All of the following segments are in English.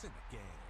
It's in the game.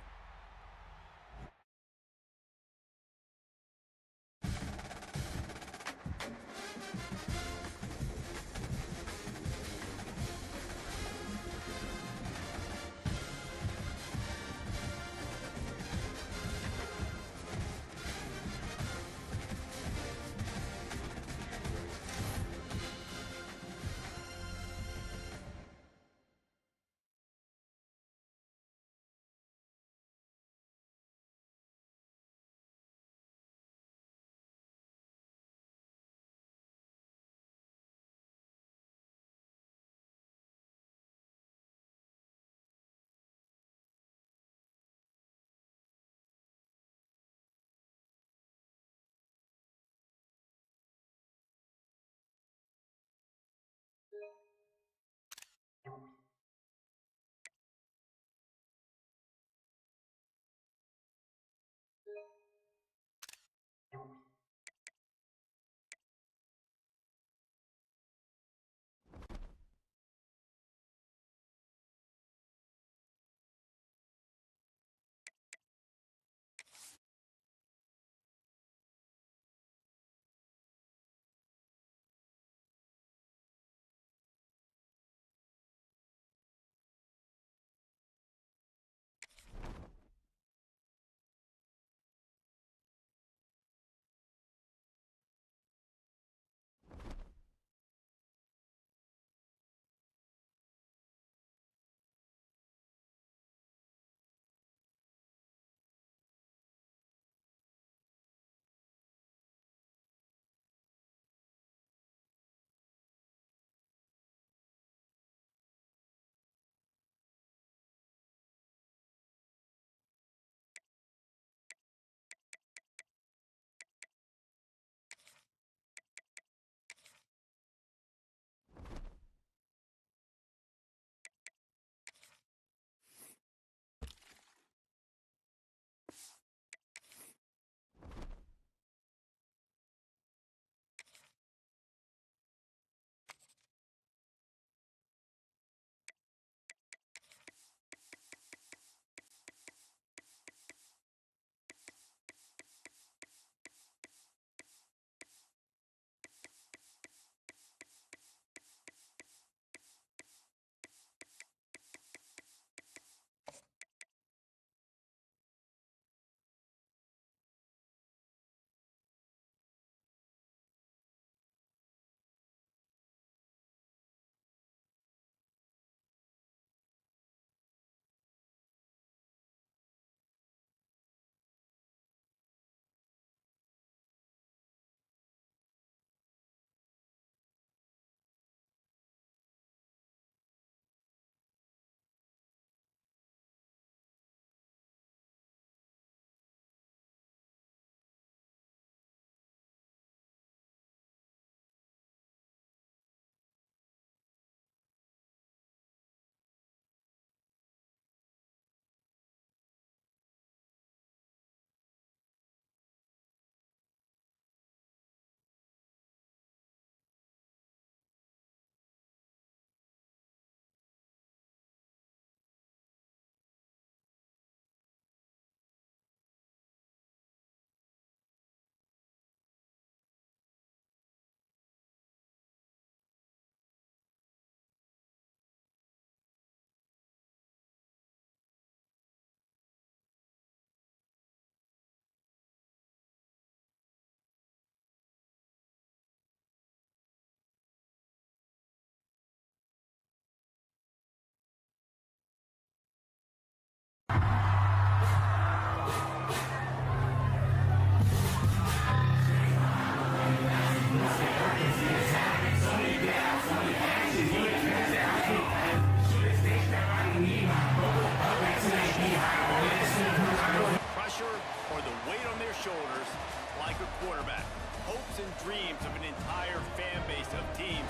quarterback. Hopes and dreams of an entire fan base of teams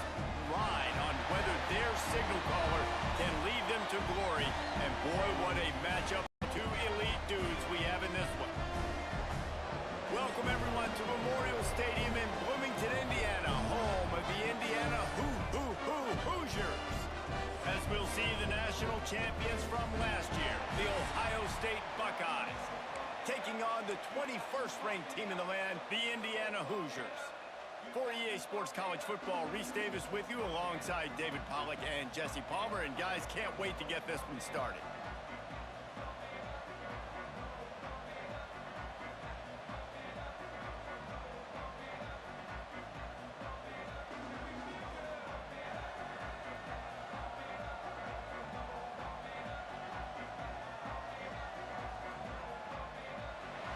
ride on whether their signal caller can lead them to glory. And boy, what a matchup. Two elite dudes we have in this one. Welcome everyone to Memorial Stadium in Bloomington, Indiana, home of the Indiana Hoosiers. As we'll see the national champions from last year, the Ohio State Buckeyes, taking on the 21st ranked team in the land, the Indiana Hoosiers. For EA Sports College Football, Reese Davis with you alongside David Pollack and Jesse Palmer. And guys, can't wait to get this one started.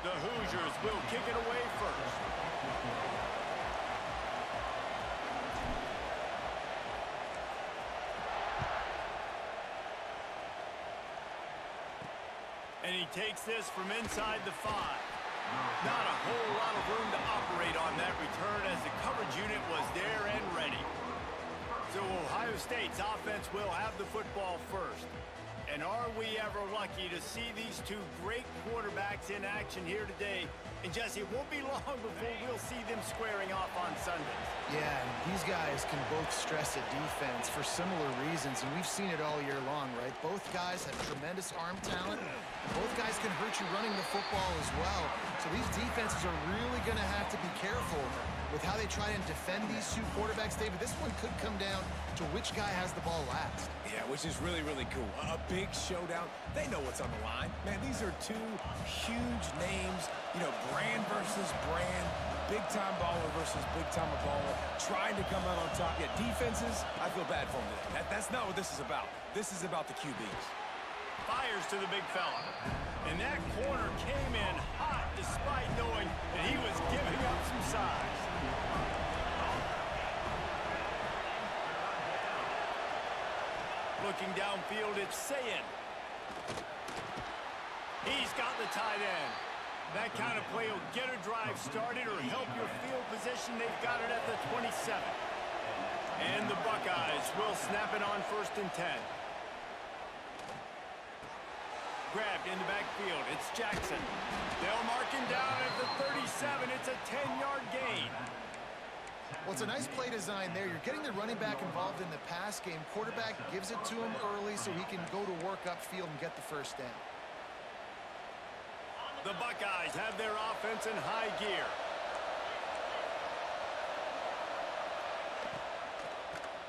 The Hoosiers will kick it away first. And he takes this from inside the 5. Not a whole lot of room to operate on that return as the coverage unit was there and ready. So Ohio State's offense will have the football first. And are we ever lucky to see these two great quarterbacks in action here today? And Jesse, it won't be long before we'll see them squaring off on Sundays. Yeah, and these guys can both stress a defense for similar reasons, and we've seen it all year long, right? Both guys have tremendous arm talent. Both guys can hurt you running the football as well. So these defenses are really going to have to be careful with how they try and defend these two quarterbacks. David, this one could come down to which guy has the ball last. Yeah, which is really, really cool. A big showdown. They know what's on the line. Man, these are two huge names. You know, brand versus brand. Big-time baller versus big-time baller. Trying to come out on top. Yeah, defenses, I feel bad for them today. That's not what this is about. This is about the QBs. Fires to the big fella. And that corner came in hot despite knowing that he was giving up some size. Looking downfield, it's Sayin. He's got the tight end. That kind of play will get a drive started or help your field position. They've got it at the 27. And the Buckeyes will snap it on 1st and 10. Grabbed in the backfield. It's Jackson. They'll mark him down at the 37. It's a 10-yard gain. Well, it's a nice play design there. You're getting the running back involved in the pass game. Quarterback gives it to him early so he can go to work upfield and get the first down. The Buckeyes have their offense in high gear.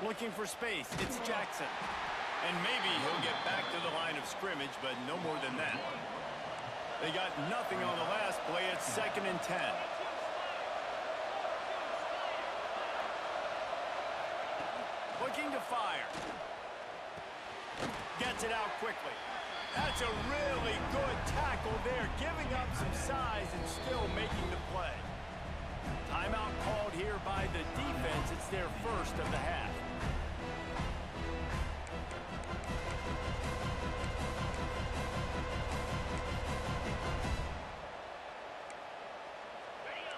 Looking for space. It's Jackson. And maybe he'll get back to the line of scrimmage, but no more than that. They got nothing on the last play. It's 2nd and 10. Looking to fire. Gets it out quickly. That's a really good tackle there, giving up some size and still making the play. Timeout called here by the defense. It's their first of the half.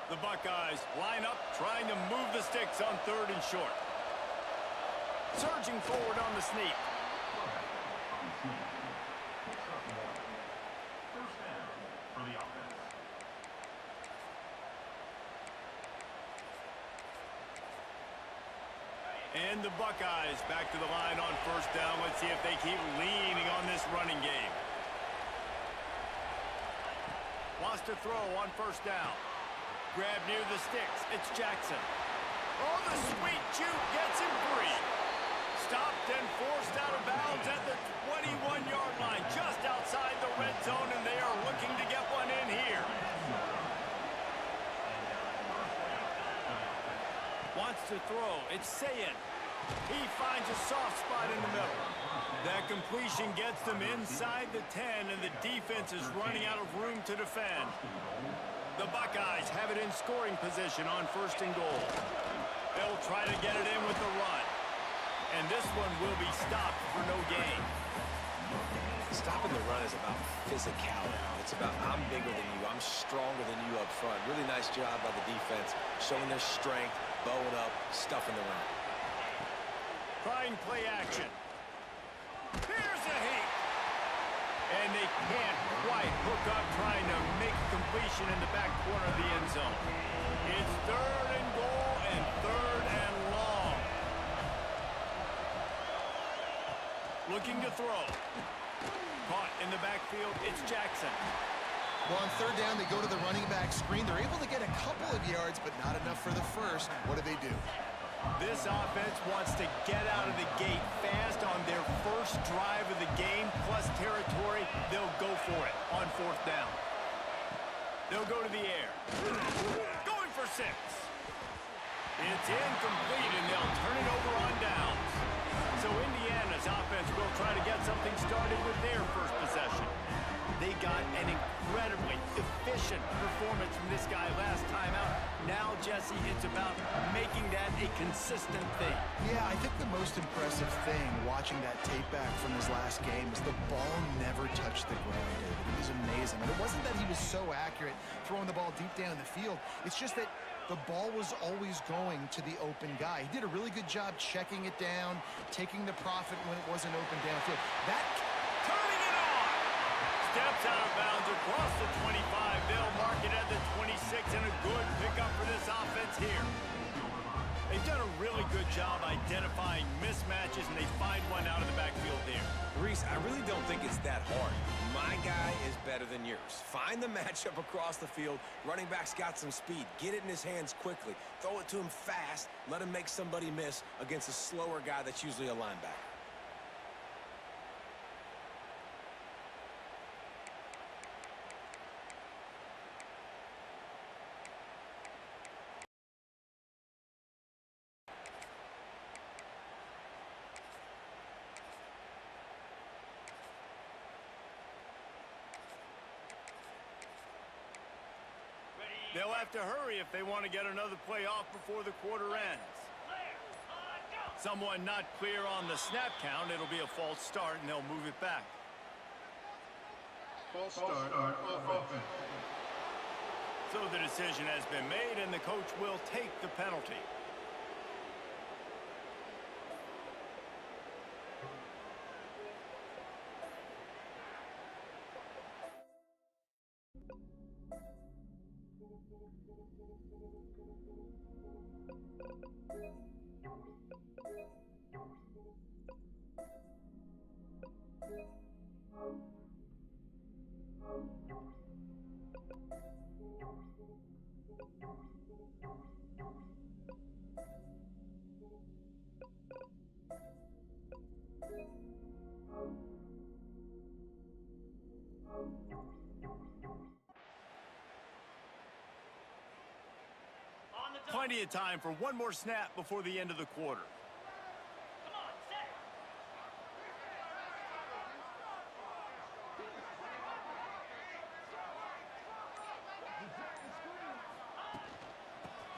The Buckeyes line up, trying to move the sticks on 3rd and short. Surging forward on the sneak. And the Buckeyes back to the line on 1st down. Let's see if they keep leaning on this running game. Wants to throw on 1st down. Grab near the sticks. It's Jackson. Oh, the sweet juke gets him free. Stopped and forced out of bounds at the 21-yard line, just outside the red zone, and they are looking to get one in here. Wants to throw. It's Sayin. He finds a soft spot in the middle. That completion gets them inside the 10, and the defense is running out of room to defend. The Buckeyes have it in scoring position on 1st and goal. They'll try to get it in with the run. And this one will be stopped for no gain. Stopping the run is about physicality. It's about I'm bigger than you, I'm stronger than you up front. Really nice job by the defense, showing their strength, bowing up, stuffing the run. Trying play action. Here's a heat. And they can't quite hook up trying to make a completion in the back corner of the end zone. It's 3rd and goal and 3rd and long. Looking to throw. Caught in the backfield, it's Jackson. Well, on 3rd down, they go to the running back screen. They're able to get a couple of yards, but not enough for the first. What do? This offense wants to get out of the gate fast on their first drive of the game, plus territory. They'll go for it on 4th down. They'll go to the air. Going for 6. It's incomplete, and they'll turn it over on downs. So Indiana's offense will try to get something started with their first possession. They got an incredibly efficient performance from this guy last time out. Now, Jesse, it's about making that a consistent thing. Yeah, I think the most impressive thing watching that tape back from his last game is the ball never touched the ground, David. It was amazing. And it wasn't that he was so accurate throwing the ball deep down the field. It's just that the ball was always going to the open guy. He did a really good job checking it down, taking the profit when it wasn't open downfield. That turning it on. Steps out of bounds across the 25. They'll mark it at the 26, and a good pickup for this offense here. They've done a really good job identifying mismatches, and they find one out of the backfield there. Reese, I really don't think it's that hard. My guy is better than yours. Find the matchup across the field. Running back's got some speed. Get it in his hands quickly. Throw it to him fast. Let him make somebody miss against a slower guy that's usually a linebacker. They'll have to hurry if they want to get another play off before the quarter ends. Someone not clear on the snap count. It'll be a false start, and they'll move it back. False start on offense. So the decision has been made, and the coach will take the penalty. Plenty of time for one more snap before the end of the quarter.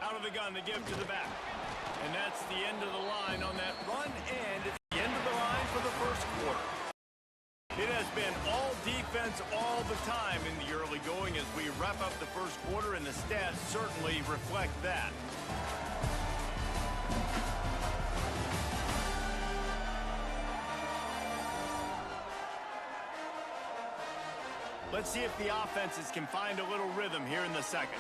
Out of the gun to give to the back. And that's the end of the line on that run, and it's the end of the line for the first quarter. It has been all defense all the time in the early going as we wrap up the first quarter, and the stats certainly reflect that. Let's see if the offenses can find a little rhythm here in the second.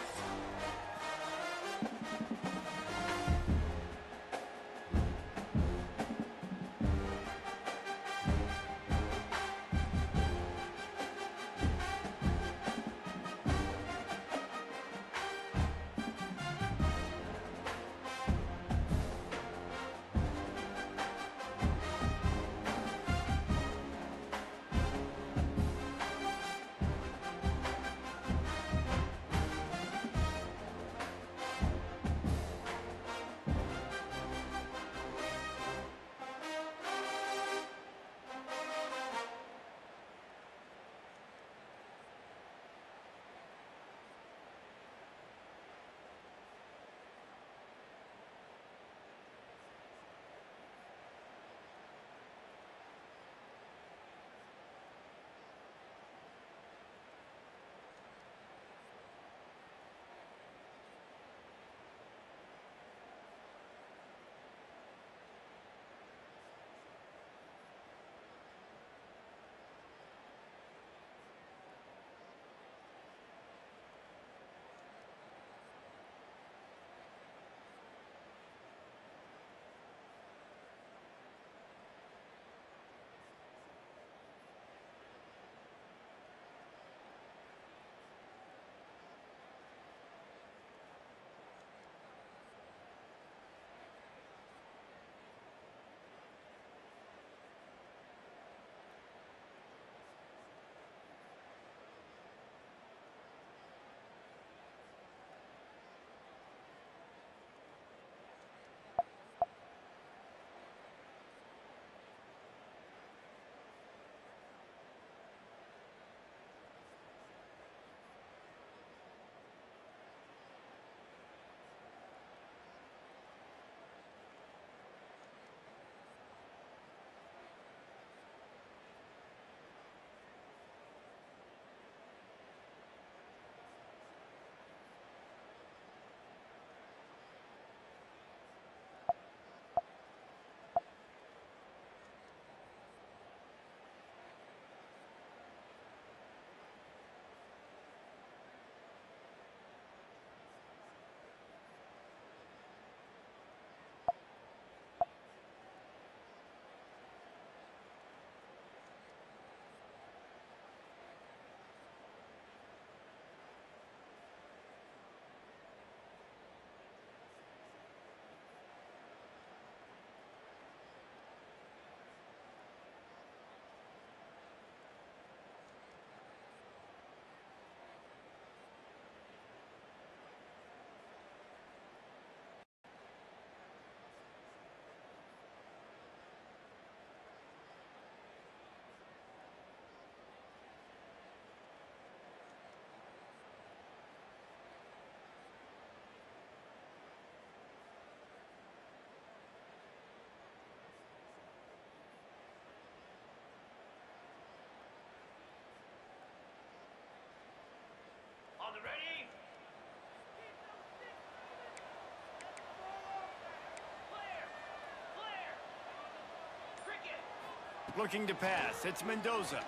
Looking to pass. It's Mendoza.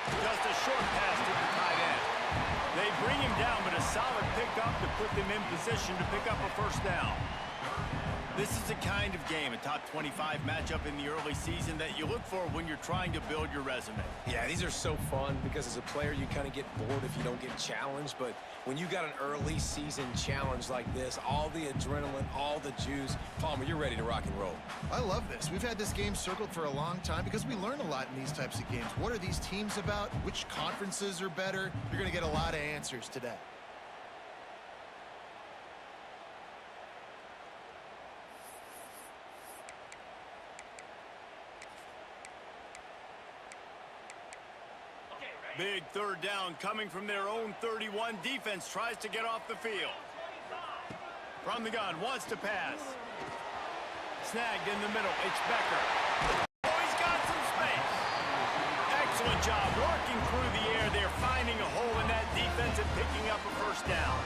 Just a short pass to the tight end. They bring him down, but a solid pickup to put them in position to pick up a first down. This is the kind of game, a top 25 matchup in the early season, that you look for when you're trying to build your resume. Yeah, these are so fun because as a player, you kind of get bored if you don't get challenged. But when you got an early season challenge like this, all the adrenaline, all the juice, Palmer, you're ready to rock and roll. I love this. We've had this game circled for a long time because we learn a lot in these types of games. What are these teams about? Which conferences are better? You're going to get a lot of answers today. Big third down coming from their own 31. Defense tries to get off the field. From the gun, wants to pass. Snagged in the middle, it's Becker. Oh, he's got some space. Excellent job working through the air. They're finding a hole in that defense and picking up a first down.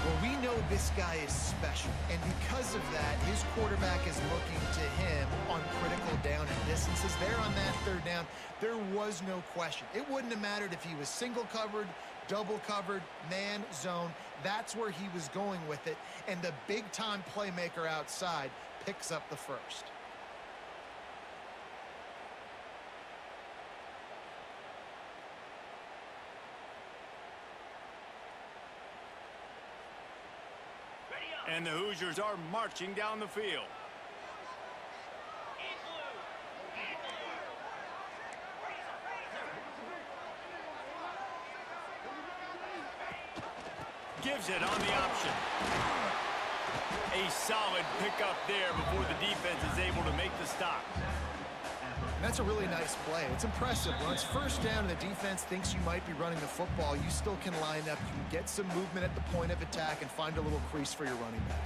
Well, we know this guy is special, and because of that, his quarterback is looking to him on critical down and distances. There on that third down, there was no question. It wouldn't have mattered if he was single covered, double covered, man, zone. That's where he was going with it, and the big-time playmaker outside picks up the first. And the Hoosiers are marching down the field. Gives it on the option. A solid pickup there before the defense is able to make the stop. That's a really nice play. It's impressive. When it's first down and the defense thinks you might be running the football, you still can line up. You can get some movement at the point of attack and find a little crease for your running back.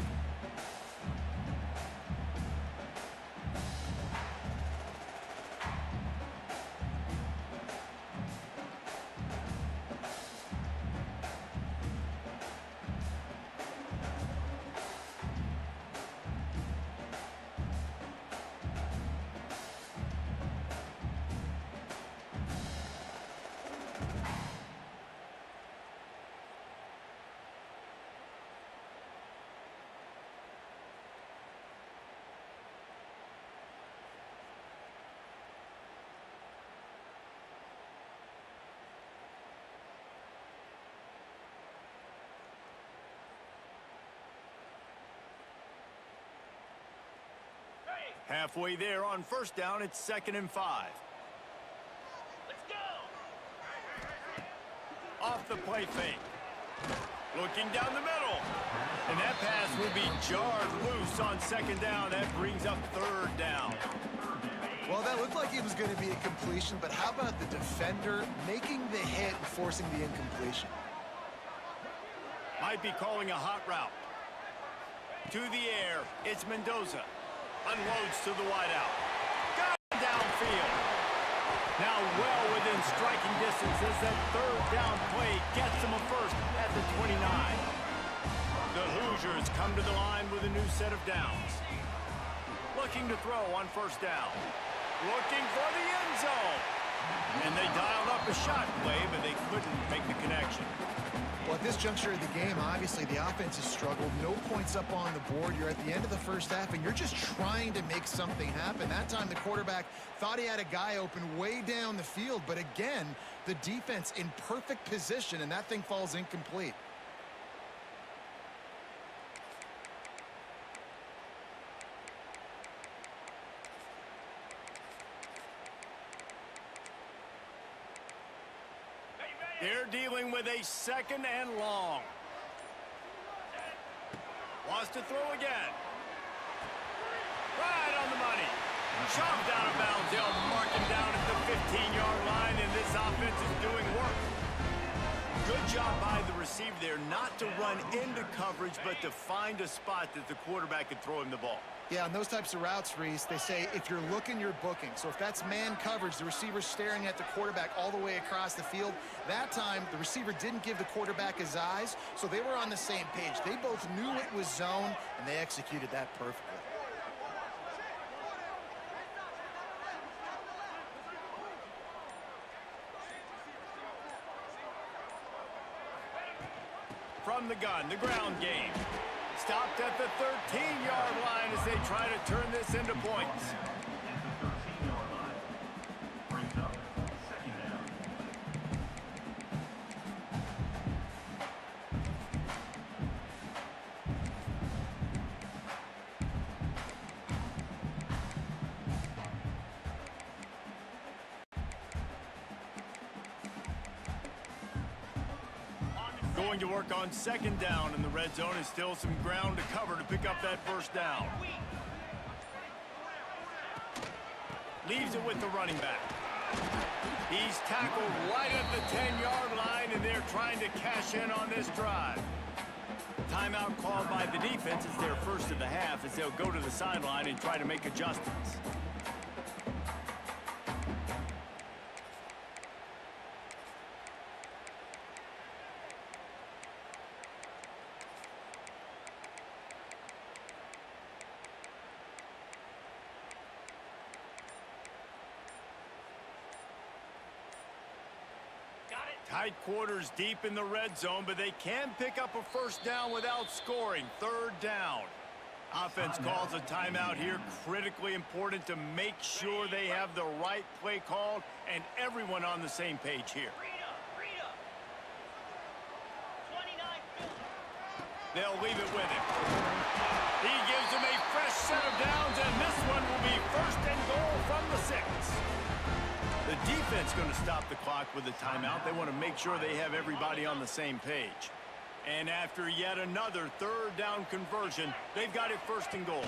Halfway there on first down, it's 2nd and 5. Let's go! Off the play fake. Looking down the middle. And that pass will be jarred loose on 2nd down. That brings up 3rd down. Well, that looked like it was going to be a completion, but how about the defender making the hit and forcing the incompletion? Might be calling a hot route. To the air, it's Mendoza. Unloads to the wideout. Got him downfield. Now well within striking distance as that 3rd down play gets him a first at the 29. The Hoosiers come to the line with a new set of downs. Looking to throw on first down. Looking for the end zone. And they dialed up a shot play, but they couldn't make the connection. Well, at this juncture of the game, obviously the offense has struggled. No points up on the board. You're at the end of the first half, and you're just trying to make something happen. That time, the quarterback thought he had a guy open way down the field. But again, the defense in perfect position, and that thing falls incomplete. They're dealing with a 2nd and long. Wants to throw again. Right on the money. Shoved out of bounds. They'll mark him down at the 15-yard line, and this offense is doing work. Good job by the receiver there not to run into coverage, but to find a spot that the quarterback could throw him the ball. Yeah, on those types of routes, Reese, they say if you're looking, you're booking. So if that's man coverage, the receiver's staring at the quarterback all the way across the field. That time, the receiver didn't give the quarterback his eyes, so they were on the same page. They both knew it was zone, and they executed that perfectly. from the gun, the ground game. Stopped at the 13-yard line as they try to turn this into points. Going to work on second down, and the red zone is still some ground to cover to pick up that first down. Leaves it with the running back. He's tackled right at the 10-yard line, and they're trying to cash in on this drive. Timeout called by the defense is their first of the half as they'll go to the sideline and try to make adjustments. Tight quarters deep in the red zone, but they can pick up a first down without scoring. Third down. Offense calls a timeout here. Critically important to make sure they have the right play called and everyone on the same page here. They'll leave it with him. He gives them a fresh set of downs, and this one will be first and goal from the 6. The defense going to stop the clock with a timeout. They want to make sure they have everybody on the same page. And after yet another third down conversion, they've got it first and goal.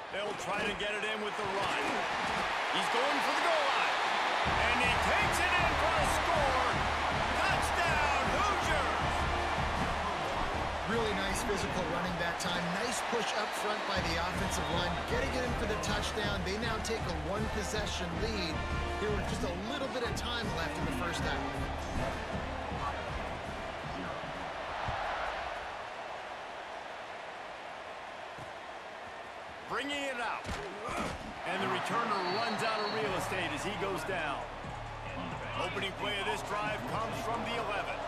They'll try to get it in with the run. He's going for the goal line. And he takes it in for a score. Touchdown, Hoosiers! Really nice physical running back time. Nice push up front by the offensive line. Getting it in for the touchdown. They now take a one-possession lead. There was just a little bit of time left in the first half. Bringing it out. And the returner runs out of real estate as he goes down. Opening play of this drive comes from the 11.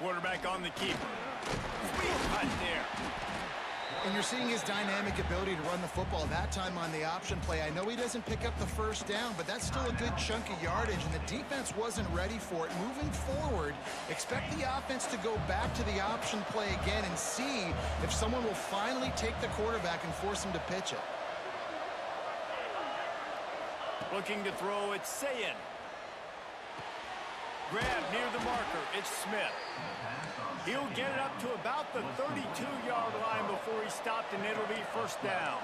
Quarterback on the keeper. Sweet cut there. And you're seeing his dynamic ability to run the football. That time on the option play, I know he doesn't pick up the first down, but that's still a good chunk of yardage, and the defense wasn't ready for it. Moving forward, expect the offense to go back to the option play again and see if someone will finally take the quarterback and force him to pitch it. Looking to throw, it's Sayin. Grab near the marker, it's Smith. He'll get it up to about the 32-yard line before he stopped, and it'll be first down.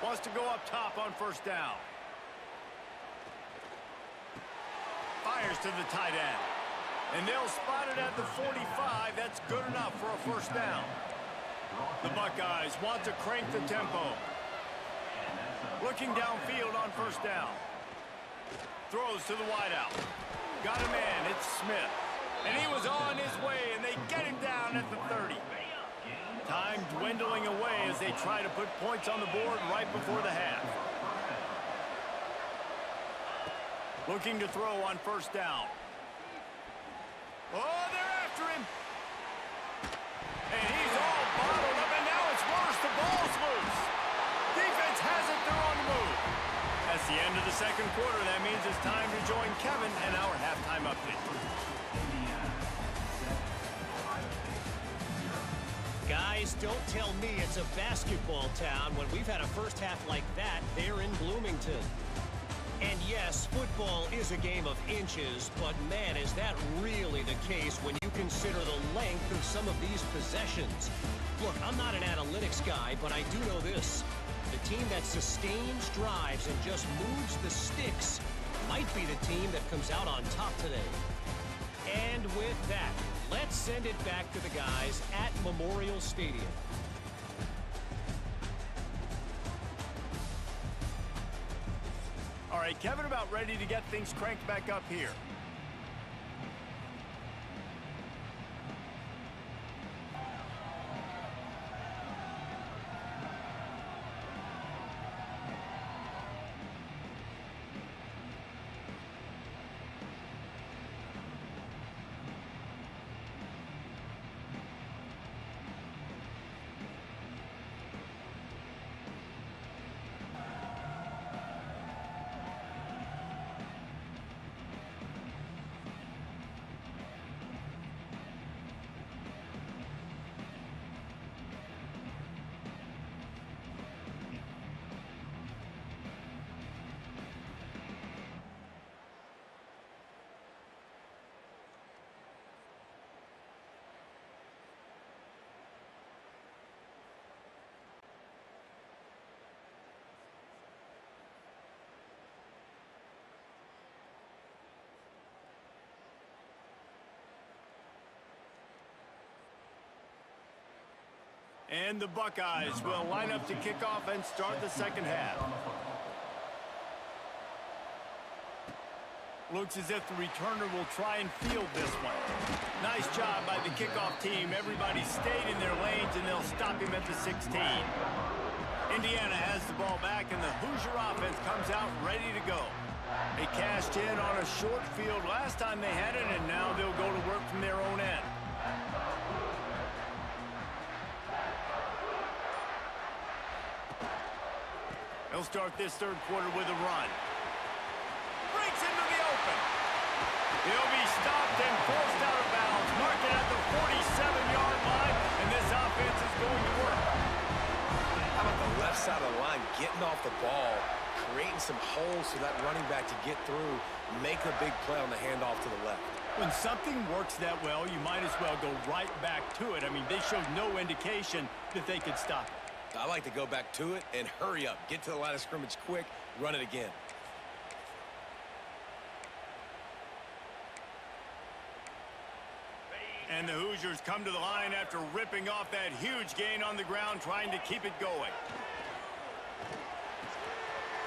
Wants to go up top on first down. Fires to the tight end. And they'll spot it at the 45. That's good enough for a first down. The Buckeyes want to crank the tempo. Looking downfield on first down. Throws to the wideout. Got a man, it's Smith. And he was on his way, and they get him down at the 30. Time dwindling away as they try to put points on the board right before the half. Looking to throw on first down. Oh, they're after him. And he's all bottled up, and now it's worse. The ball's loose. Defense has it, they're on the move. That's the end of the second quarter. That means it's time to join Kevin and our halftime update. Guys, don't tell me it's a basketball town when we've had a first half like that there in Bloomington. And yes, football is a game of inches, but man, is that really the case when you consider the length of some of these possessions. Look, I'm not an analytics guy, but I do know this. The team that sustains drives and just moves the sticks might be the team that comes out on top today. And with that, let's send it back to the guys at Memorial Stadium. All right, Kevin, about ready to get things cranked back up here. And the Buckeyes will line up to kick off and start the second half. Looks as if the returner will try and field this one. Nice job by the kickoff team. Everybody stayed in their lanes, and they'll stop him at the 16. Indiana has the ball back, and the Hoosier offense comes out ready to go. They cashed in on a short field last time they had it, and now they'll go to work from their own end. They'll start this third quarter with a run. Breaks into the open. He'll be stopped and forced out of bounds. Mark it at the 47-yard line, and this offense is going to work. How about the left side of the line getting off the ball, creating some holes for that running back to get through, make a big play on the handoff to the left. When something works that well, you might as well go right back to it. I mean, they showed no indication that they could stop it. I like to go back to it and hurry up. Get to the line of scrimmage quick, run it again. And the Hoosiers come to the line after ripping off that huge gain on the ground, trying to keep it going.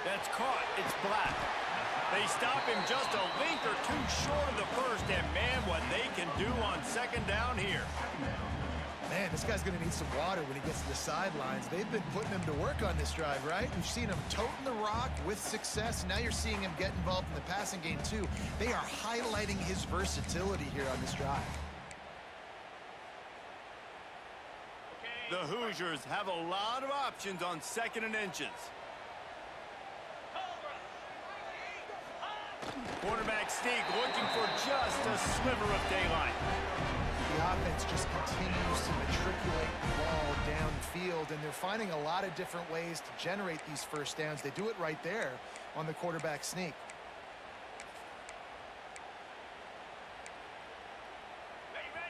That's caught. It's Klatt. They stop him just a length or two short of the first, and man, what they can do on second down here. Man, this guy's going to need some water when he gets to the sidelines. They've been putting him to work on this drive, right? You've seen him toting the rock with success. Now you're seeing him get involved in the passing game, too. They are highlighting his versatility here on this drive. The Hoosiers have a lot of options on second and inches. Quarterback sneak looking for just a sliver of daylight. The offense just continues to matriculate the ball downfield, and they're finding a lot of different ways to generate these first downs. They do it right there on the quarterback sneak.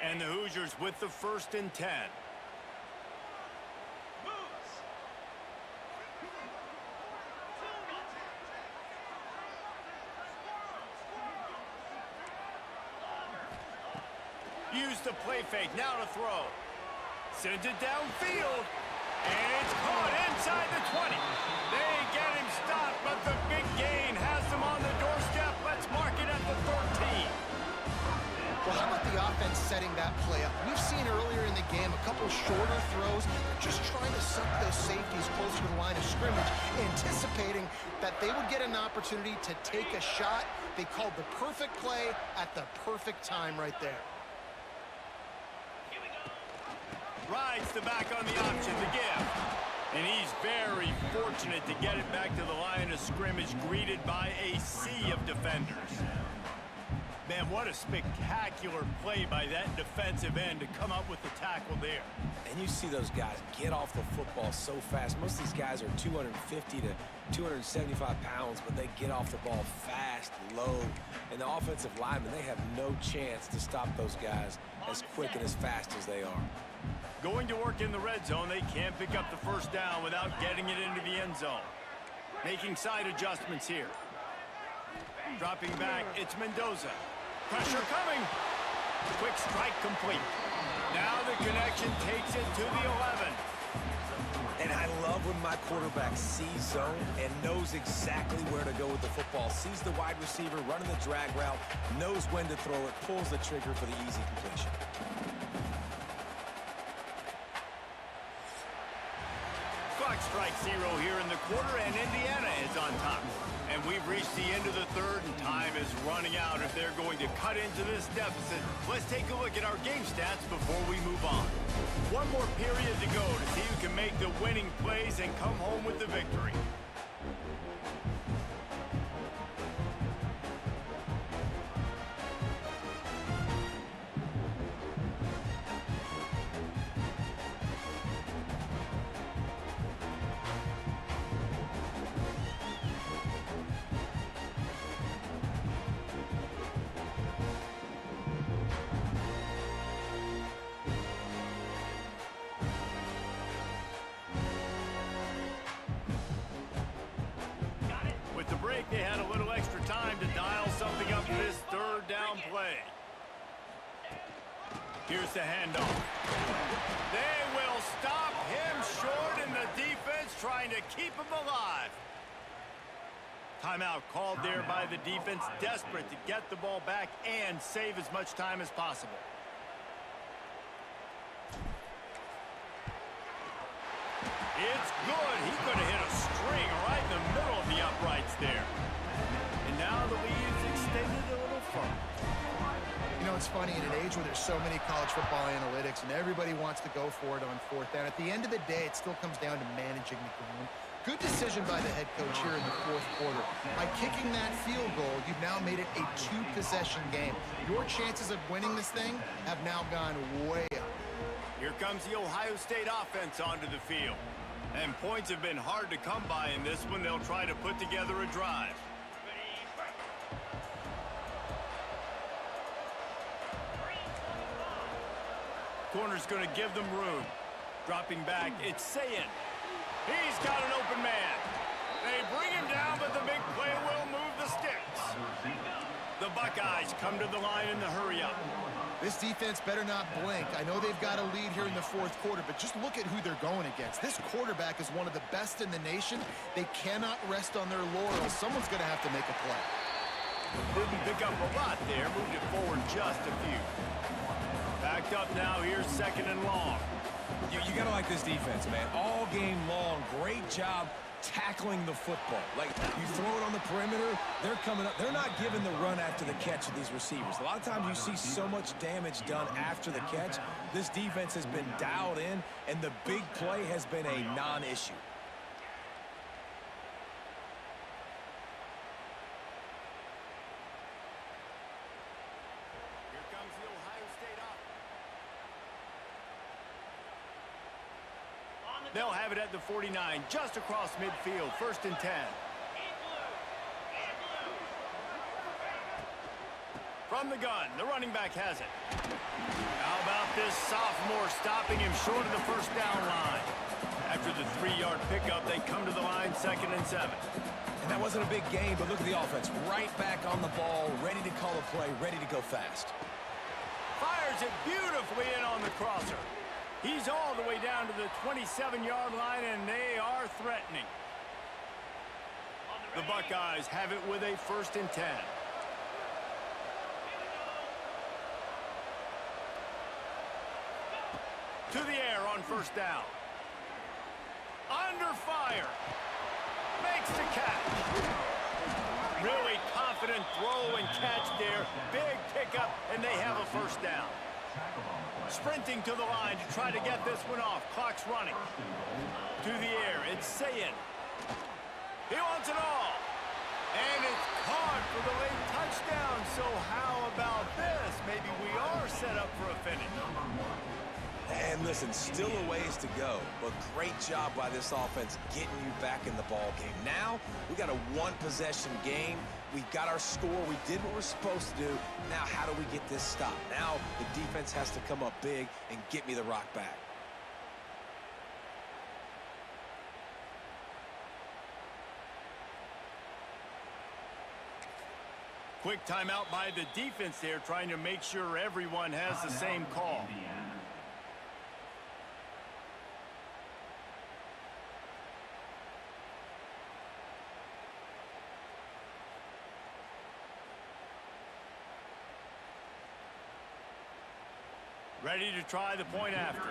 And the Hoosiers with the 1st and 10. Use the play fake, now to throw. Sends it downfield, and it's caught inside the 20. They get him stopped, but the big gain has them on the doorstep. Let's mark it at the 13. Well, how about the offense setting that play up? We've seen earlier in the game a couple shorter throws, just trying to suck those safeties closer to the line of scrimmage, anticipating that they would get an opportunity to take a shot. They called the perfect play at the perfect time right there. Rides the back on the option, the give. And he's very fortunate to get it back to the line of scrimmage, greeted by a sea of defenders. Man, what a spectacular play by that defensive end to come up with the tackle there. And you see those guys get off the football so fast. Most of these guys are 250 to 275 pounds, but they get off the ball fast, low. And the offensive linemen, they have no chance to stop those guys as quick and as fast as they are. Going to work in the red zone, they can't pick up the 1st down without getting it into the end zone. Making side adjustments here. Dropping back, it's Mendoza. Pressure coming. Quick strike complete. Now the connection takes it to the 11. And I love when my quarterback sees zone and knows exactly where to go with the football. Sees the wide receiver running the drag route, knows when to throw it, pulls the trigger for the easy completion. Clock strikes 0 here in the quarter, and Indiana is on top. And we've reached the end of the third, and time is running out if they're going to cut into this deficit. Let's take a look at our game stats before we move on. One more period to go to see who can make the winning plays and come home with the victory. They had a little extra time to dial something up for this 3rd down play. Here's the handoff. They will stop him short, and the defense trying to keep him alive. Timeout called there by the defense, desperate to get the ball back and save as much time as possible. It's good. He could have hit a string right in the middle of the uprights there. And now the lead is extended a little further. You know, it's funny, in an age where there's so many college football analytics and everybody wants to go for it on fourth down, at the end of the day, it still comes down to managing the game. Good decision by the head coach here in the fourth quarter. By kicking that field goal, you've now made it a two-possession game. Your chances of winning this thing have now gone way up. Here comes the Ohio State offense onto the field. And points have been hard to come by in this one. They'll try to put together a drive. Corner's going to give them room. Dropping back, it's Sayin. He's got an open man. They bring him down, but the big play will move the sticks. The Buckeyes come to the line in the hurry-up. This defense better not blink. I know they've got a lead here in the fourth quarter, but just look at who they're going against. This quarterback is one of the best in the nation. They cannot rest on their laurels. Someone's going to have to make a play. Didn't pick up a lot there. Moved it forward just a few. Backed up now. Here's second and long. You got to like this defense, man. All game long, great job tackling the football. Like, you throw it on the perimeter, they're coming up. They're not giving the run after the catch of these receivers. A lot of times you see so much damage done after the catch. This defense has been dialed in, and the big play has been a non-issue. Here comes the Ohio State offense. They'll have it at the 49, just across midfield, 1st and 10. From the gun, the running back has it. How about this sophomore stopping him short of the first down line? After the 3-yard pickup, they come to the line, 2nd and 7. And that wasn't a big gain, but look at the offense. Right back on the ball, ready to call a play, ready to go fast. Fires it beautifully in on the crosser. He's all the way down to the 27-yard line, and they are threatening. The Buckeyes have it with a 1st and 10. To the air on 1st down. Under fire. Makes the catch. Really confident throw and catch there. Big pickup, and they have a 1st down. Sprinting to the line to try to get this one off. Clock's running. To the air, it's Sayin. He wants it all. And it's caught for the late touchdown. So how about this? Maybe we are set up for a finish. And listen, still a ways to go, but great job by this offense getting you back in the ball game. Now, we got a one-possession game. We got our score. We did what we're supposed to do. Now, how do we get this stopped? Now, the defense has to come up big and get me the rock back. Quick timeout by the defense there, trying to make sure everyone has the same call. Ready to try the point after.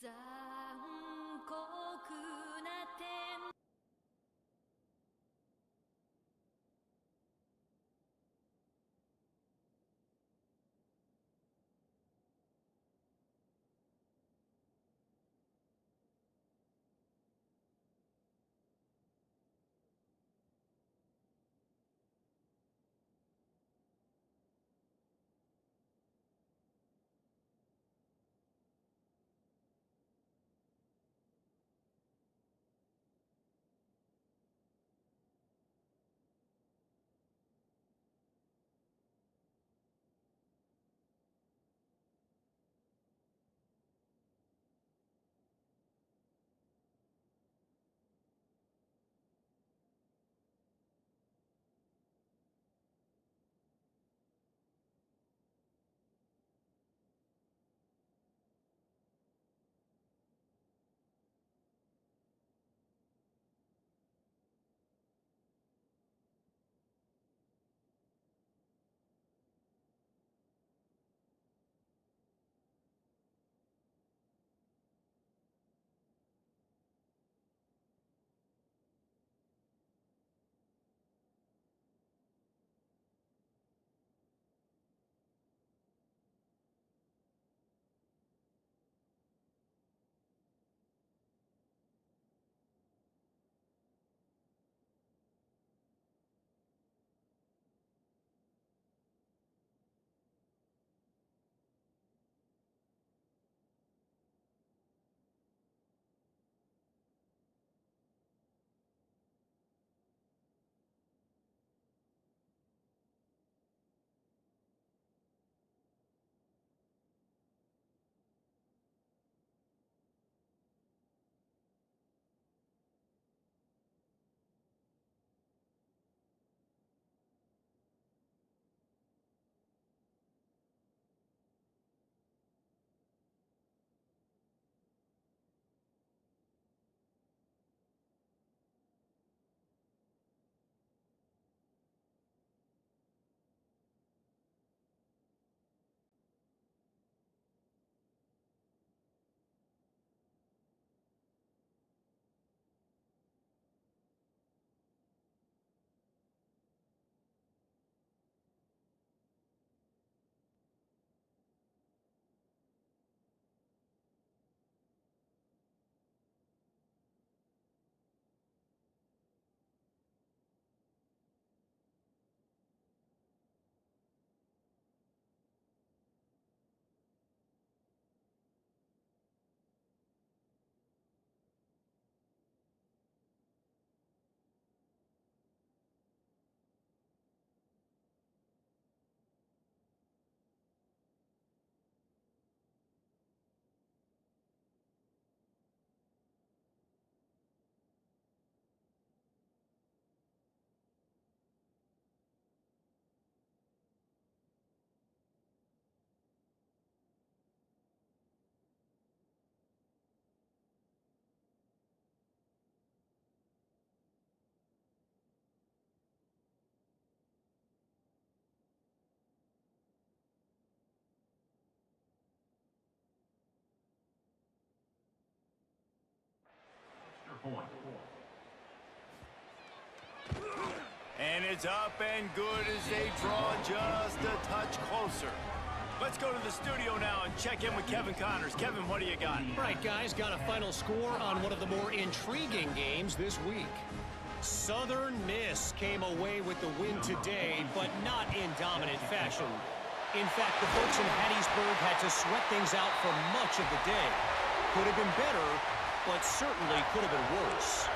残酷な天And it's up and good as they draw just a touch closer. Let's go to the studio now and check in with Kevin Connors. Kevin, what do you got? All right, guys, got a final score on one of the more intriguing games this week. Southern Miss came away with the win today, but not in dominant fashion. In fact, the folks in Hattiesburg had to sweat things out for much of the day. Could have been better, but certainly could have been worse.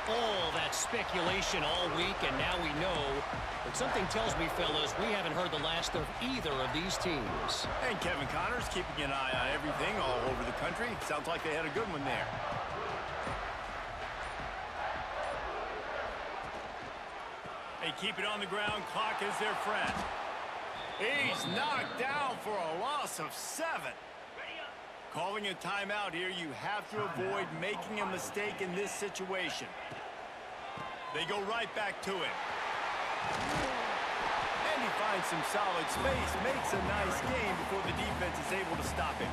All that speculation all week, and now we know. But something tells me, fellas, we haven't heard the last of either of these teams. And Kevin Connors keeping an eye on everything all over the country. Sounds like they had a good one there. They keep it on the ground. Clock is their friend. He's knocked down for a loss of 7. Calling a timeout here, you have to avoid making a mistake in this situation. They go right back to it. And he finds some solid space, makes a nice game before the defense is able to stop him.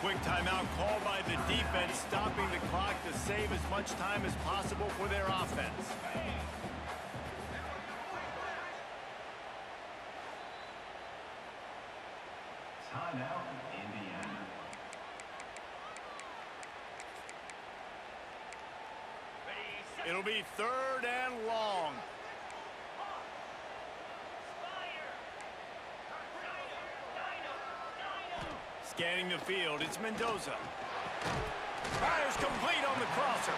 Quick timeout called by the defense, stopping the clock to save as much time as possible for their offense. Timeout, Indiana. It'll be 3rd and long. Scanning the field, it's Mendoza. Fires complete on the crosser.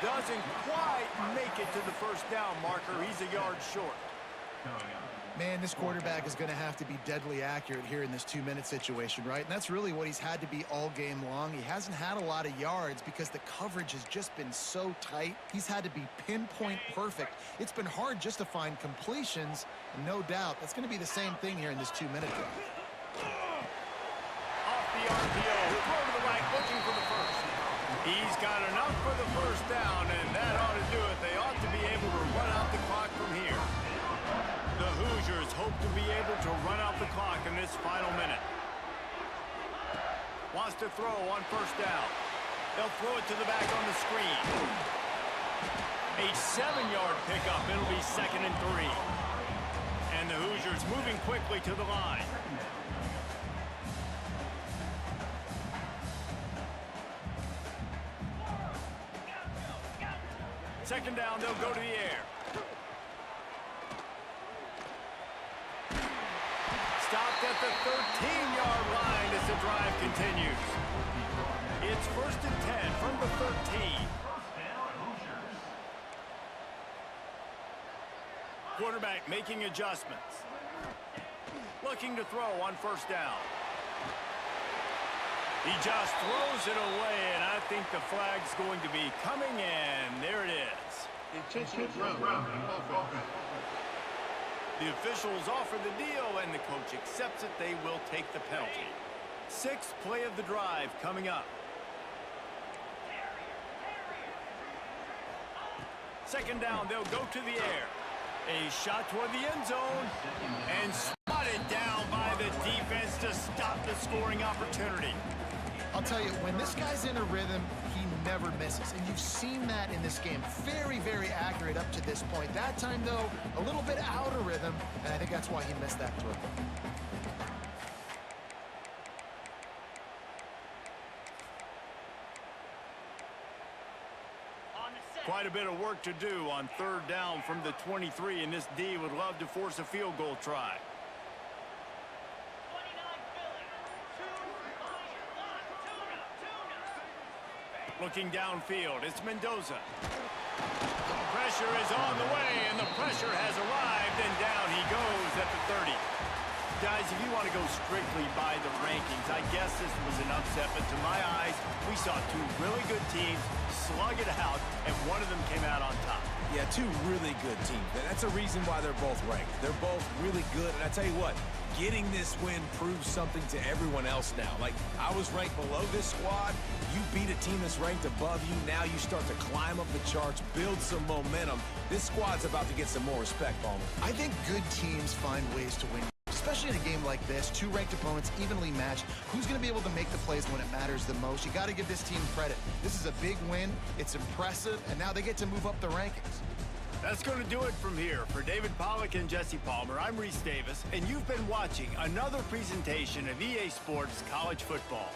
Doesn't quite make it to the first down marker. He's a yard short. Man, this quarterback is going to have to be deadly accurate here in this 2-minute situation, right? And that's really what he's had to be all game long. He hasn't had a lot of yards because the coverage has just been so tight. He's had to be pinpoint perfect. It's been hard just to find completions. No doubt, that's going to be the same thing here in this 2-minute drive. Off the RPO, throw to the right, looking for the first. He's got enough for the first down, and that ought to do it. They ought to be able to run out the clock from here. The Hoosiers hope to be able to run out the clock in this final minute. Wants to throw on first down. They'll throw it to the back on the screen. A 7-yard pickup. It'll be 2nd and 3. And the Hoosiers moving quickly to the line. Second down, they'll go to the air. Stopped at the 13-yard line as the drive continues. It's 1st and 10 from the 13. Quarterback making adjustments. Looking to throw on first down. He just throws it away, and I think the flag's going to be coming in. There it is. Intentional grounding. The officials offer the deal, and the coach accepts it. They will take the penalty. 6th play of the drive coming up. Second down, they'll go to the air. A shot toward the end zone, and swatted down by the defense to stop the scoring opportunity. I'll tell you, when this guy's in a rhythm, he never misses. And you've seen that in this game. Very, very accurate up to this point. That time, though, a little bit out of rhythm, and I think that's why he missed that throw. Quite a bit of work to do on 3rd down from the 23, and this D would love to force a field goal try. Looking downfield, it's Mendoza. Pressure is on the way, and the pressure has arrived, and down he goes at the 30. Guys, if you want to go strictly by the rankings, I guess this was an upset, but to my eyes, we saw 2 really good teams slug it out, and one of them came out on top. Yeah, 2 really good teams. And that's a reason why they're both ranked. They're both really good. And I tell you what, getting this win proves something to everyone else now. Like, I was ranked below this squad. You beat a team that's ranked above you. Now you start to climb up the charts, build some momentum. This squad's about to get some more respect, Palmer. I think good teams find ways to win. Especially in a game like this, 2 ranked opponents evenly matched. Who's going to be able to make the plays when it matters the most? You got to give this team credit. This is a big win. It's impressive, and now they get to move up the rankings. That's going to do it from here. For David Pollack and Jesse Palmer, I'm Reese Davis, and you've been watching another presentation of EA Sports College Football.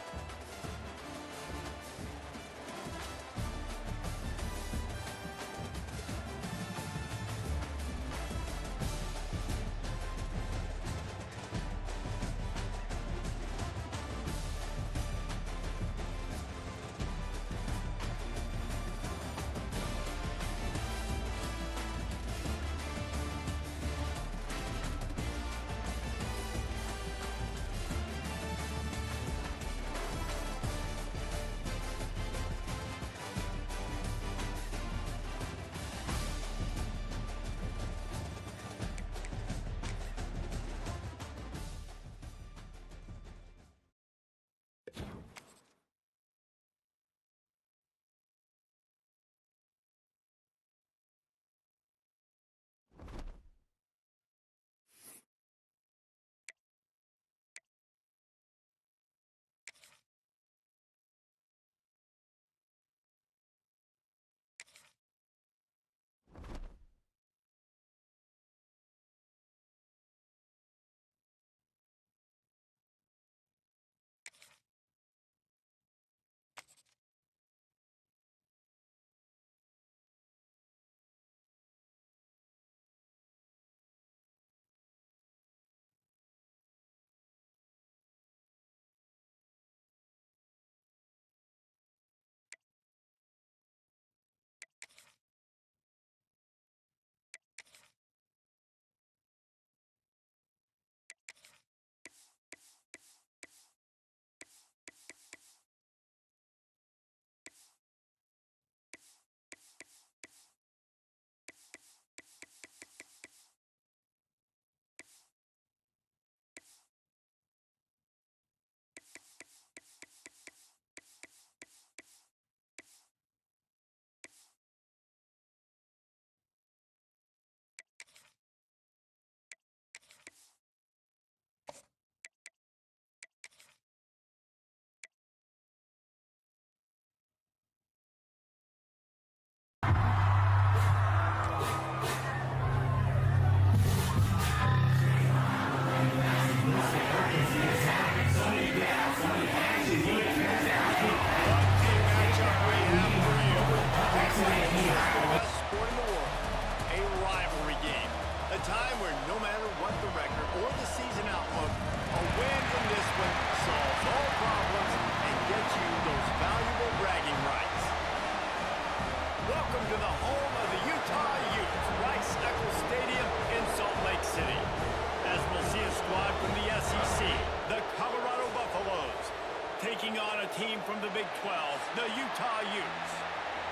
team from the Big 12, the Utah Utes.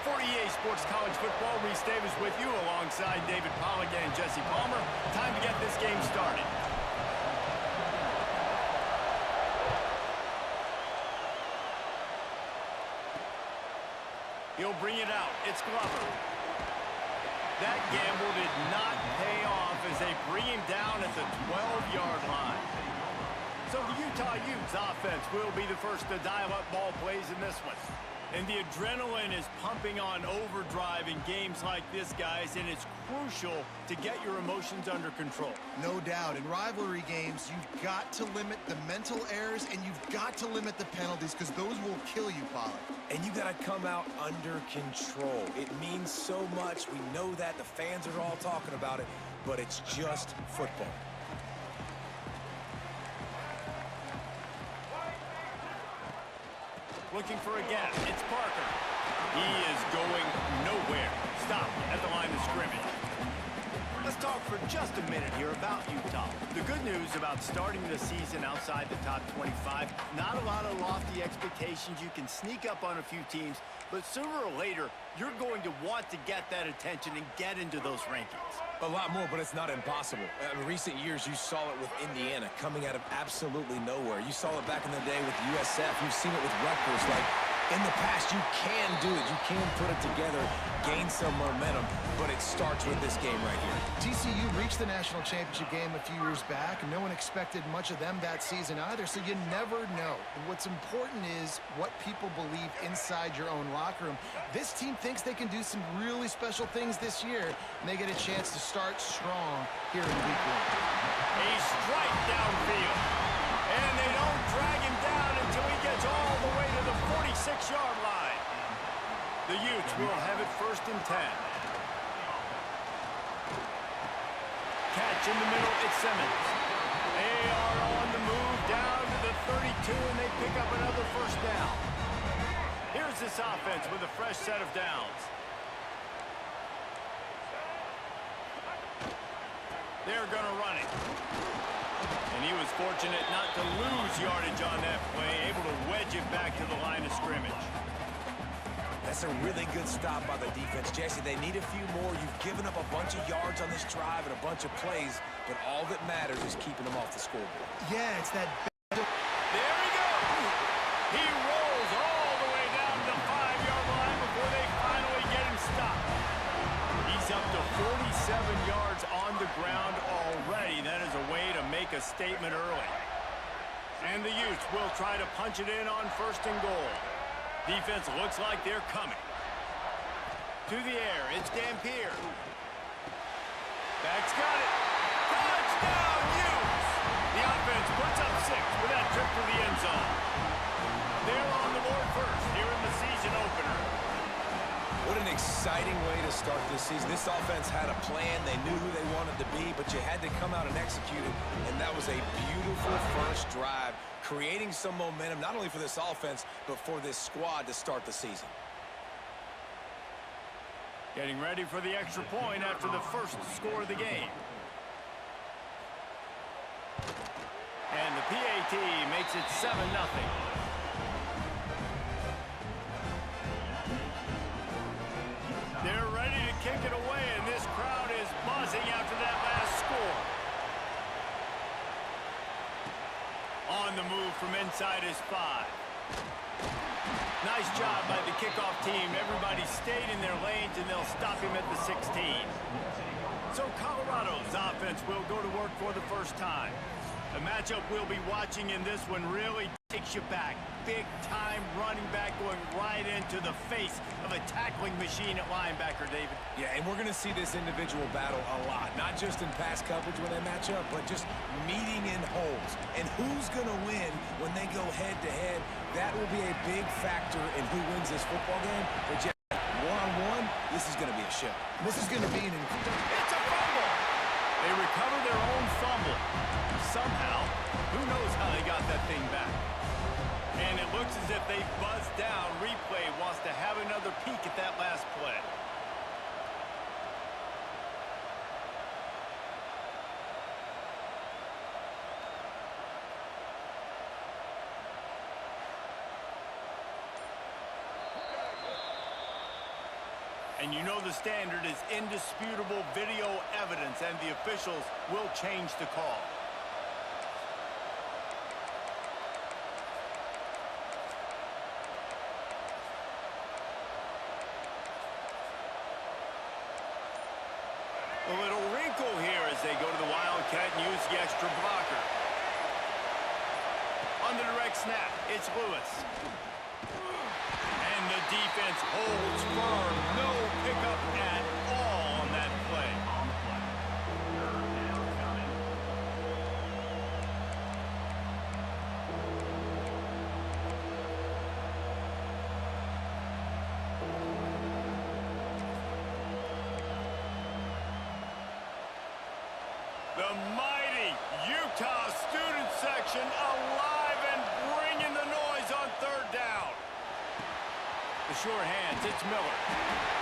For EA Sports College Football, Reese Davis with you alongside David Pollack and Jesse Palmer. Time to get this game started. He'll bring it out. It's Glover. That gamble did not pay off as they bring him down at the 12-yard line. So the Utah Utes offense will be the first to dial up ball plays in this one. And the adrenaline is pumping on overdrive in games like this, guys, and it's crucial to get your emotions under control. No doubt. In rivalry games, you've got to limit the mental errors and you've got to limit the penalties because those will kill you, Pollack. And you got to come out under control. It means so much. We know that. The fans are all talking about it, but it's just football. Looking for a gap. It's Parker. He is going nowhere. Stop at the line of scrimmage. Let's talk for just a minute here about Utah. The good news about starting the season outside the top 25, not a lot of lofty expectations. You can sneak up on a few teams, but sooner or later, you're going to want to get that attention and get into those rankings. A lot more, but it's not impossible. In recent years, you saw it with Indiana coming out of absolutely nowhere. You saw it back in the day with USF. You've seen it with Rutgers. Like, in the past, you can do it. You can put it together, gain some momentum, but it starts with this game right here. TCU reached the national championship game a few years back. No one expected much of them that season either, so you never know. What's important is what people believe inside your own locker room. This team thinks they can do some really special things this year, and they get a chance to start strong here in week 1. A strike downfield. And they don't drag him down until he gets all the way to the 46-yard line. The Utes will have it 1st and 10. Catch in the middle, it's Simmons. They are on the move down to the 32, and they pick up another 1st down. Here's this offense with a fresh set of downs. They're going to run it. And he was fortunate not to lose yardage on that play, able to wedge it back to the line of scrimmage. That's a really good stop by the defense. Jesse, they need a few more. You've given up a bunch of yards on this drive and a bunch of plays, but all that matters is keeping them off the scoreboard. Yeah, it's that... There he goes! He rolls all the way down to the 5-yard line before they finally get him stopped. He's up to 47 yards on the ground already. That is a way to make a statement early. And the Utes will try to punch it in on 1st and goal. Defense looks like they're coming. To the air, it's Dampier. Beck's got it. Touchdown, Utes! The offense puts up 6 with that trip to the end zone. They're on the board first here in the season opener. What an exciting way to start this season. This offense had a plan. They knew who they wanted to be, but you had to come out and execute it, and that was a beautiful first drive, creating some momentum, not only for this offense, but for this squad to start the season. Getting ready for the extra point after the first score of the game. And the PAT makes it 7-0. They're ready to kick it away, and this crowd is buzzing after that last score. On the move from inside his 5. Nice job by the kickoff team. Everybody stayed in their lanes, and they'll stop him at the 16. So Colorado's offense will go to work for the first time. The matchup we'll be watching in this one really takes you back. Big-time running back going right into the face of a tackling machine at linebacker, David. Yeah, and we're going to see this individual battle a lot, not just in pass coverage when they match up, but just meeting in holes. And who's going to win when they go head-to-head? That will be a big factor in who wins this football game. But just one-on-one, this is going to be a show. This is going to be an... It's a fumble! They recover their own fumble. Somehow, who knows how they got that thing back. And it looks as if they buzzed down. Replay wants to have another peek at that last play. And you know the standard is indisputable video evidence, and the officials will change the call. A little wrinkle here as they go to the Wildcat and use the extra blocker. On the direct snap, it's Lewis. And the defense holds firm. No pickup at all on that play. The mighty Utah student section alive and bringing the noise on third down. The short hands, it's Miller.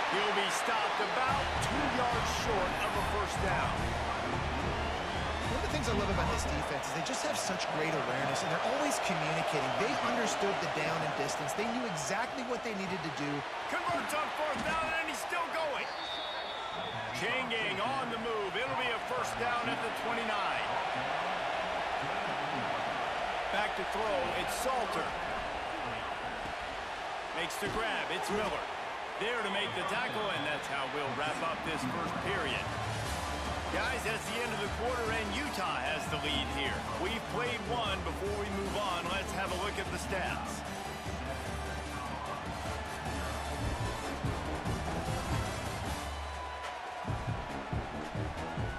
He'll be stopped about 2 yards short of a first down. One of the things I love about this defense is they just have such great awareness, and they're always communicating. They understood the down and distance. They knew exactly what they needed to do. Converts on fourth down, and he's still going. Chain gang on the move. It'll be a first down at the 29. Back to throw, it's Salter. Makes the grab, it's Miller. There to make the tackle, and that's how we'll wrap up this first period. Guys, that's the end of the quarter, and Utah has the lead here. We've played one. Before we move on, let's have a look at the stats.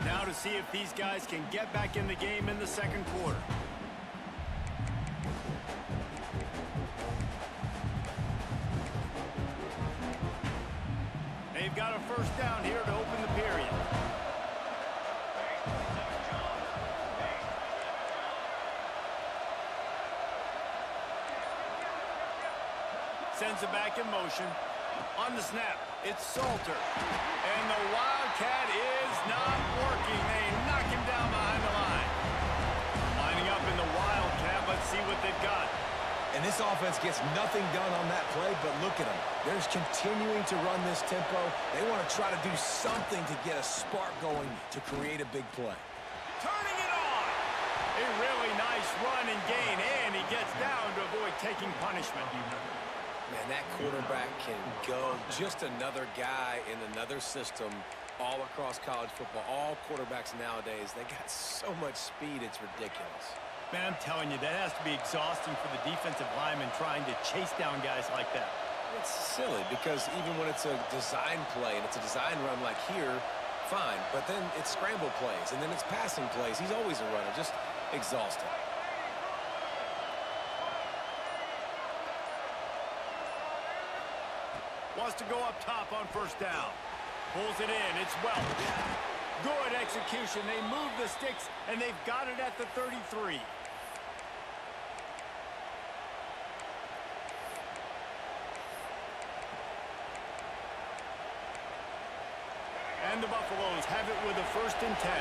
Now to see if these guys can get back in the game in the second quarter. They've got a first down here to open the period. Sends it back in motion. On the snap, it's Salter. And the Wildcat is not working. They knock him down behind the line. Lining up in the Wildcat. Let's see what they've got. And this offense gets nothing done on that play, but look at them. They're just continuing to run this tempo. They want to try to do something to get a spark going to create a big play. Turning it on. A really nice run and gain, and he gets down to avoid taking punishment. Man, that quarterback can go. Just another guy in another system all across college football. All quarterbacks nowadays, they got so much speed, it's ridiculous. Man, I'm telling you, that has to be exhausting for the defensive lineman trying to chase down guys like that. It's silly because even when it's a design play and it's a design run like here, fine. But then it's scramble plays and then it's passing plays. He's always a runner, just exhausting. Wants to go up top on first down. Pulls it in. It's Welch. Good execution. They move the sticks, and they've got it at the 33. And the Buffaloes have it with a 1st and 10.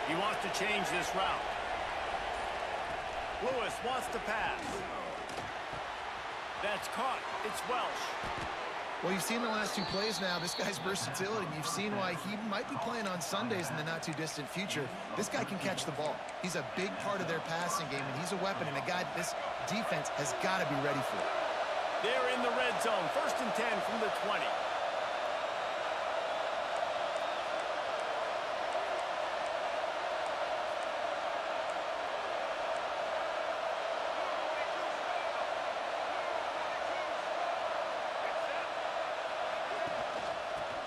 He wants to change this route. Lewis wants to pass. That's caught. It's Welch. Well, you've seen the last 2 plays now. This guy's versatility. You've seen why he might be playing on Sundays in the not-too-distant future. This guy can catch the ball. He's a big part of their passing game, and he's a weapon and a guy that this defense has got to be ready for. They're in the red zone. 1st and 10 from the 20.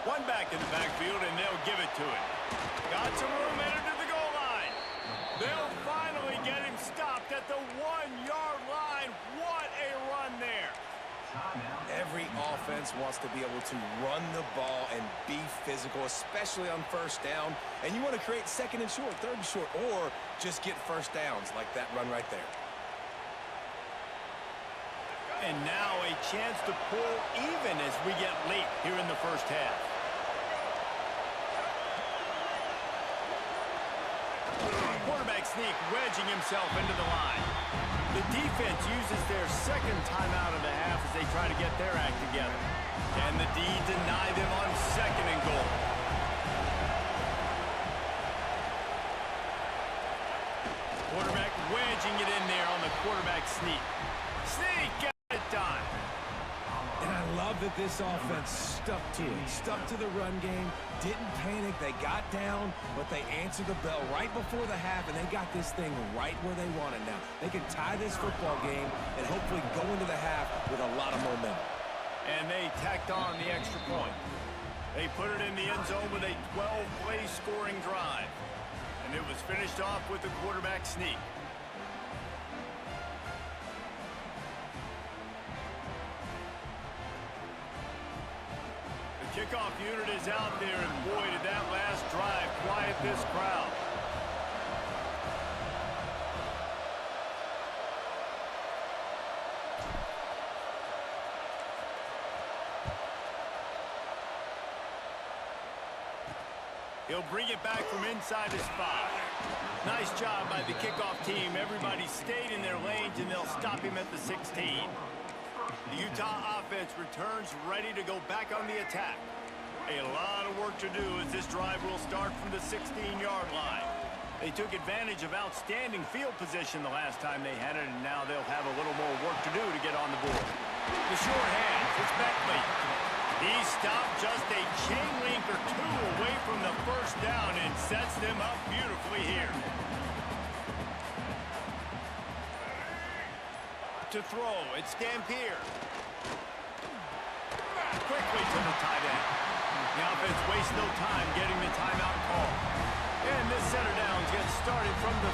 One back in the backfield, and they'll give it to him. Got some room headed to the goal line. They'll finally get him stopped at the 1-yard line. What a run there. Every offense wants to be able to run the ball and be physical, especially on first down. And you want to create 2nd and short, 3rd and short, or just get first downs like that run right there. And now a chance to pull even as we get late here in the first half. sneak, wedging himself into the line. The defense uses their second timeout of the half as they try to get their act together. Can the D deny them on 2nd and goal? Quarterback wedging it in there on the quarterback sneak. Sneak, get it done. And I love that this offense stuck to it. Stuck to the run game. Didn't panic. They got down, but they answered the bell right before the half, and they got this thing right where they want it now. They can tie this football game and hopefully go into the half with a lot of momentum. And they tacked on the extra point. They put it in the end zone with a 12-play scoring drive. And it was finished off with the quarterback sneak. The kickoff unit is out there, and boy, did that last drive quiet this crowd. He'll bring it back from inside his 5. Nice job by the kickoff team. Everybody stayed in their lanes, and they'll stop him at the 16. The Utah offense returns ready to go back on the attack. A lot of work to do as this drive will start from the 16-yard line. They took advantage of outstanding field position the last time they had it, and now they'll have a little more work to do to get on the board. The short hands, it's Beckley. He stopped just a chain link or 2 away from the first down and sets them up beautifully here. To throw, it's Dampier. Quickly to the tight end. The offense wastes no time getting the timeout call. And this center down gets started from the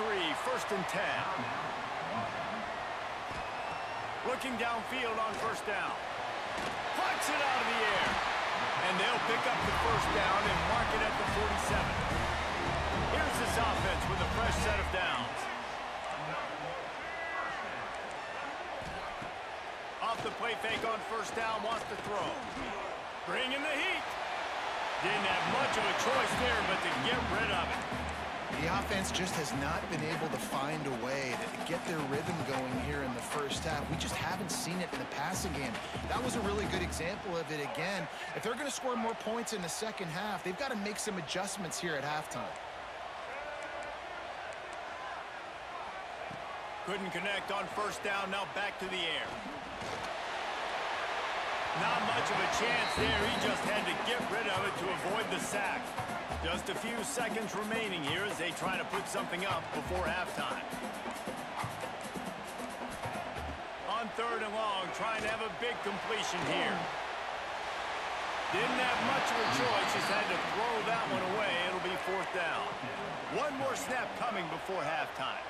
33, 1st and 10. Looking downfield on 1st down. Plucks it out of the air. And they'll pick up the 1st down and mark it at the 47. Here's this offense with a fresh set of downs. Off the play fake on 1st down, wants to throw. Bringing the heat. Didn't have much of a choice there, but to get rid of it. The offense just has not been able to find a way to get their rhythm going here in the first half. We just haven't seen it in the passing game. That was a really good example of it again. If they're going to score more points in the second half, they've got to make some adjustments here at halftime. Couldn't connect on 1st down, now back to the air. Not much of a chance there. He just had to get rid of it to avoid the sack. Just a few seconds remaining here as they try to put something up before halftime. On 3rd and long, trying to have a big completion here. Didn't have much of a choice, just had to throw that one away. It'll be 4th down. One more snap coming before halftime.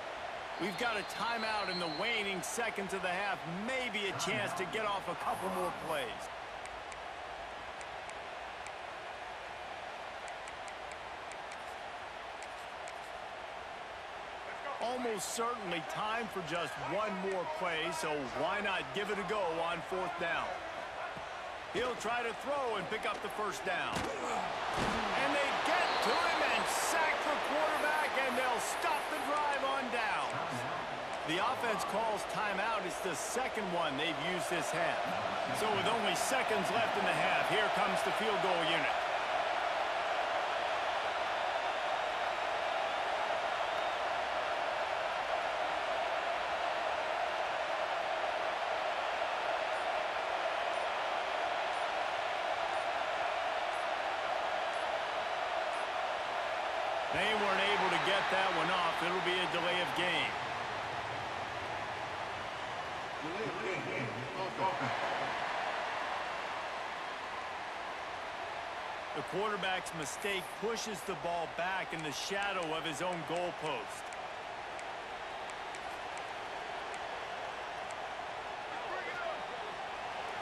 We've got a timeout in the waning seconds of the half. Maybe a chance to get off a couple more plays. Almost certainly time for just one more play, so why not give it a go on 4th down? He'll try to throw and pick up the 1st down. And they get to him and sack the quarterback, and they'll stop the drive on down. The offense calls timeout. It's the second one they've used this half. So with only seconds left in the half, here comes the field goal unit. They weren't able to get that one off. It'll be a delay of game. The quarterback's mistake pushes the ball back in the shadow of his own goalpost.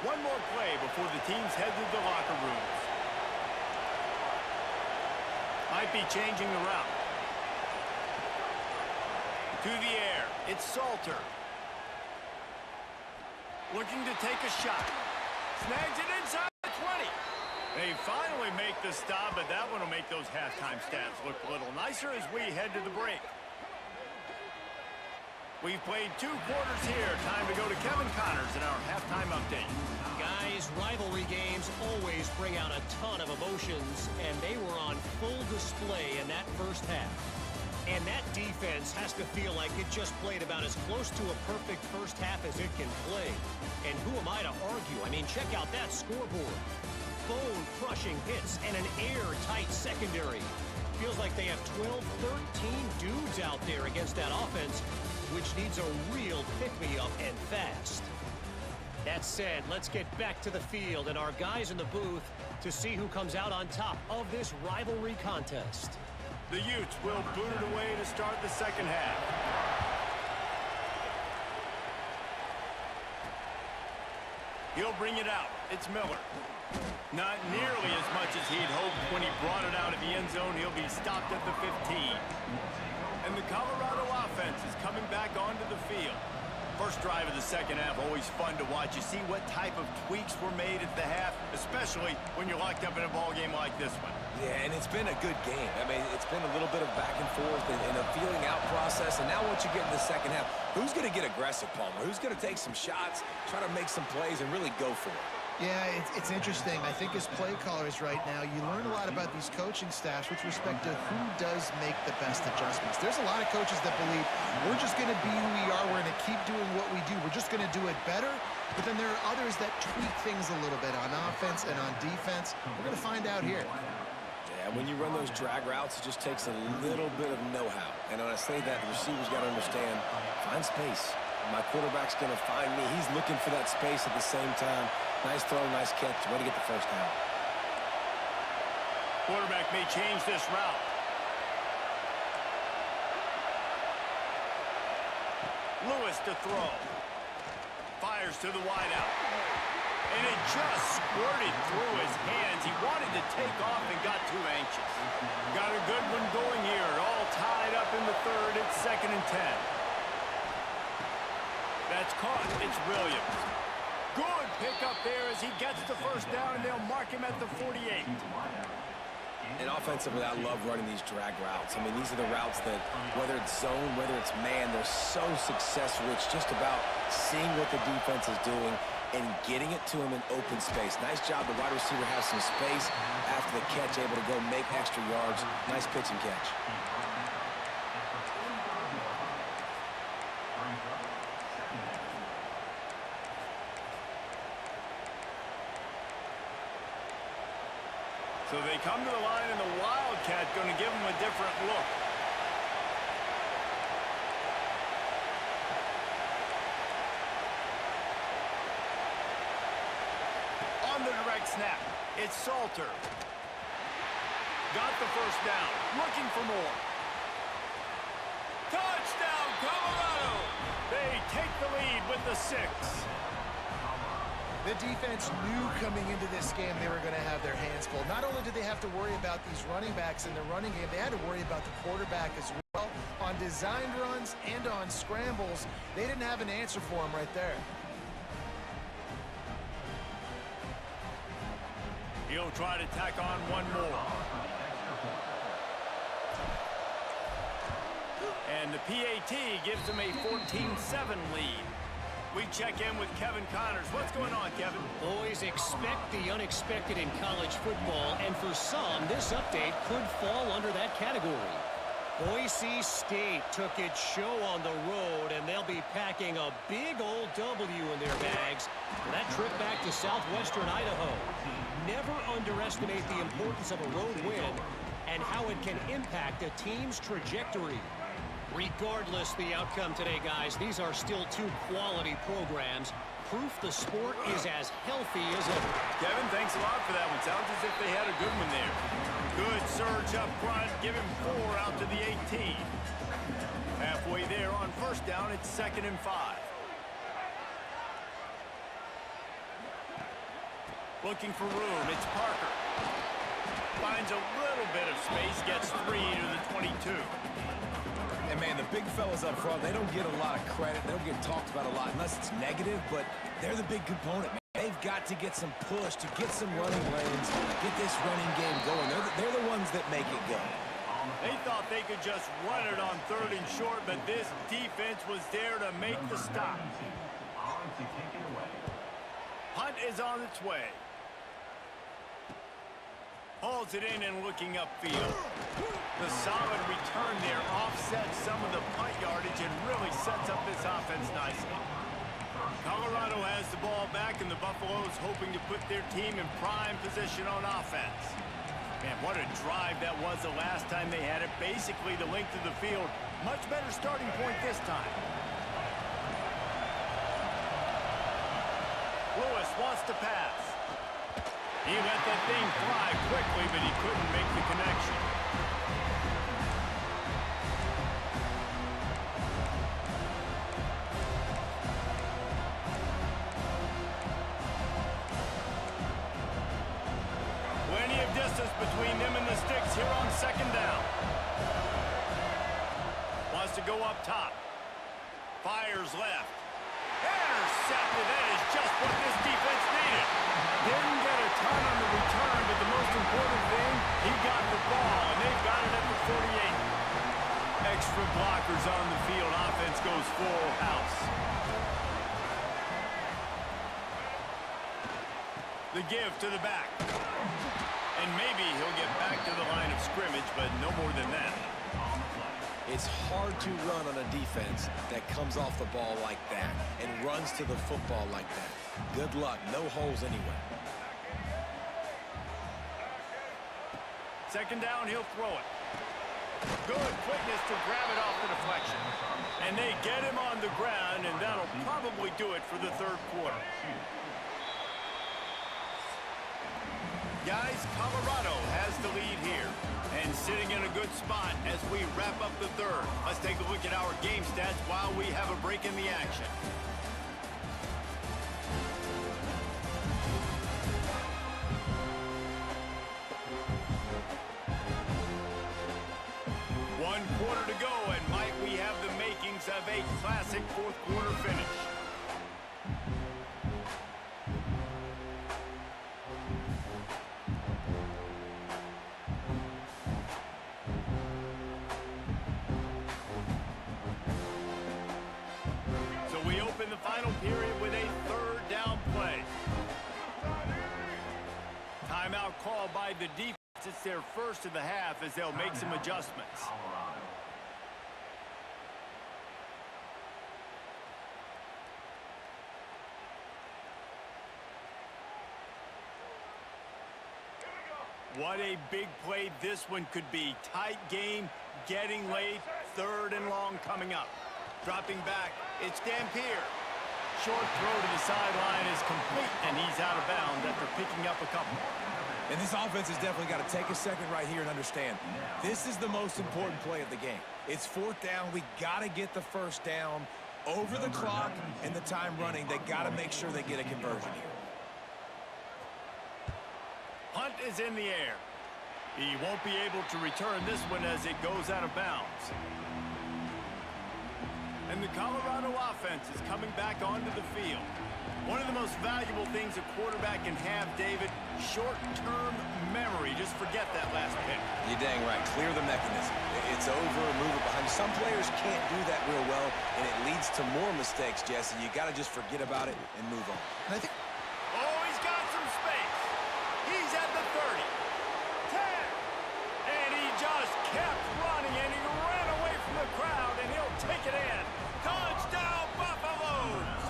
One more play before the teams head to the locker rooms. Might be changing the route. To the air, it's Salter. Looking to take a shot. Snags it inside the 20. They finally make the stop, but that one will make those halftime stats look a little nicer as we head to the break. We've played 2 quarters here. Time to go to Kevin Connors in our halftime update. Guys, rivalry games always bring out a ton of emotions, and they were on full display in that first half. And that defense has to feel like it just played about as close to a perfect first half as it can play. And who am I to argue? I mean, check out that scoreboard. Bone-crushing hits and an airtight secondary. Feels like they have 12, 13 dudes out there against that offense, which needs a real pick-me-up and fast. That said, let's get back to the field and our guys in the booth to see who comes out on top of this rivalry contest. The Utes will boot it away to start the second half. He'll bring it out. It's Miller. Not nearly as much as he'd hoped when he brought it out of the end zone. He'll be stopped at the 15. And the Colorado offense is coming back onto the field. First drive of the second half, always fun to watch. You see what type of tweaks were made at the half, especially when you're locked up in a ball game like this one. Yeah, and it's been a good game. I mean, it's been a little bit of back and forth and a feeling out process. And now once you get in the second half, who's going to get aggressive, Palmer? Who's going to take some shots, try to make some plays, and really go for it? Yeah, it's interesting. I think as play callers right now, you learn a lot about these coaching staffs with respect to who does make the best adjustments. There's a lot of coaches that believe we're just going to be who we are. We're going to keep doing what we do. We're just going to do it better. But then there are others that tweak things a little bit on offense and on defense. We're going to find out here. Yeah, when you run those drag routes, it just takes a little bit of know-how. And when I say that, the receivers got to understand, find space. My quarterback's going to find me. He's looking for that space at the same time. Nice throw, nice catch. Way to get the first down. Quarterback may change this route. Lewis to throw. Fires to the wideout. And it just squirted through his hands. He wanted to take off and got too anxious. Got a good one going here. All tied up in the third. It's 2nd and 10. That's caught. It's Williams. Good pickup there as he gets the first down, and they'll mark him at the 48. And offensively, I love running these drag routes. I mean, these are the routes that, whether it's zone, whether it's man, they're so successful. It's just about seeing what the defense is doing and getting it to him in open space. Nice job. The wide receiver has some space after the catch, able to go make extra yards. Nice pitch and catch. So they come to the line, and the Wildcat going to give them a different look. On the direct snap, it's Salter. Got the first down, looking for more. Touchdown, Colorado! They take the lead with the 6. The defense knew coming into this game they were going to have their hands full. Not only did they have to worry about these running backs in the running game, they had to worry about the quarterback as well. On designed runs and on scrambles, they didn't have an answer for him right there. He'll try to tack on one more. And the PAT gives them a 14-7 lead. We check in with Kevin Connors. What's going on, Kevin? Boys, expect the unexpected in college football, and for some, this update could fall under that category. Boise State took its show on the road, and they'll be packing a big old W in their bags for that trip back to southwestern Idaho. Never underestimate the importance of a road win and how it can impact a team's trajectory. Regardless the outcome today, guys, these are still 2 quality programs. Proof the sport is as healthy as ever. Kevin, thanks a lot for that one. Sounds as if they had a good one there. Good surge up front. Give him 4 out to the 18. Halfway there on first down. It's 2nd and 5. Looking for room. It's Parker. Finds a little bit of space. Gets 3 to the 22. And, man, the big fellas up front, they don't get a lot of credit. They don't get talked about a lot unless it's negative, but they're the big component, man. They've got to get some push, to get some running lanes, get this running game going. They're the ones that make it go. They thought they could just run it on 3rd and short, but this defense was there to make the stop. On to kick it away. Punt is on its way. Hauls it in and looking upfield. The solid return there offsets some of the punt yardage and really sets up this offense nicely. Colorado has the ball back, and the Buffaloes hoping to put their team in prime position on offense. Man, what a drive that was the last time they had it. Basically the length of the field. Much better starting point this time. Lewis wants to pass. He let that thing fly quickly, but he couldn't make the connection. Plenty of distance between them and the sticks here on 2nd down. Wants to go up top. Fires left. Intercepted. That is just what this defense needed. Didn't get a ton on the return, but the most important thing, he got the ball, and they've got it at the 48. Extra blockers on the field. Offense goes full house. The give to the back. And maybe he'll get back to the line of scrimmage, but no more than that. It's hard to run on a defense that comes off the ball like that and runs to the football like that. Good luck. No holes anyway. 2nd down, he'll throw it. Good quickness to grab it off the deflection. And they get him on the ground, and that'll probably do it for the 3rd quarter. Guys, Colorado has the lead here and sitting in a good spot as we wrap up the 3rd. Let's take a look at our game stats while we have a break in the action. One quarter to go, and might we have the makings of a classic 4th quarter finish. The final period with a 3rd down play. Timeout called by the defense. It's their first of the half as they'll make some adjustments. What a big play this one could be. Tight game, getting late, 3rd and long coming up. Dropping back, it's Dampier. Short throw to the sideline is complete, and he's out of bounds after picking up a couple. And this offense has definitely got to take a second right here and understand this is the most important play of the game. It's 4th down. We got to get the 1st down over the clock and the time running. They got to make sure they get a conversion here. Punt is in the air. He won't be able to return this one as it goes out of bounds. And the Colorado offense is coming back onto the field. One of the most valuable things a quarterback can have, David, short-term memory. Just forget that last pick. You're dang right. Clear the mechanism. It's over, move it behind. Some players can't do that real well, and it leads to more mistakes, Jesse. You got to just forget about it and move on. And I think Oh, he's got some space. He's at the 30. 10. And he just kept running, and he ran away from the crowd, and he'll take it in. Touchdown, Buffaloes!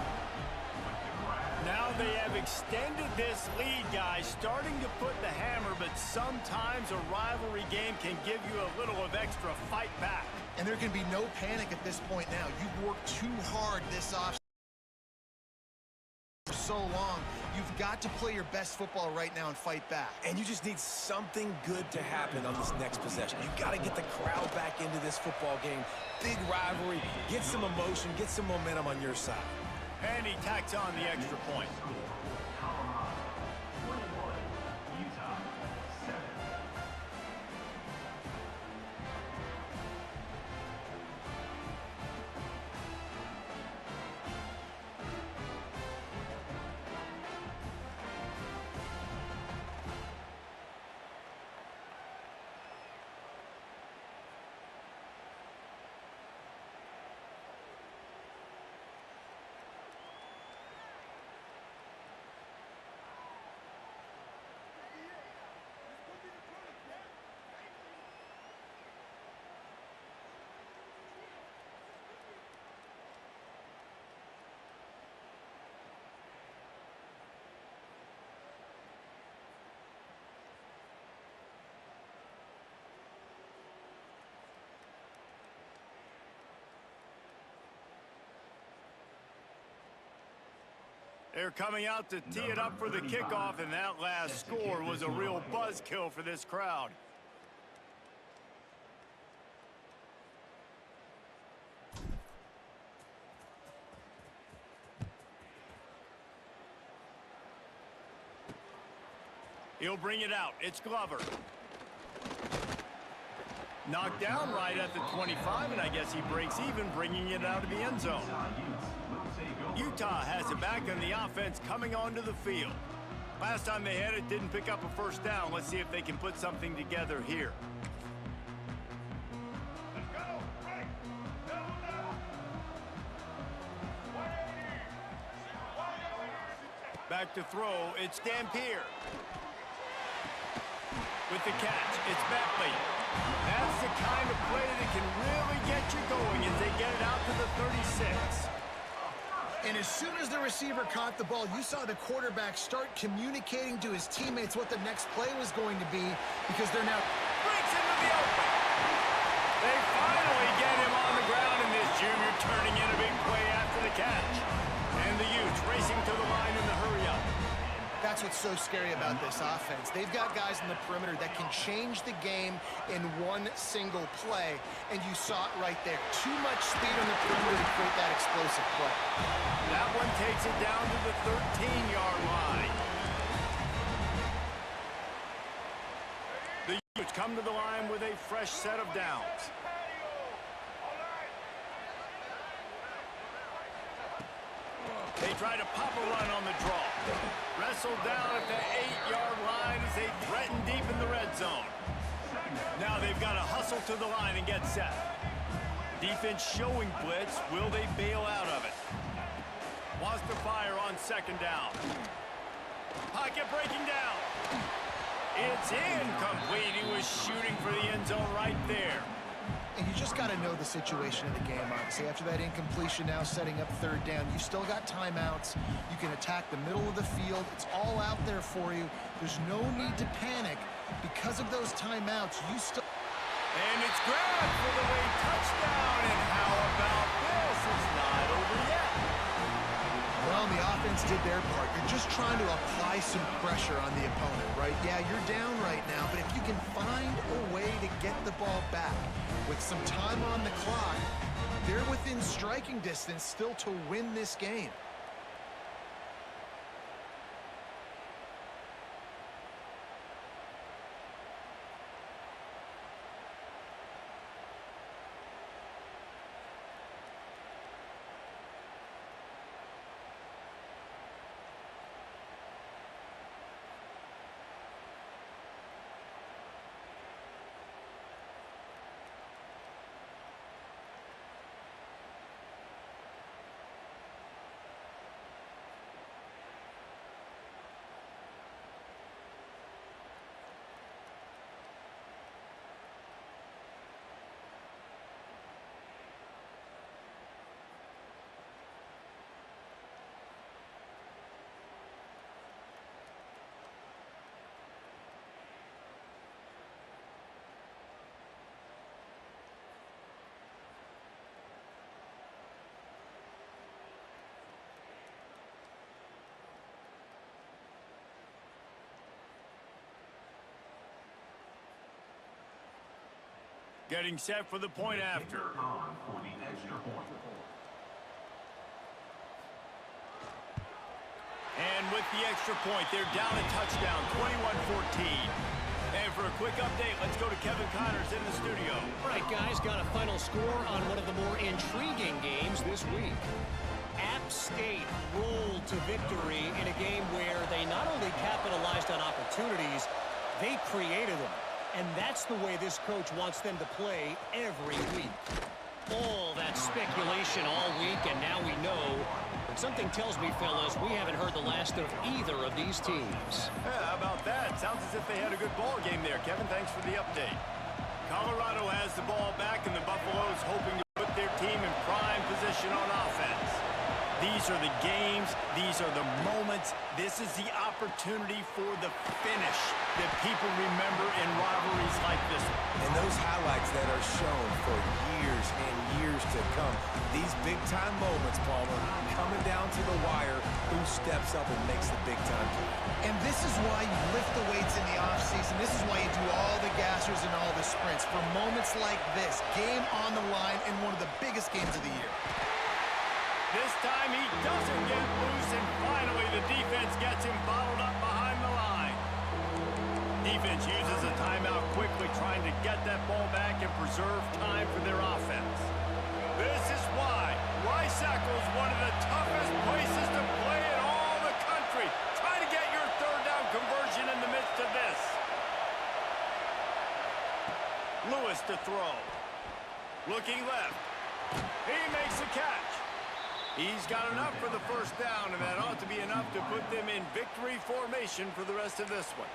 Now they have extended this lead, guys, starting to put the hammer, but sometimes a rivalry game can give you a little of extra fight back. And there can be no panic at this point now. You've worked too hard this offseason for so long. You've got to play your best football right now and fight back. And you just need something good to happen on this next possession. You got to get the crowd back into this football game. Big rivalry. Get some emotion. Get some momentum on your side. And he tacks on the extra point. They're coming out to tee it up for the kickoff, and that last score was a real buzzkill for this crowd. He'll bring it out. It's Glover. Knocked down right at the 25, and I guess he breaks even, bringing it out of the end zone. Utah has it back on the offense coming onto the field. Last time they had it, didn't pick up a first down. Let's see if they can put something together here. Let's go. Right. Back to throw. It's Dampier. With the catch, it's Bentley. That's the kind of play that can really get you going as they get it out to the 36. And as soon as the receiver caught the ball, you saw the quarterback start communicating to his teammates what the next play was going to be, because they're now... Breaks into the open. They finally get him on the ground, and this junior turning in a big play after the catch. And the Utes racing to the line in the hurry-up. That's what's so scary about this offense. They've got guys in the perimeter that can change the game in one single play, and you saw it right there. Too much speed on the perimeter to create that explosive play. That one takes it down to the 13-yard line. The Utes come to the line with a fresh set of downs. They try to pop a run on the draw. Wrestled down at the 8-yard line as they threaten deep in the red zone. Now they've got to hustle to the line and get set. Defense showing blitz. Will they bail out of it? Wants to fire on second down. Pocket breaking down. It's incomplete. He was shooting for the end zone right there. And you just got to know the situation of the game, obviously. After that incompletion, now setting up third down, you've still got timeouts. You can attack the middle of the field. It's all out there for you. There's no need to panic. Because of those timeouts, you still... And it's grabbed for the late touchdown. And how about this? It's not over yet. Well, the offense did their part. You're just trying to apply some pressure on the opponent, right? Yeah, you're down right now, but if you can find a way to get the ball back with some time on the clock, they're within striking distance still to win this game. Getting set for the point after. For the extra point. And with the extra point, they're down a touchdown, 21-14. And for a quick update, let's go to Kevin Connors in the studio. All right, guys, got a final score on one of the more intriguing games this week. App State rolled to victory in a game where they not only capitalized on opportunities, they created them. And that's the way this coach wants them to play every week. All that speculation all week, and now we know. But something tells me, fellas, we haven't heard the last of either of these teams. Yeah, how about that? Sounds as if they had a good ball game there. Kevin, thanks for the update. Colorado has the ball back, and the Buffaloes hoping to put their team in prime position on offense. These are the games. These are the moments. This is the opportunity for the finish that people remember in rivalries like this. And those highlights that are shown for years and years to come. These big-time moments, Palmer, coming down to the wire. Who steps up and makes the big-time play. And this is why you lift the weights in the offseason. This is why you do all the gassers and all the sprints. For moments like this, game on the line in one of the biggest games of the year. This time he doesn't get loose, and finally the defense gets him bottled up behind the line. Defense uses a timeout quickly, trying to get that ball back and preserve time for their offense. This is why Rice-Eccles is one of the toughest places to play in all the country. Try to get your third down conversion in the midst of this. Lewis to throw. Looking left. He makes the catch. He's got enough for the first down, and that ought to be enough to put them in victory formation for the rest of this one.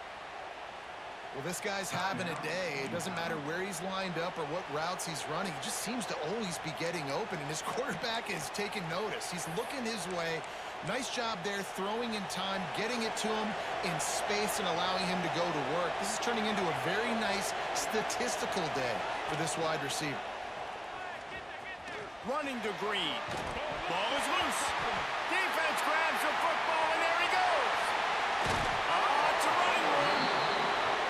Well, this guy's having a day. It doesn't matter where he's lined up or what routes he's running. He just seems to always be getting open, and his quarterback is taking notice. He's looking his way. Nice job there, throwing in time, getting it to him in space and allowing him to go to work. This is turning into a very nice statistical day for this wide receiver. Running to Green. Ball is loose. Defense grabs the football, and there he goes. It's a running room.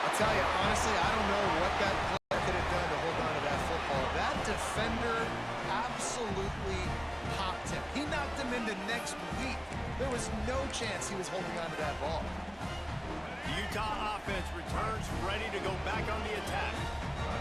I'll tell you, honestly, I don't know what that player could have done to hold on to that football. That defender absolutely popped him. He knocked him into next week. There was no chance he was holding on to that ball. The Utah offense returns ready to go back on the attack.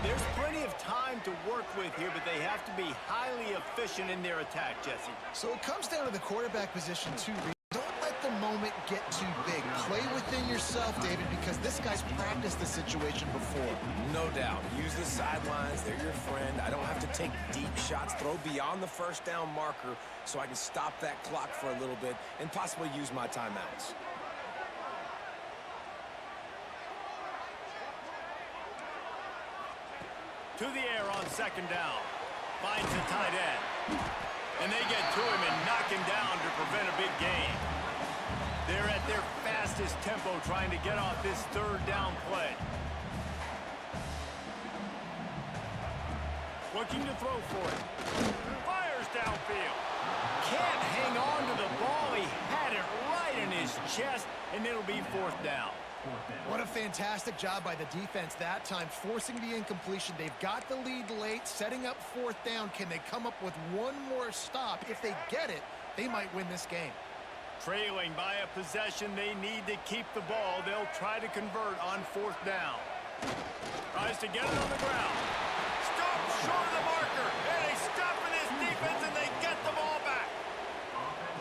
There's plenty of time to work with here, but they have to be highly efficient in their attack, Jesse. So it comes down to the quarterback position, too. Don't let the moment get too big. Play within yourself, David, because this guy's practiced the situation before. No doubt. Use the sidelines. They're your friend. I don't have to take deep shots. Throw beyond the first down marker so I can stop that clock for a little bit and possibly use my timeouts. To the air on second down. Finds the tight end. And they get to him and knock him down to prevent a big gain. They're at their fastest tempo trying to get off this third down play. Looking to throw for it. Fires downfield. Can't hang on to the ball. He had it right in his chest, and it'll be fourth down. What a fantastic job by the defense that time, forcing the incompletion. They've got the lead late, setting up fourth down. Can they come up with one more stop? If they get it, they might win this game. Trailing by a possession, they need to keep the ball. They'll try to convert on fourth down. Tries to get it on the ground. Stop short of the marker. And they stop for this defense, and they get the ball back.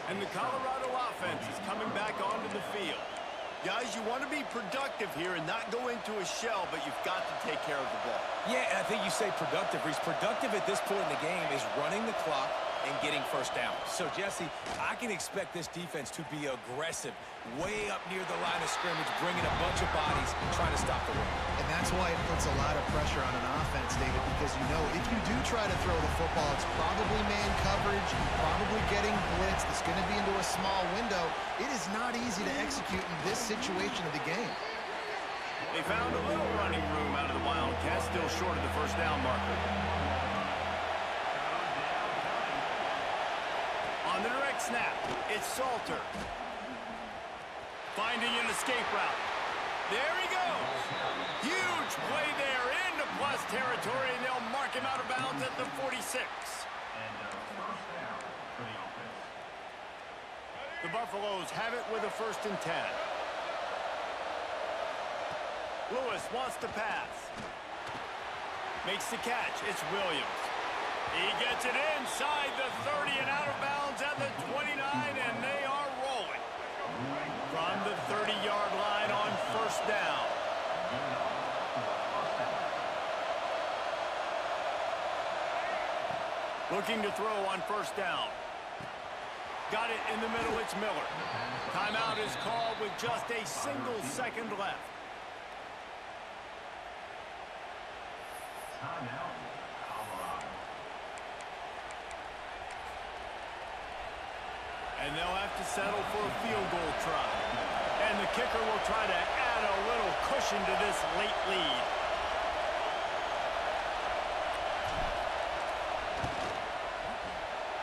And the Colorado offense is coming back onto the field. Guys, you want to be productive here and not go into a shell, but you've got to take care of the ball. Yeah, and I think you say productive. He's productive at this point in the game is running the clock and getting first down. So, Jesse, I can expect this defense to be aggressive, way up near the line of scrimmage, bringing a bunch of bodies, trying to stop the run. And that's why it puts a lot of pressure on an offense, David, because you know if you do try to throw the football, it's probably man coverage, probably getting blitzed. It's going to be into a small window. It is not easy to execute in this situation of the game. They found a little running room out of the Wildcats, still short of the first down marker. On the direct snap, it's Salter. Finding an escape route. There he goes. Huge play there into plus territory, and they'll mark him out of bounds at the 46. The Buffaloes have it with a 1st and 10. Lewis wants to pass. Makes the catch. It's Williams. He gets it inside the 30 and out of bounds at the 29, and they are rolling. From the 30-yard line on 1st down. Looking to throw on 1st down. Got it in the middle, it's Miller. Timeout is called with just a single second left. And they'll have to settle for a field goal try. And the kicker will try to add a little cushion to this late lead.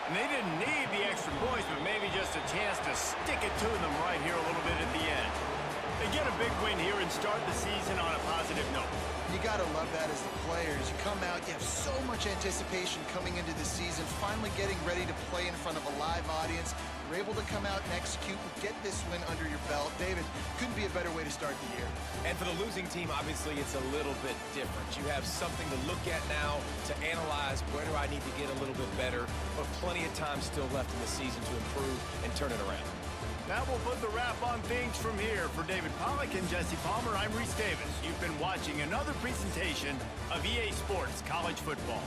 And they didn't need the extra some points, but maybe just a chance to stick it to them right here a little bit at the end. They get a big win here and start the season on a positive note. You got to love that as the players. You come out, you have so much anticipation coming into the season, finally getting ready to play in front of a live audience. You're able to come out and execute and get this win under your belt. David, couldn't be a better way to start the year. And for the losing team, obviously, it's a little bit different. You have something to look at now to analyze where do I need to get a little bit better, but plenty of time still left in the season to improve and turn it around. That will put the wrap on things from here. For David Pollack and Jesse Palmer, I'm Reese Davis. You've been watching another presentation of EA Sports College Football.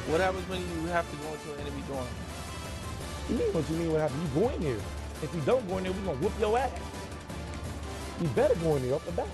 What happens when you have to go into an enemy dorm? You mean what you mean what happens? You go in there. If you don't go in there, we're gonna whoop your ass. You better go in there up the back.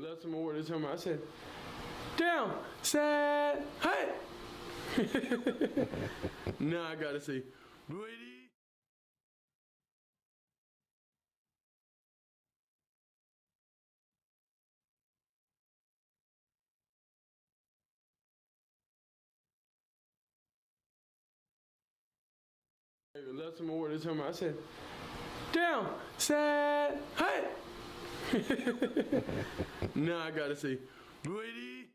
Left some more this time. I said, down, set, hey. Now I gotta say, Brady. Left some more this time. I said, down, set, hey. Now I gotta say, Brady.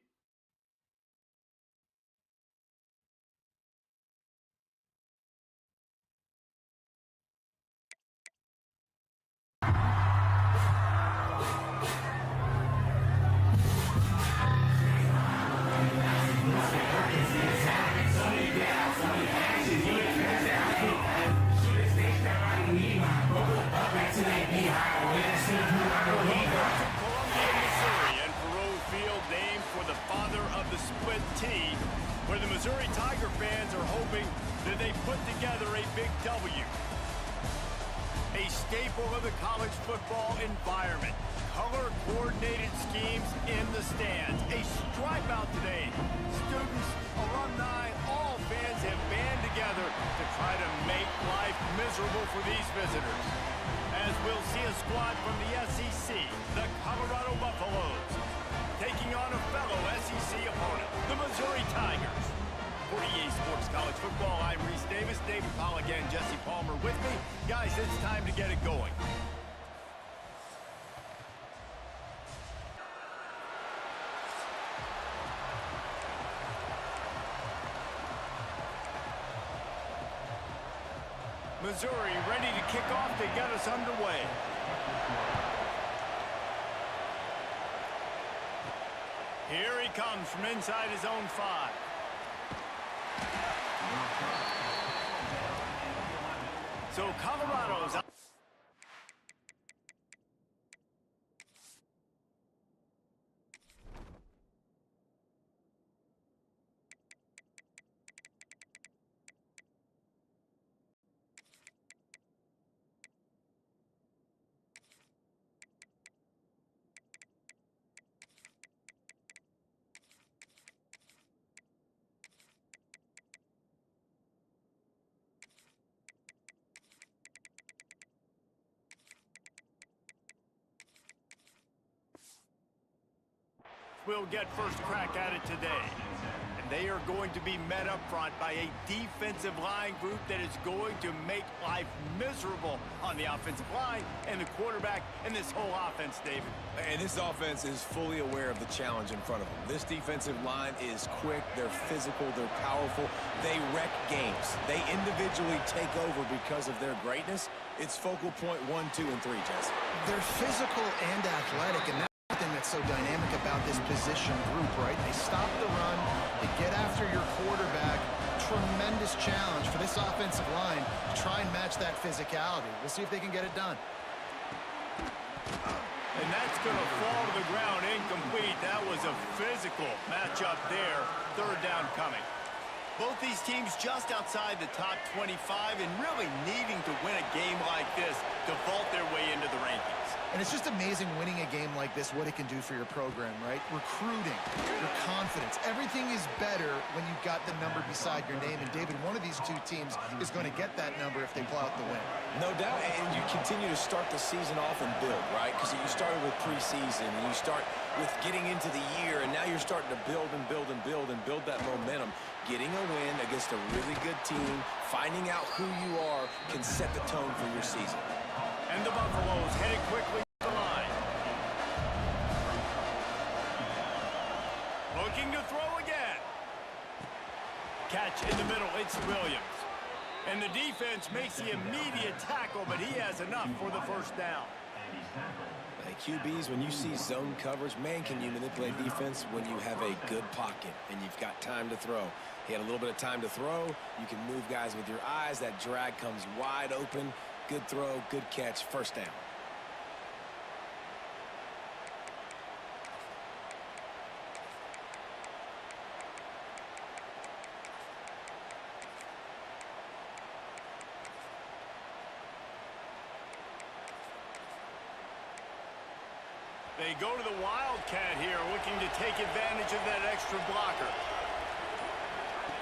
Where the Missouri Tiger fans are hoping that they put together a big W. A staple of the college football environment. Color-coordinated schemes in the stands. A stripe out today. Students, alumni, all fans have band together to try to make life miserable for these visitors. As we'll see a squad from the SEC, the Colorado Buffaloes, taking on a fellow SEC opponent, the Missouri Tigers. For EA Sports College Football, I'm Reese Davis, David Pollack, and Jesse Palmer with me. Guys, it's time to get it going. Missouri ready to kick off to get us underway. Here he comes from inside his own 5. So Colorado's up. Will get first crack at it today. And they are going to be met up front by a defensive line group that is going to make life miserable on the offensive line and the quarterback and this whole offense, David. And this offense is fully aware of the challenge in front of them. This defensive line is quick, they're physical, they're powerful, they wreck games. They individually take over because of their greatness. It's focal point 1, 2, and 3, Jesse. They're physical and athletic, and that's thing that's so dynamic about this position group, right? They stop the run, they get after your quarterback. Tremendous challenge for this offensive line to try and match that physicality. We'll see if they can get it done. And that's going to fall to the ground incomplete. That was a physical matchup there. Third down coming. Both these teams just outside the top 25 and really needing to win a game like this to vault their way into the rankings. And it's just amazing winning a game like this, what it can do for your program, right? Recruiting, your confidence, everything is better when you've got the number beside your name. And David, one of these two teams is going to get that number if they pull out the win. No doubt, and you continue to start the season off and build, right? Because you started with preseason, and you start with getting into the year, and now you're starting to build and build and build and build that momentum. Getting a win against a really good team, finding out who you are, can set the tone for your season. And the Buffaloes headed quickly to the line. Looking to throw again. Catch in the middle, it's Williams. And the defense makes the immediate tackle, but he has enough for the first down. Hey, QBs, when you see zone coverage, man, can you manipulate defense when you have a good pocket and you've got time to throw. He had a little bit of time to throw. You can move guys with your eyes. That drag comes wide open. Good throw, good catch, first down. They go to the Wildcat here, looking to take advantage of that extra blocker.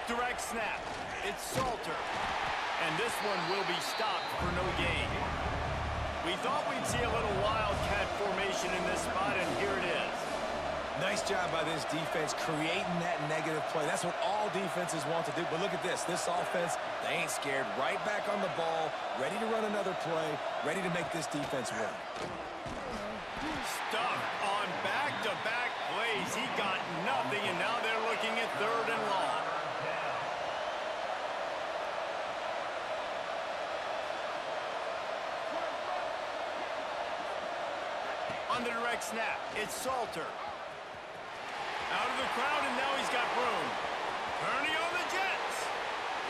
Direct snap. It's Salter. And this one will be stopped for no gain. We thought we'd see a little Wildcat formation in this spot, and here it is. Nice job by this defense creating that negative play. That's what all defenses want to do. But look at this. This offense, they ain't scared. Right back on the ball, ready to run another play, ready to make this defense win. Stuffed on back-to-back plays. He got nothing, and now they're looking at 3rd and long. On the direct snap, it's Salter. Out of the crowd, and now he's got room. Turning on the Jets.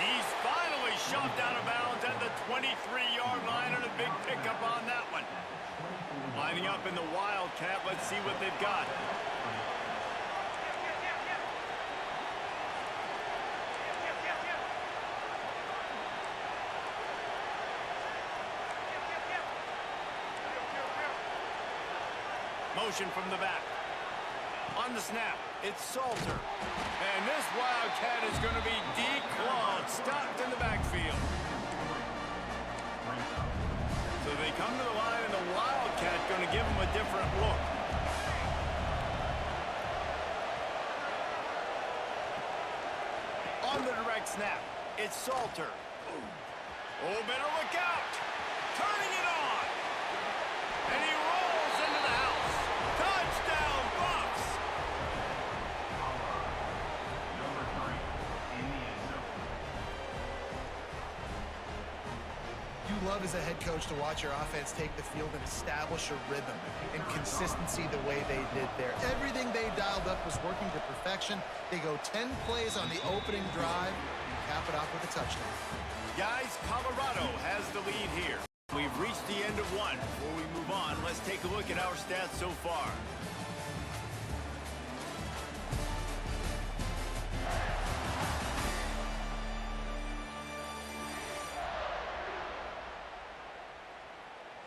He's finally shoved out of bounds at the 23-yard line, and a big pickup on that one. Lining up in the Wildcat. Let's see what they've got. Motion from the back. On the snap, it's Salter. And this Wildcat is going to be declawed, stopped in the backfield. So they come to the line, and the Wildcat going to give them a different look. On the direct snap, it's Salter. Oh, better look out. Turning it on. And he rolls into the house. Touchdown, Bucks. Number 3 in the end zone. You love as a head coach to watch your offense take the field and establish a rhythm and consistency the way they did there. Everything they dialed up was working to perfection. They go 10 plays on the opening drive and cap it off with a touchdown. Guys, Colorado has the lead here. We've reached the end of one. Before we move on, let's take a look at our stats so far.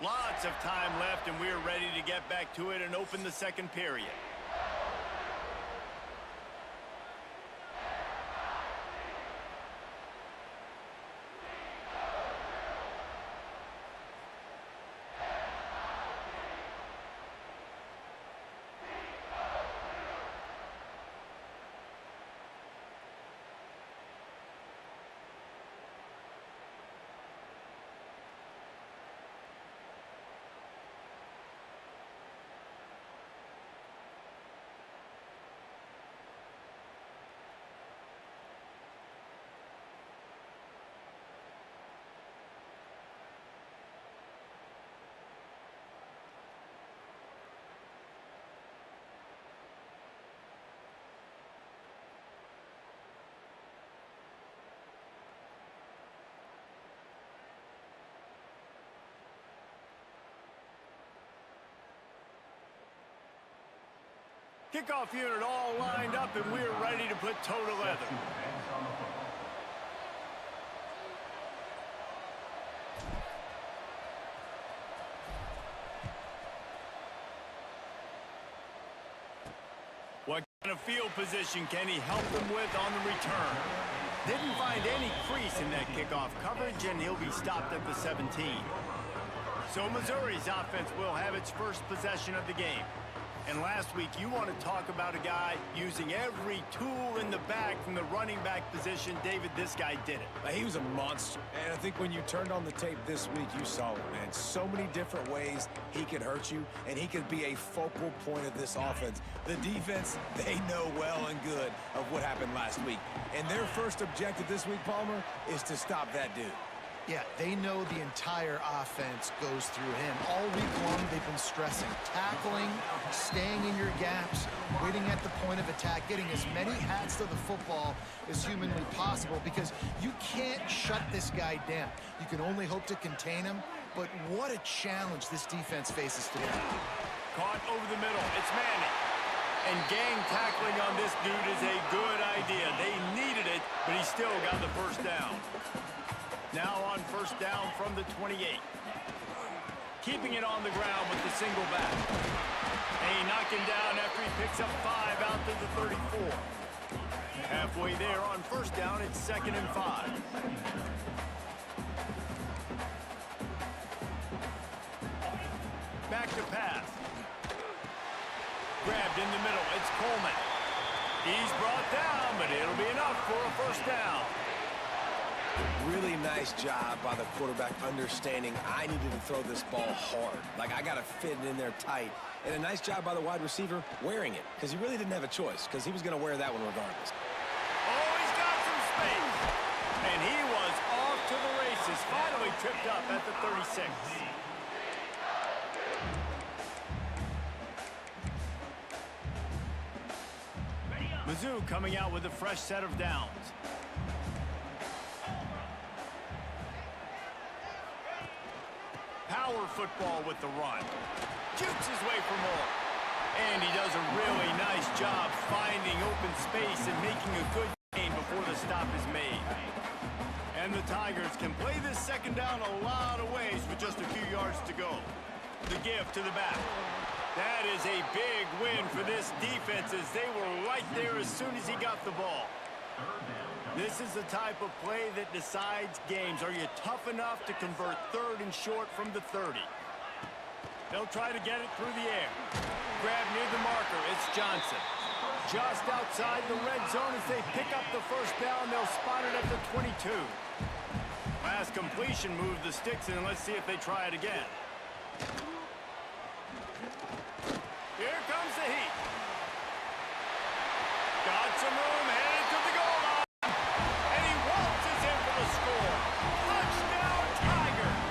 Lots of time left, and we're ready to get back to it and open the second period. Kickoff unit all lined up, and we're ready to put toe to leather. What kind of field position can he help them with on the return? Didn't find any crease in that kickoff coverage, and he'll be stopped at the 17. So Missouri's offense will have its first possession of the game. And last week, you want to talk about a guy using every tool in the bag from the running back position. David, this guy did it. He was a monster. And I think when you turned on the tape this week, you saw it, man. So many different ways he could hurt you, and he could be a focal point of this offense. The defense, they know well and good of what happened last week. And their first objective this week, Palmer, is to stop that dude. Yeah, they know the entire offense goes through him. All week long, they've been stressing tackling, staying in your gaps, waiting at the point of attack, getting as many hats to the football as humanly possible, because you can't shut this guy down. You can only hope to contain him, but what a challenge this defense faces today. Caught over the middle. It's Manning. And gang tackling on this dude is a good idea. They needed it, but he still got the first down. Now on first down from the 28. Keeping it on the ground with the single back. And he knocked him down after he picks up 5 out to the 34. Halfway there on first down, it's 2nd and 5. Back to pass. Grabbed in the middle. It's Coleman. He's brought down, but it'll be enough for a first down. Really nice job by the quarterback understanding I needed to throw this ball hard. Like, I got to fit it in there tight. And a nice job by the wide receiver wearing it, because he really didn't have a choice, because he was going to wear that one regardless. Oh, he's got some space. And he was off to the races. Finally tripped up at the 36. Mizzou coming out with a fresh set of downs. Power football with the run. Jukes his way for more. And he does a really nice job finding open space and making a good gain before the stop is made. And the Tigers can play this second down a lot of ways with just a few yards to go. The give to the back. That is a big win for this defense, as they were right there as soon as he got the ball. This is the type of play that decides games. Are you tough enough to convert 3rd and short from the 30? They'll try to get it through the air. Grab near the marker. It's Johnson. Just outside the red zone as they pick up the first down. They'll spot it at the 22. Last completion moved the sticks in. Let's see if they try it again. Here comes the heat. Got some room, headed to the goal line. And he waltzes in for the score. Touchdown, Tigers.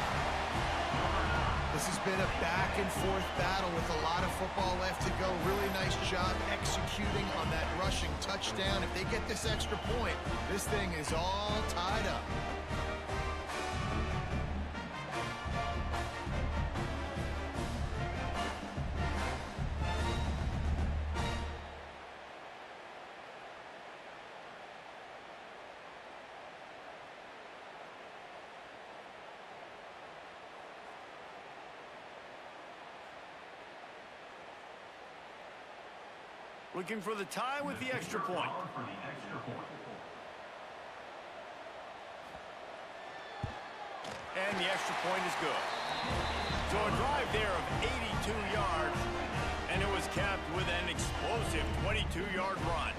This has been a back-and-forth battle with a lot of football left to go. Really nice job executing on that rushing touchdown. If they get this extra point, this thing is all tied up. Looking for the tie with the extra point. And the extra point is good. So a drive there of 82 yards, and it was capped with an explosive 22-yard run.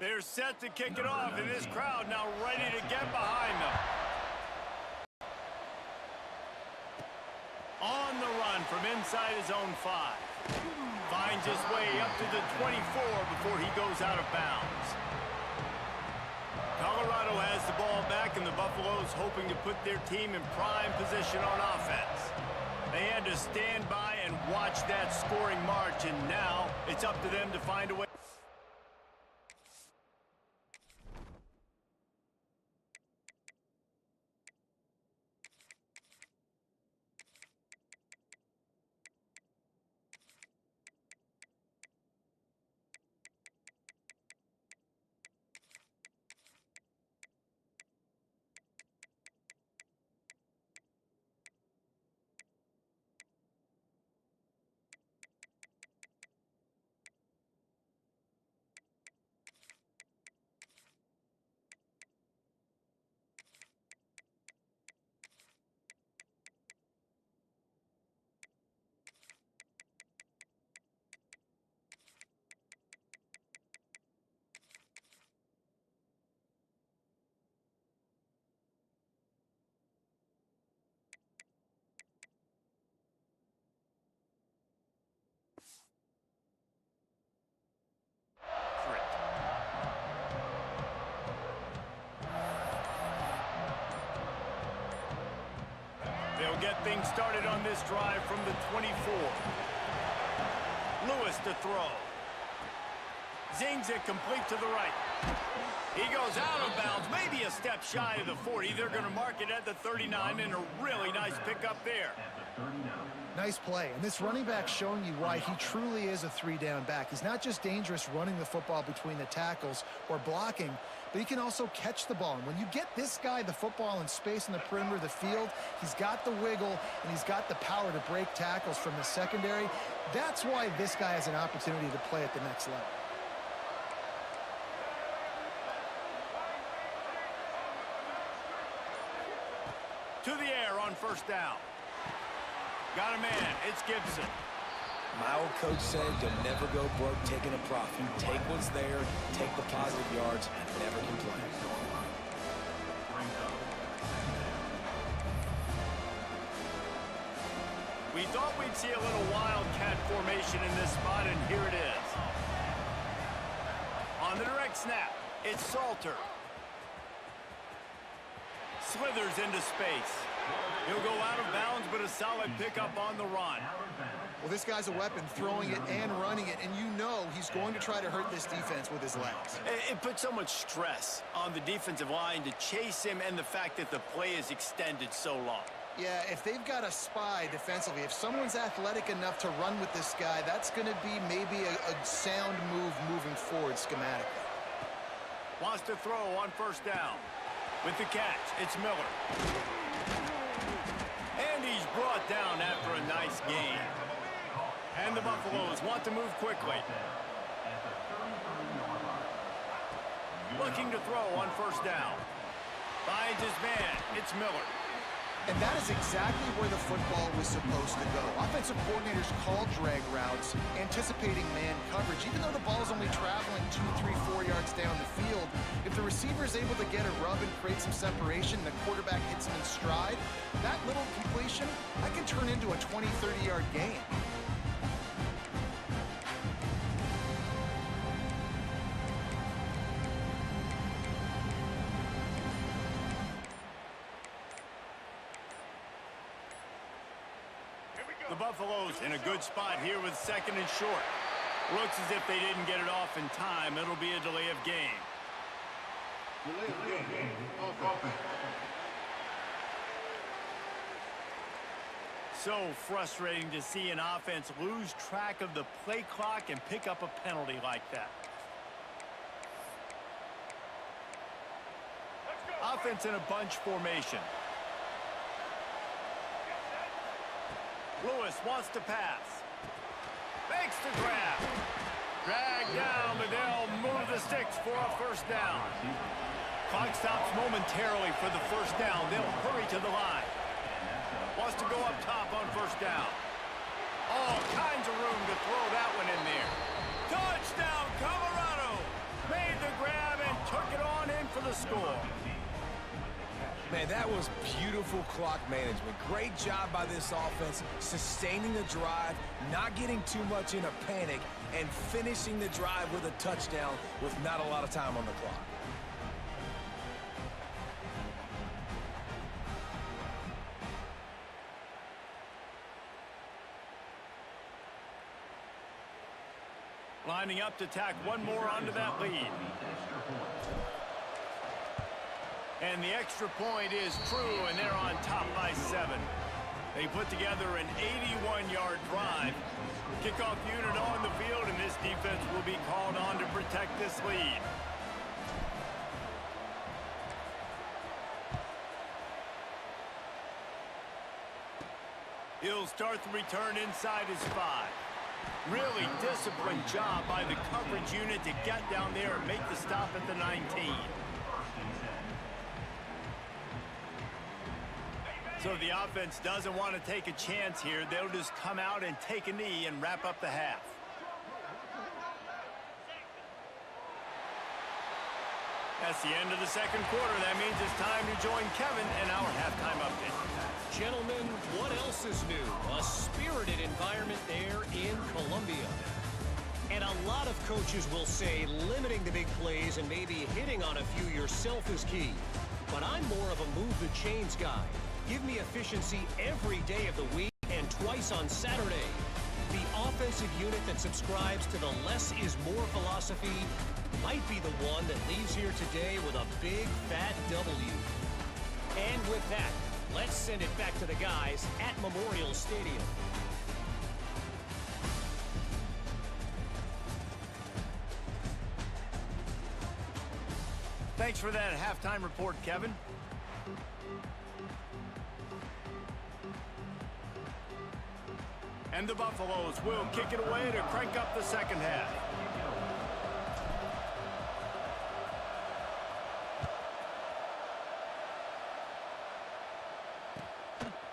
They're set to kick it off, and this crowd now ready to get behind them. On the run from inside his own 5. Finds his way up to the 24 before he goes out of bounds. Colorado has the ball back, and the Buffaloes hoping to put their team in prime position on offense. They had to stand by and watch that scoring march, and now it's up to them to find a way. They'll get things started on this drive from the 24. Lewis to throw. Zings it complete to the right. He goes out of bounds, maybe a step shy of the 40. They're going to mark it at the 39, and a really nice pickup there. Nice play, and this running back showing you why he truly is a 3-down back. He's not just dangerous running the football between the tackles or blocking, but he can also catch the ball. And when you get this guy the football in space in the perimeter of the field, he's got the wiggle and he's got the power to break tackles from the secondary. That's why this guy has an opportunity to play at the next level. To the air on first down. Got a man. It's Gibson. My old coach said you'll never go broke taking a profit. Take what's there, take the positive yards, and never complain. We thought we'd see a little wildcat formation in this spot, and here it is. On the direct snap, it's Salter. Slithers into space. He'll go out of bounds, but a solid pickup on the run. Well, this guy's a weapon, throwing it and running it, and you know he's going to try to hurt this defense with his legs. It puts so much stress on the defensive line to chase him, and the fact that the play is extended so long. Yeah, if they've got a spy defensively, if someone's athletic enough to run with this guy, that's going to be maybe a sound move moving forward schematically. Wants to throw on first down. With the catch, it's Miller. And he's brought down after a nice gain. And the Buffaloes want to move quickly. Looking to throw on first down. Finds his man. It's Miller. And that is exactly where the football was supposed to go. Offensive coordinators call drag routes, anticipating man coverage. Even though the ball is only traveling 2, 3, 4 yards down the field, if the receiver is able to get a rub and create some separation, and the quarterback hits him in stride, that little completion, that can turn into a 20, 30-yard gain. The Buffaloes in a good spot here with second and short. Looks as if they didn't get it off in time. It'll be a delay of game. So frustrating to see an offense lose track of the play clock and pick up a penalty like that. Offense in a bunch formation. Lewis wants to pass. Fakes the grab. Drag down, but they'll move the sticks for a first down. Clock stops momentarily for the first down. They'll hurry to the line. Wants to go up top on first down. All kinds of room to throw that one in there. Touchdown, Colorado! Made the grab. the score. Man, that was beautiful clock management. Great job by this offense, sustaining the drive, not getting too much in a panic, and finishing the drive with a touchdown with not a lot of time on the clock. Lining up to tack one more onto that lead. And the extra point is true, and they're on top by 7. They put together an 81-yard drive. Kickoff unit on the field, and this defense will be called on to protect this lead. He'll start the return inside his 5. Really disciplined job by the coverage unit to get down there and make the stop at the 19. So the offense doesn't want to take a chance here. They'll just come out and take a knee and wrap up the half. That's the end of the second quarter. That means it's time to join Kevin in our halftime update. Gentlemen, what else is new? A spirited environment there in Columbia. And a lot of coaches will say limiting the big plays and maybe hitting on a few yourself is key. But I'm more of a move the chains guy. Give me efficiency every day of the week and twice on Saturday. The offensive unit that subscribes to the less is more philosophy might be the one that leaves here today with a big fat W. And with that, let's send it back to the guys at Memorial Stadium. Thanks for that halftime report, Kevin. And the Buffaloes will kick it away to crank up the second half.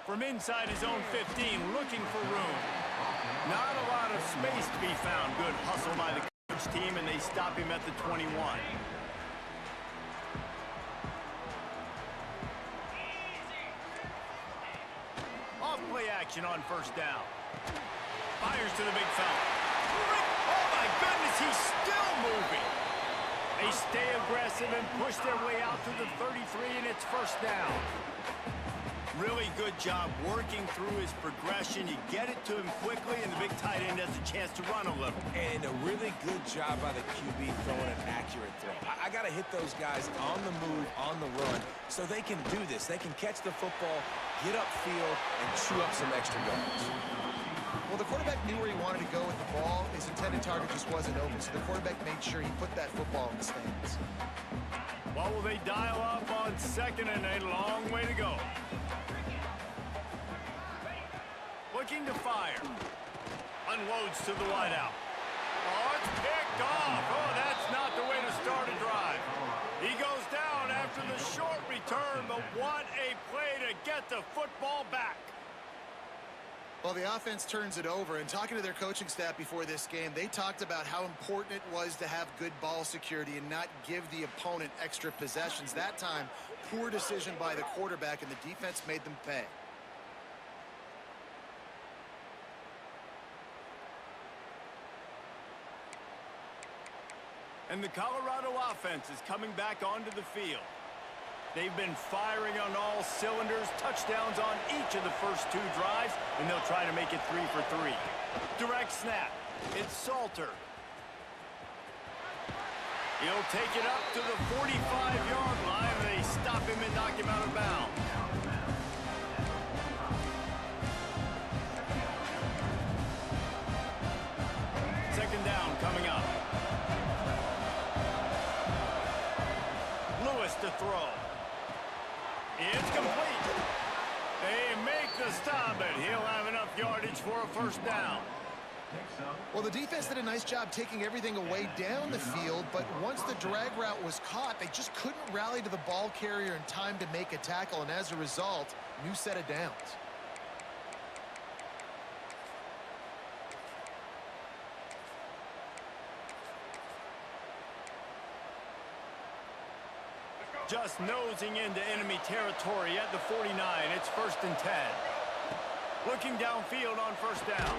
From inside his own 15, looking for room. Not a lot of space to be found. Good hustle by the coach team, and they stop him at the 21. Off-play action on first down. Fires to the big fella. Oh, my goodness, he's still moving. They stay aggressive and push their way out to the 33, and it's first down. Really good job working through his progression. You get it to him quickly, and the big tight end has a chance to run a little. And a really good job by the QB throwing an accurate throw. I got to hit those guys on the move, on the run, so they can do this. They can catch the football, get upfield, and chew up some extra yards. Well, the quarterback knew where he wanted to go with the ball. His intended target just wasn't open, so the quarterback made sure he put that football in the stands. Well, will they dial up on second and a long way to go? Looking to fire. Unloads to the wideout. Oh, it's picked off. Oh, that's not the way to start a drive. He goes down after the short return, but what a play to get the football back. Well, the offense turns it over, and talking to their coaching staff before this game, they talked about how important it was to have good ball security and not give the opponent extra possessions. That time, poor decision by the quarterback, and the defense made them pay. And the Colorado offense is coming back onto the field. They've been firing on all cylinders, touchdowns on each of the first 2 drives, and they'll try to make it 3 for 3. Direct snap. It's Salter. He'll take it up to the 45-yard line. They stop him and knock him out of bounds. Second down coming up. Lewis to throw. It's complete. They make the stop, and he'll have enough yardage for a first down. Well, the defense did a nice job taking everything away down the field, but once the drag route was caught, they just couldn't rally to the ball carrier in time to make a tackle, and as a result, new set of downs. Just nosing into enemy territory at the 49. It's 1st and 10. Looking downfield on 1st down.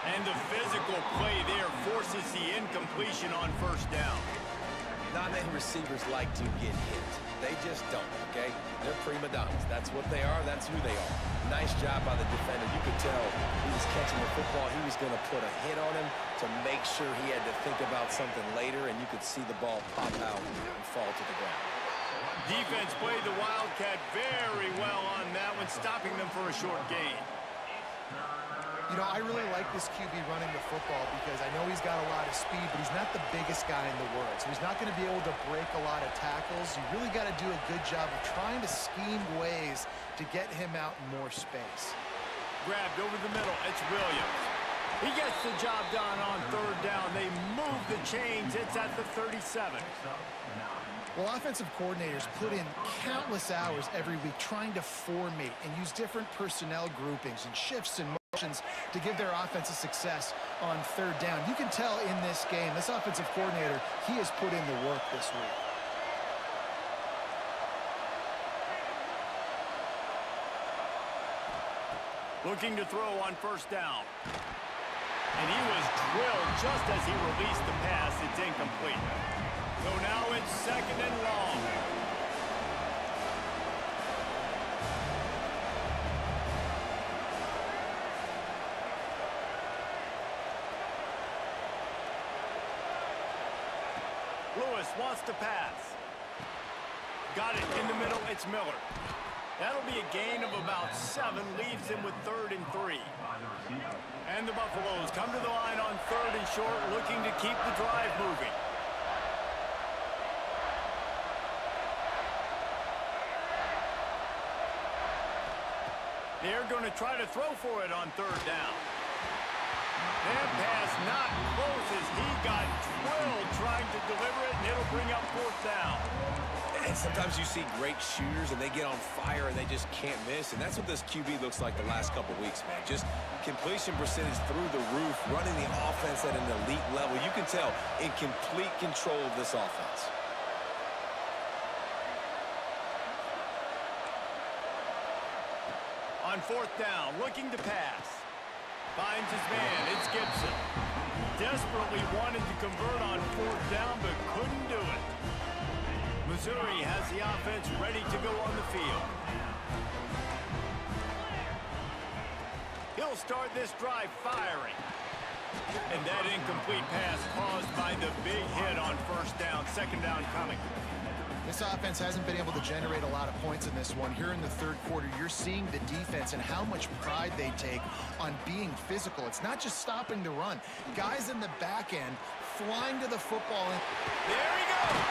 And the physical play there forces the incompletion on 1st down. Not many receivers like to get hit. They just don't, okay? They're prima donnas. That's what they are. That's who they are. Nice job by the defender. You could tell he was catching the football. He was going to put a hit on him to make sure he had to think about something later, and you could see the ball pop out and fall to the ground. Defense played the Wildcat very well on that one, stopping them for a short gain. You know, I really like this QB running the football because I know he's got a lot of speed, but he's not the biggest guy in the world. So he's not going to be able to break a lot of tackles. You really got to do a good job of trying to scheme ways to get him out in more space. Grabbed over the middle. It's Williams. He gets the job done on 3rd down. They move the chains. It's at the 37. Well, offensive coordinators put in countless hours every week trying to formate and use different personnel groupings and shifts and motions to give their offense a success on 3rd down. You can tell in this game, this offensive coordinator, he has put in the work this week. Looking to throw on 1st down. And he was drilled just as he released the pass. It's incomplete. So now it's 2nd and long. Lewis wants to pass. Got it in the middle. It's Miller. That'll be a gain of about 7. Leaves him with 3rd and 3. And the Buffaloes come to the line on 3rd and short, looking to keep the drive moving. They're going to try to throw for it on 3rd down. That pass not close as he got drilled trying to deliver it, and it'll bring up 4th down. And sometimes you see great shooters, and they get on fire, and they just can't miss. And that's what this QB looks like the last couple weeks, man. Just completion percentage through the roof, running the offense at an elite level. You can tell in complete control of this offense. On 4th down, looking to pass. Finds his man. It's Gibson. Desperately wanted to convert on 4th down, but couldn't do it. Missouri has the offense ready to go on the field. He'll start this drive firing. And that incomplete pass caused by the big hit on 1st down. 2nd down coming. This offense hasn't been able to generate a lot of points in this one. Here in the 3rd quarter, you're seeing the defense and how much pride they take on being physical. It's not just stopping the run. Guys in the back end flying to the football. There he goes!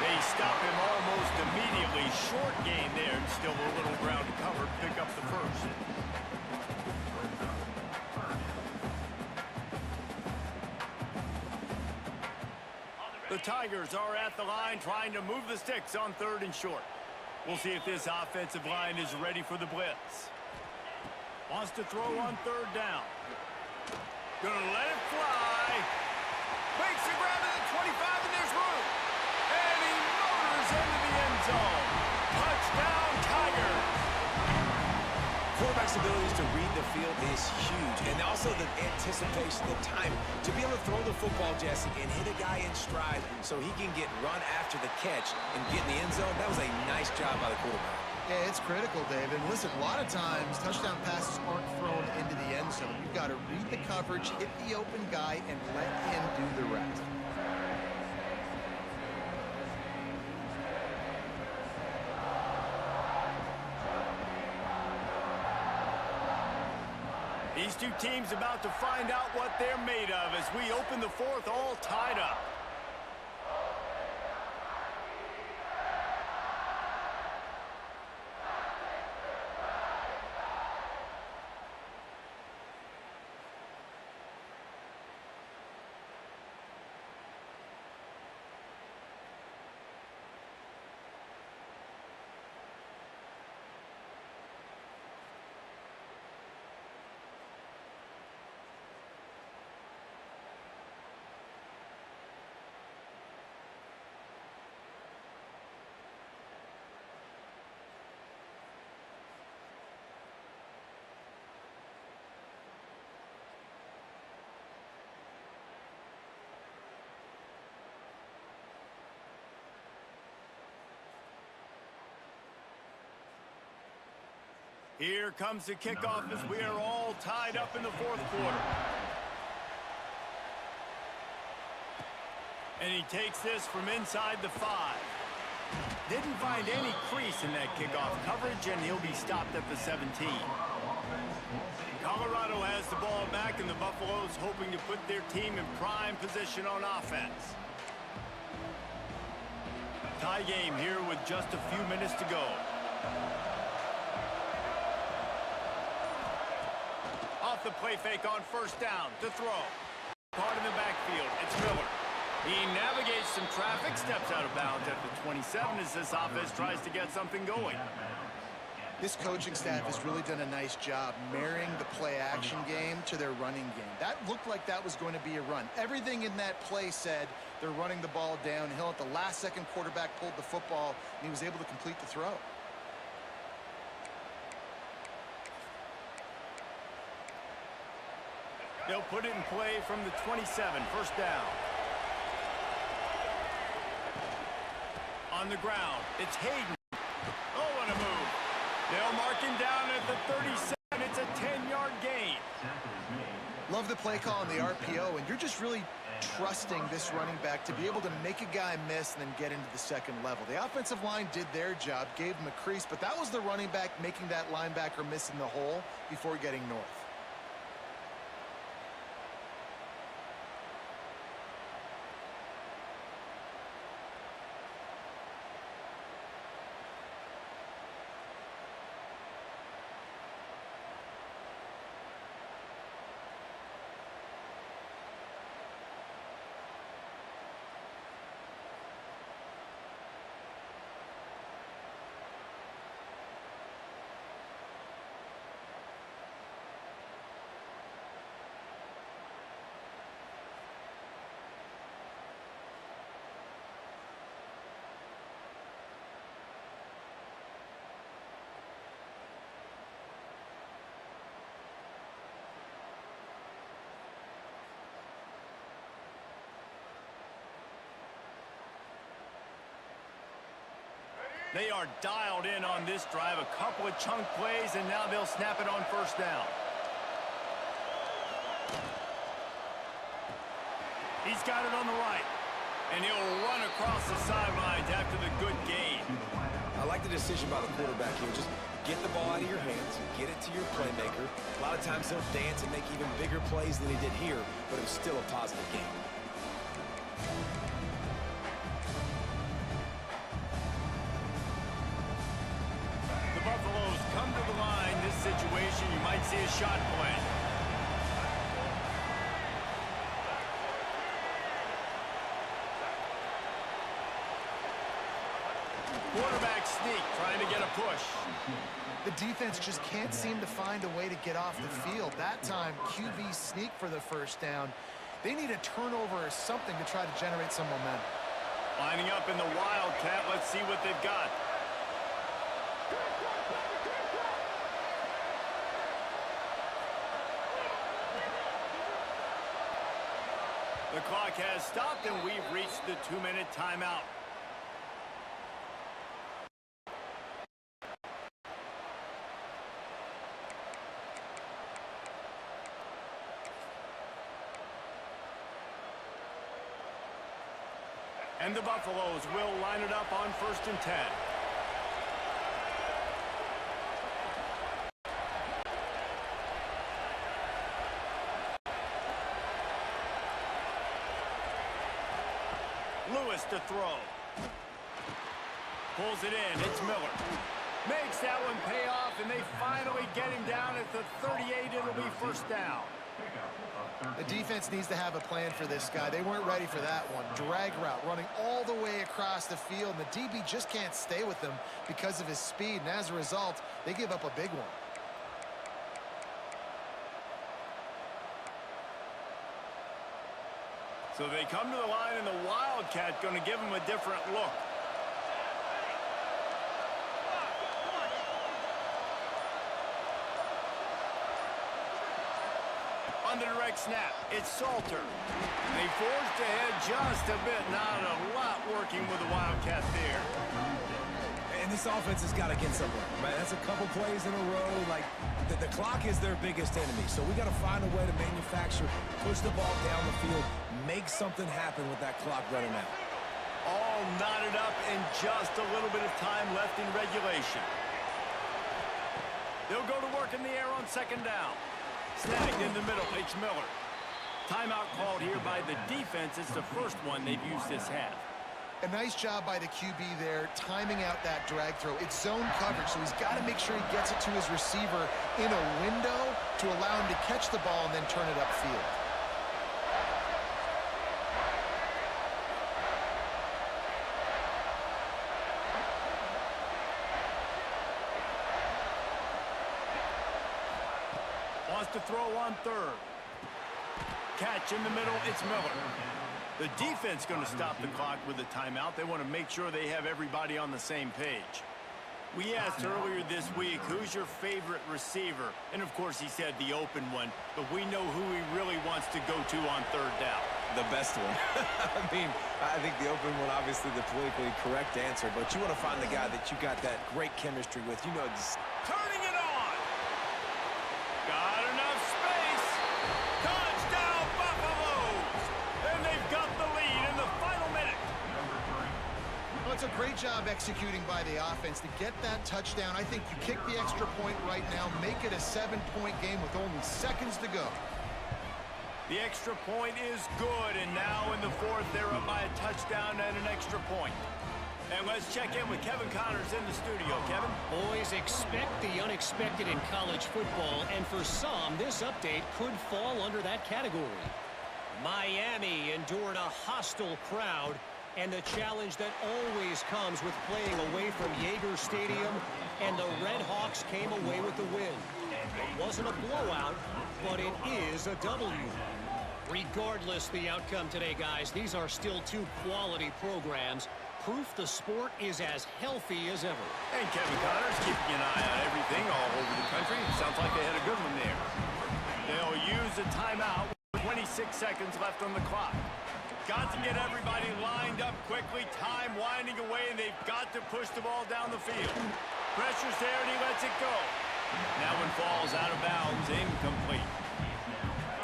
They stop him almost immediately. Short gain there, and still a little ground to cover. Pick up the 1st. The Tigers are at the line trying to move the sticks on 3rd and short. We'll see if this offensive line is ready for the blitz. Wants to throw on 3rd down. Gonna let it fly. Makes the grab at the 25, and there's room. And he motors into the end zone. Touchdown, Tigers. Quarterback's abilities to read the field is huge, and also the anticipation, the time to be able to throw the football, Jesse, and hit a guy in stride so he can get run after the catch and get in the end zone. That was a nice job by the quarterback. Yeah, it's critical, David. Listen, a lot of times touchdown passes aren't thrown into the end zone. You've got to read the coverage, hit the open guy, and let him do the rest. These two teams about to find out what they're made of as we open the 4th all tied up. Here comes the kickoff as we are all tied up in the fourth quarter. And he takes this from inside the 5. Didn't find any crease in that kickoff coverage, and he'll be stopped at the 17. Colorado has the ball back, and the Buffaloes hoping to put their team in prime position on offense. Tie game here with just a few minutes to go. Off the play fake on first down to throw. Caught in the backfield. It's Miller. He navigates some traffic, steps out of bounds at the 27 as this offense tries to get something going. This coaching staff has really done a nice job marrying the play-action game to their running game. That looked like that was going to be a run. Everything in that play said they're running the ball downhill. At the last second, quarterback pulled the football, and he was able to complete the throw. They'll put it in play from the 27, first down. On the ground, it's Hayden. Oh, what a move. They'll mark him down at the 37. It's a 10-yard gain. Love the play call on the RPO, and you're just really trusting this running back to be able to make a guy miss and then get into the second level. The offensive line did their job, gave him a crease, but that was the running back making that linebacker miss in the hole before getting north. They are dialed in on this drive. A couple of chunk plays, and now they'll snap it on first down. He's got it on the right, and he'll run across the sidelines after the good gain. I like the decision by the quarterback here. Just get the ball out of your hands, get it to your playmaker. A lot of times he'll dance and make even bigger plays than he did here, but it was still a positive game. Situation, you might see a shot play. Quarterback sneak, trying to get a push. The defense just can't seem to find a way to get off the field. That time, QB sneak for the first down. They need a turnover or something to try to generate some momentum. Lining up in the Wildcat, let's see what they've got. The clock has stopped, and we've reached the 2-minute timeout. And the Buffaloes will line it up on 1st and 10. Lewis to throw. Pulls it in. It's Miller. Makes that one pay off, and they finally get him down at the 38. It'll be first down. The defense needs to have a plan for this guy. They weren't ready for that one. Drag route running all the way across the field, and the DB just can't stay with him because of his speed, and as a result, they give up a big one. So they come to the line, and the Wildcat going to give him a different look. On the direct snap, it's Salter. They forced ahead just a bit. Not a lot working with the Wildcat there. And this offense has got to get somewhere, right? That's a couple plays in a row. Like, the clock is their biggest enemy. So we got to find a way to manufacture, push the ball down the field, make something happen with that clock running out. All knotted up and just a little bit of time left in regulation. They'll go to work in the air on second down. Snagged in the middle, it's Miller. Timeout called here by the defense. It's the first one they've used this half. A nice job by the QB there, timing out that drag throw. It's zone coverage, so he's got to make sure he gets it to his receiver in a window to allow him to catch the ball and then turn it upfield. Wants to throw on third. Catch in the middle, it's Miller. The defense going to stop the clock with a timeout. They want to make sure they have everybody on the same page. We asked earlier this week, who's your favorite receiver? And, of course, he said the open one. But we know who he really wants to go to on third down. The best one. I think the open one, obviously the politically correct answer. But you want to find the guy that you got that great chemistry with. You know, turning it on. Got enough space. Touchdown, Buffaloes. And they've got the lead in the final minute. Well, it's a great job executing by the offense to get that touchdown. I think you kick the extra point right now, make it a 7-point game with only seconds to go. The extra point is good, and now in the fourth, they're up by a touchdown and an extra point. And let's check in with Kevin Connors in the studio. Kevin? Boys, expect the unexpected in college football, and for some, this update could fall under that category. Miami endured a hostile crowd, and the challenge that always comes with playing away from Yager Stadium, and the Red Hawks came away with the win. It wasn't a blowout, but it is a W. Regardless the outcome today, guys, these are still two quality programs. Proof the sport is as healthy as ever. And Kevin Connors keeping an eye on everything all over the country. Sounds like they had a good one there. They'll use a timeout with 26 seconds left on the clock. Got to get everybody lined up quickly. Time winding away, and they've got to push the ball down the field. Pressure's there, and he lets it go. That one falls out of bounds, incomplete.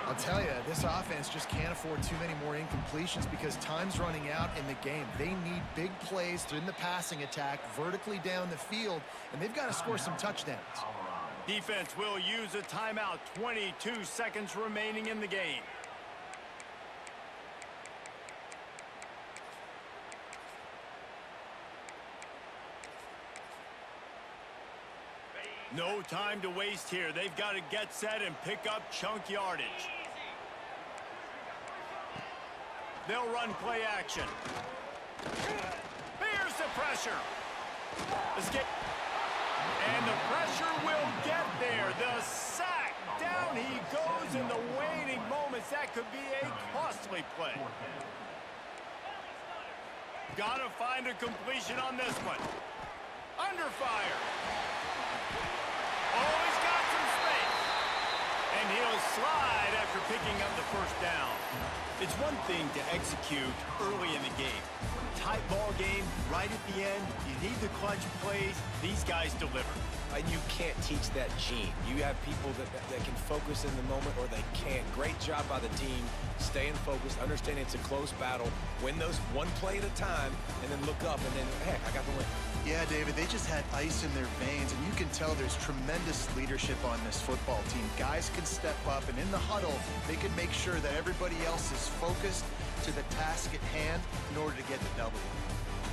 I'll tell you, this offense just can't afford too many more incompletions because time's running out in the game. They need big plays in the passing attack, vertically down the field, and they've got to score some touchdowns. Defense will use a timeout. 22 seconds remaining in the game. No time to waste here. They've got to get set and pick up chunk yardage. They'll run play action. Here's the pressure. Escape. And the pressure will get there. The sack. Down he goes in the waning moments. That could be a costly play. Got to find a completion on this one. Under fire. Oh, he's got some space. And he'll slide after picking up the first down. It's one thing to execute early in the game. Tight ball game, right at the end. You need the clutch plays. These guys deliver. and you can't teach that gene. You have people that can focus in the moment or they can't. Great job by the team, staying focused, understanding it's a close battle, win those one play at a time, and then look up, and then, heck, I got the win. Yeah, David, they just had ice in their veins, and you can tell there's tremendous leadership on this football team. Guys can step up, and in the huddle, they can make sure that everybody else is focused to the task at hand in order to get the W.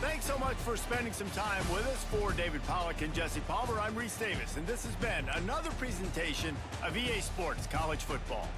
Thanks so much for spending some time with us. For David Pollack and Jesse Palmer, I'm Reese Davis, and this has been another presentation of EA Sports College Football.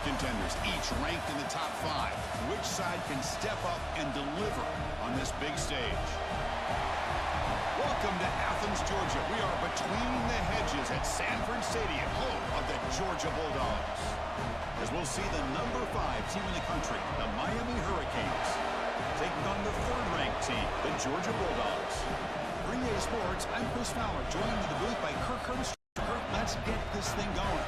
contenders, each ranked in the top 5. Which side can step up and deliver on this big stage? Welcome to Athens, Georgia. We are between the hedges at Sanford Stadium, home of the Georgia Bulldogs. As we'll see the number 5 team in the country, the Miami Hurricanes, taking on the 3rd-ranked team, the Georgia Bulldogs. GameDay Sports, I'm Chris Fowler, joined in the booth by Curt. Curt, let's get this thing going.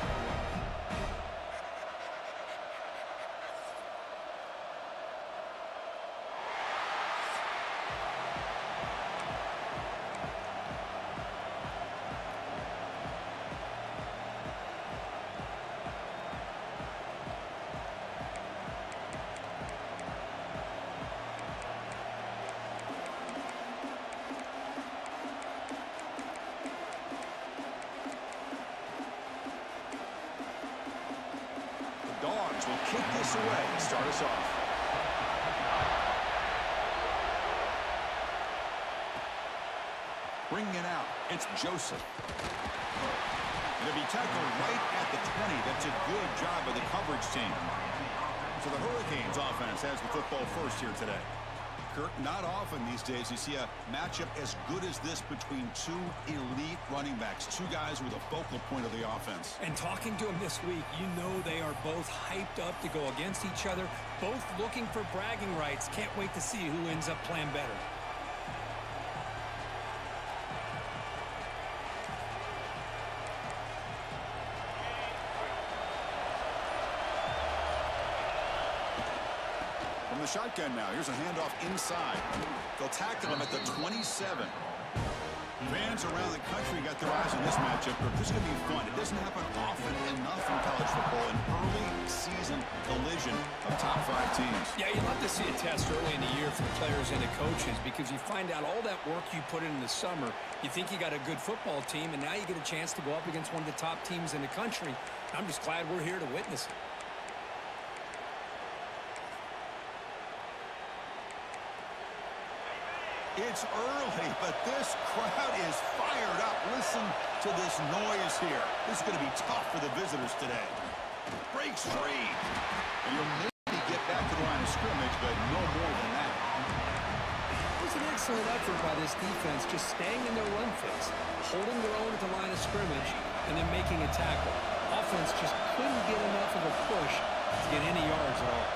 Dogs will kick this away to start us off. Bringing it out, it's Joseph. It'll be tackled right at the 20. That's a good job of the coverage team. So the Hurricanes offense has the football first here today. Curt, not often these days you see a matchup as good as this between 2 elite running backs, 2 guys with a focal point of the offense. And talking to them this week, you know they are both hyped up to go against each other, both looking for bragging rights. Can't wait to see who ends up playing better. From the shotgun now, here's a handoff inside. They'll tackle him at the 27. Fans around the country got their eyes on this matchup, but this is going to be fun. It doesn't happen often enough in college football, an early season collision of top 5 teams. Yeah, you'd love to see a test early in the year for the players and the coaches, because you find out all that work you put in the summer. You think you got a good football team, and now you get a chance to go up against one of the top teams in the country. I'm just glad we're here to witness it. It's early, but this crowd is fired up. Listen to this noise here. This is going to be tough for the visitors today. Breaks free. And you'll maybe get back to the line of scrimmage, but no more than that. It was an excellent effort by this defense, just staying in their run fix, holding their own at the line of scrimmage, and then making a tackle. Offense just couldn't get enough of a push to get any yards at all.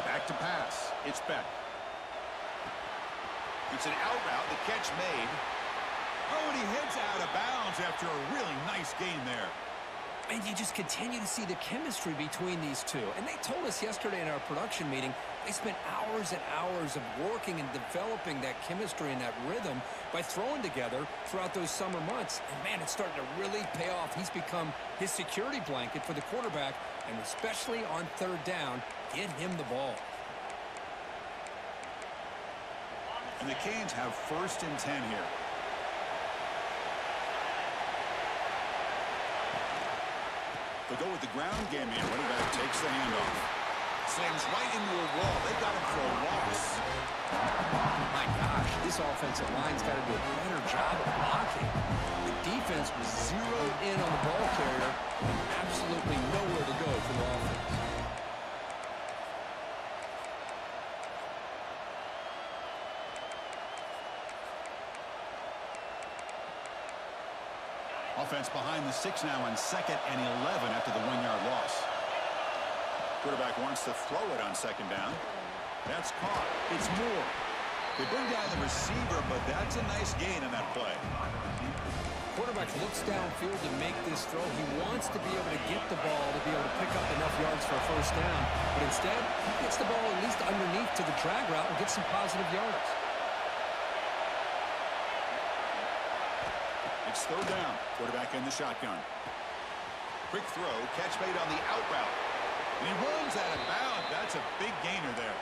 Back to pass. It's Beck. It's an out route. The catch made. Oh, and he heads out of bounds after a really nice gain there. And you just continue to see the chemistry between these two. And they told us yesterday in our production meeting, they spent hours and hours of working and developing that chemistry and that rhythm by throwing together throughout those summer months. And, man, it's starting to really pay off. He's become his security blanket for the quarterback, and especially on 3rd down, get him the ball. And the Canes have 1st and 10 here. They'll go with the ground game here. Running back takes the handoff. Slams right into a wall. They got him for a loss. My gosh, this offensive line's got to do a better job of blocking. The defense was zeroed in on the ball carrier and absolutely nowhere to go for the offense. Offense behind the 6 now on 2nd and 11 after the 1-yard loss. Quarterback wants to throw it on 2nd down. That's caught. It's Moore. They bring down the receiver, but that's a nice gain on that play. Quarterback looks downfield to make this throw. He wants to be able to get the ball to be able to pick up enough yards for a 1st down. But instead, he gets the ball at least underneath to the drag route and gets some positive yards. It's 3rd down. Quarterback in the shotgun. Quick throw. Catch made on the out route. And he runs out of bounds. That's a big gainer there.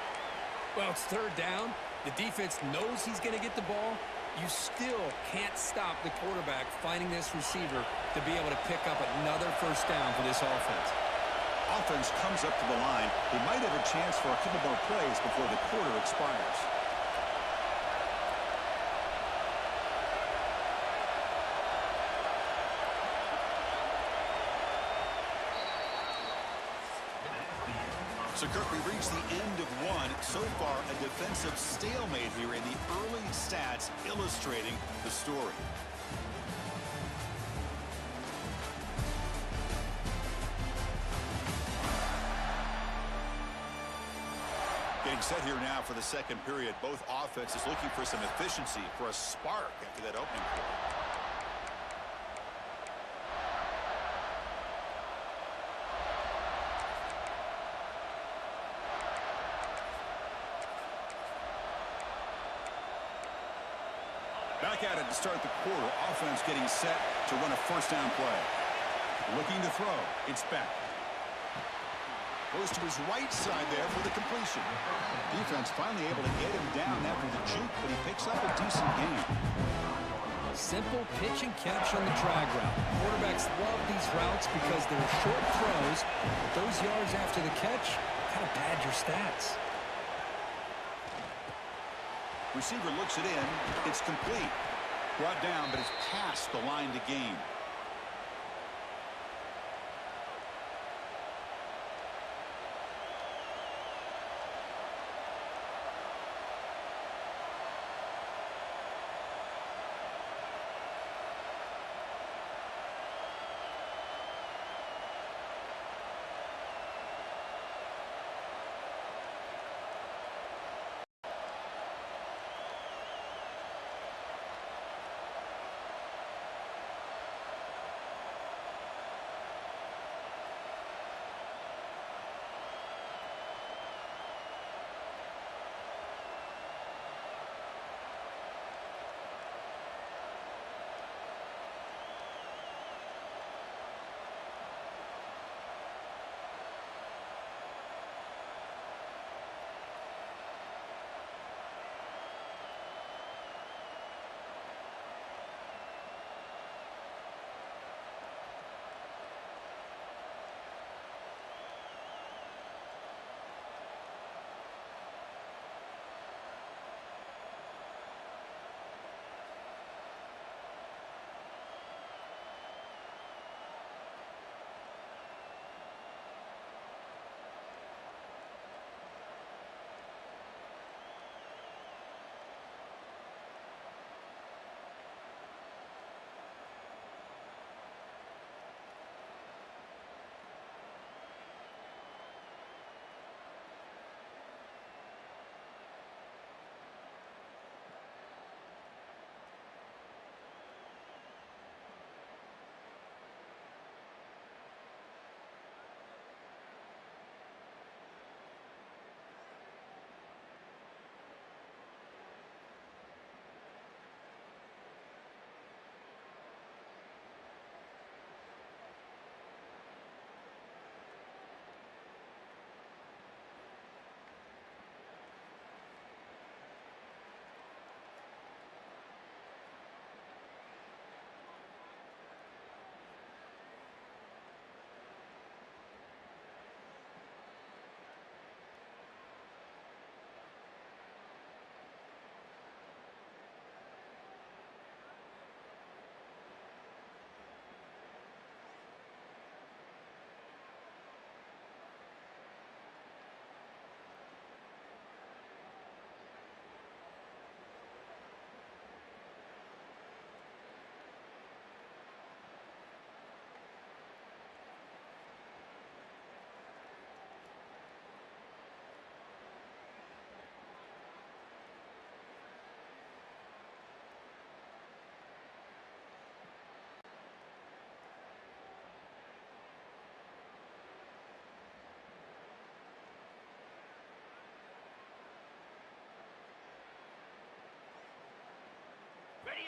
Well, it's 3rd down. The defense knows he's going to get the ball. You still can't stop the quarterback finding this receiver to be able to pick up another 1st down for this offense. Offense comes up to the line. They might have a chance for a couple more plays before the quarter expires. So, Curt, we reached the end of one. So far, a defensive stalemate here in the early stats illustrating the story. Getting set here now for the second period. Both offenses looking for some efficiency, for a spark after that opening quarter. Back at it to start the quarter. Offense getting set to run a first down play. Looking to throw. It's Beck. Goes to his right side there for the completion. Defense finally able to get him down after the juke, but he picks up a decent gain. Simple pitch and catch on the drag route. Quarterbacks love these routes because they're short throws, but those yards after the catch kind of pad your stats. Receiver looks it in. It's complete. Brought down, but it's past the line to gain.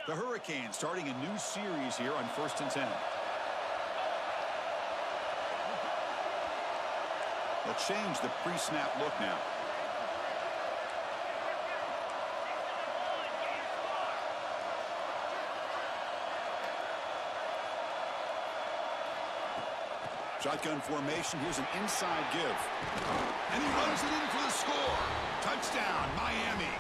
The Hurricanes starting a new series here on 1st and 10. They'll change the pre-snap look now. Shotgun formation. Here's an inside give. And he runs it in for the score. Touchdown, Miami.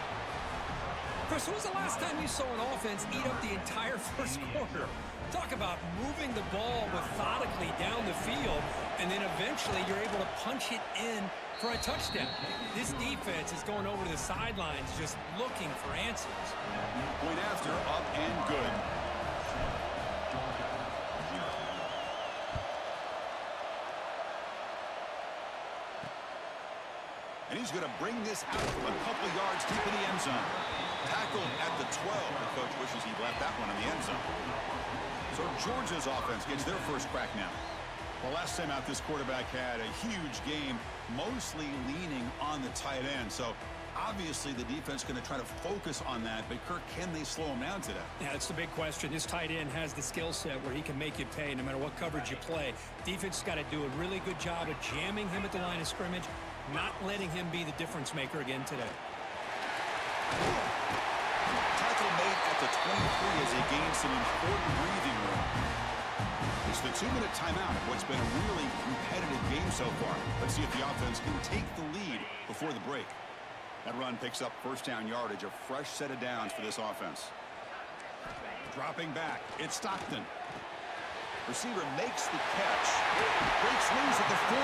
Chris, when was the last time you saw an offense eat up the entire first quarter? Talk about moving the ball methodically down the field, and then eventually you're able to punch it in for a touchdown. This defense is going over to the sidelines just looking for answers. Point after, up and good. And he's going to bring this out from a couple yards deep in the end zone. Tackled at the 12. The coach wishes he left that one in the end zone. So Georgia's offense gets their first crack now. Well, last time out, this quarterback had a huge game, mostly leaning on the tight end. So obviously the defense is going to try to focus on that. But, Curt, can they slow him down today? Yeah, that's the big question. This tight end has the skill set where he can make you pay no matter what coverage you play. Defense has got to do a really good job of jamming him at the line of scrimmage, not letting him be the difference maker again today. Tackle made at the 23 as they gain some important breathing room. It's the 2-minute timeout of what's been a really competitive game so far. Let's see if the offense can take the lead before the break. That run picks up first down yardage, a fresh set of downs for this offense. Dropping back, it's Stockton. Receiver makes the catch. Breaks loose at the 40.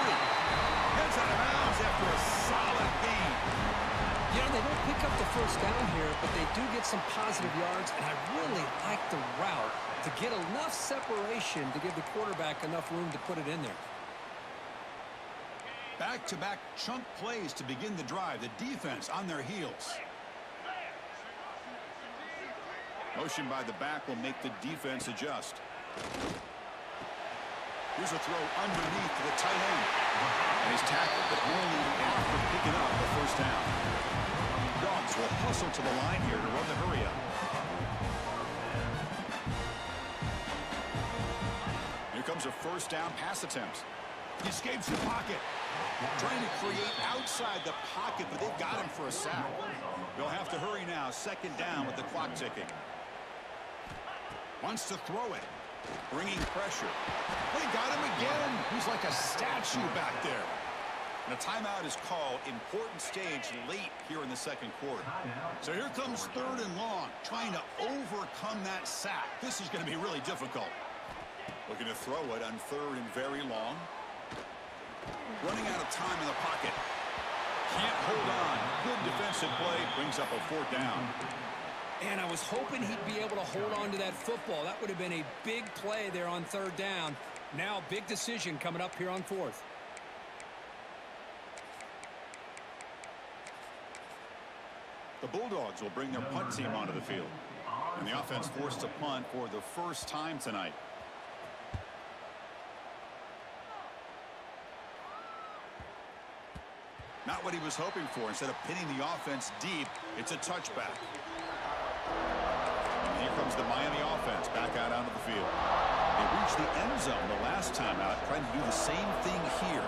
Heads out of bounds after a solid gain. You know, they don't pick up the first down here, but they do get some positive yards, and I really like the route to get enough separation to give the quarterback enough room to put it in there. Back-to-back chunk plays to begin the drive. The defense on their heels. Motion by the back will make the defense adjust. Here's a throw underneath to the tight end. And he's tackled, but only after picking up the first down. Dogs will hustle to the line here to run the hurry up. Here comes a first down pass attempt. He escapes the pocket. Trying to create outside the pocket, but they've got him for a sack. They'll have to hurry now. Second down with the clock ticking. Wants to throw it. Bringing pressure. They got him again. He's like a statue back there. And a timeout is called. Important stage late here in the second quarter. So here comes third and long. Trying to overcome that sack. This is going to be really difficult. Looking to throw it on third and very long. Running out of time in the pocket. Can't hold on. Good defensive play. Brings up a fourth down. And I was hoping he'd be able to hold on to that football. That would have been a big play there on third down. Now, big decision coming up here on fourth. The Bulldogs will bring their punt team onto the field. And the offense forced to punt for the first time tonight. Not what he was hoping for. Instead of pinning the offense deep, it's a touchback. And here comes the Miami offense back out onto the field. They reached the end zone the last time out, trying to do the same thing here.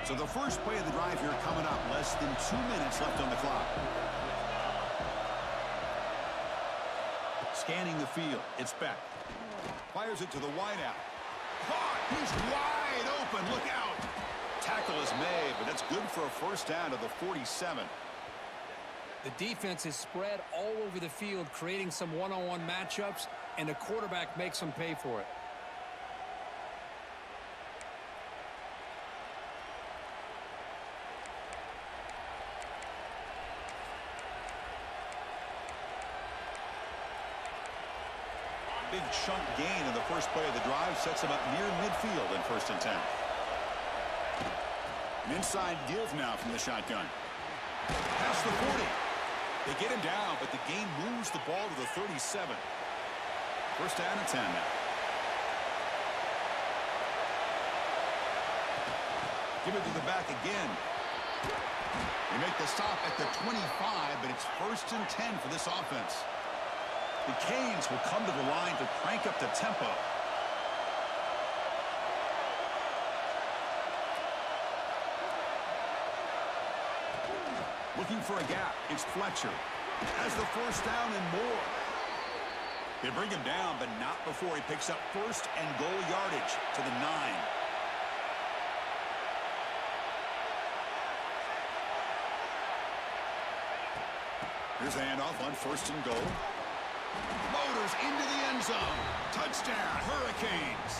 So the first play of the drive here coming up. Less than 2 minutes left on the clock. Scanning the field. It's Beck. Fires it to the wideout. Caught! He's wide open. Look out! Tackle is made, but that's good for a first down to the 47. The defense is spread all over the field, creating some one-on-one matchups, and the quarterback makes them pay for it. Big chunk gain in the first play of the drive sets him up near midfield in 1st and 10. An inside give now from the shotgun. Past the 40. They get him down, but the gain moves the ball to the 37. 1st down and 10 now. Give it to the back again. make the stop at the 25, but it's 1st and 10 for this offense. The Canes will come to the line to crank up the tempo. Looking for a gap. It's Fletcher. Has the first down and more. They bring him down, but not before he picks up 1st and goal yardage to the 9. Here's the handoff on 1st and goal. Motors into the end zone. Touchdown, Hurricanes.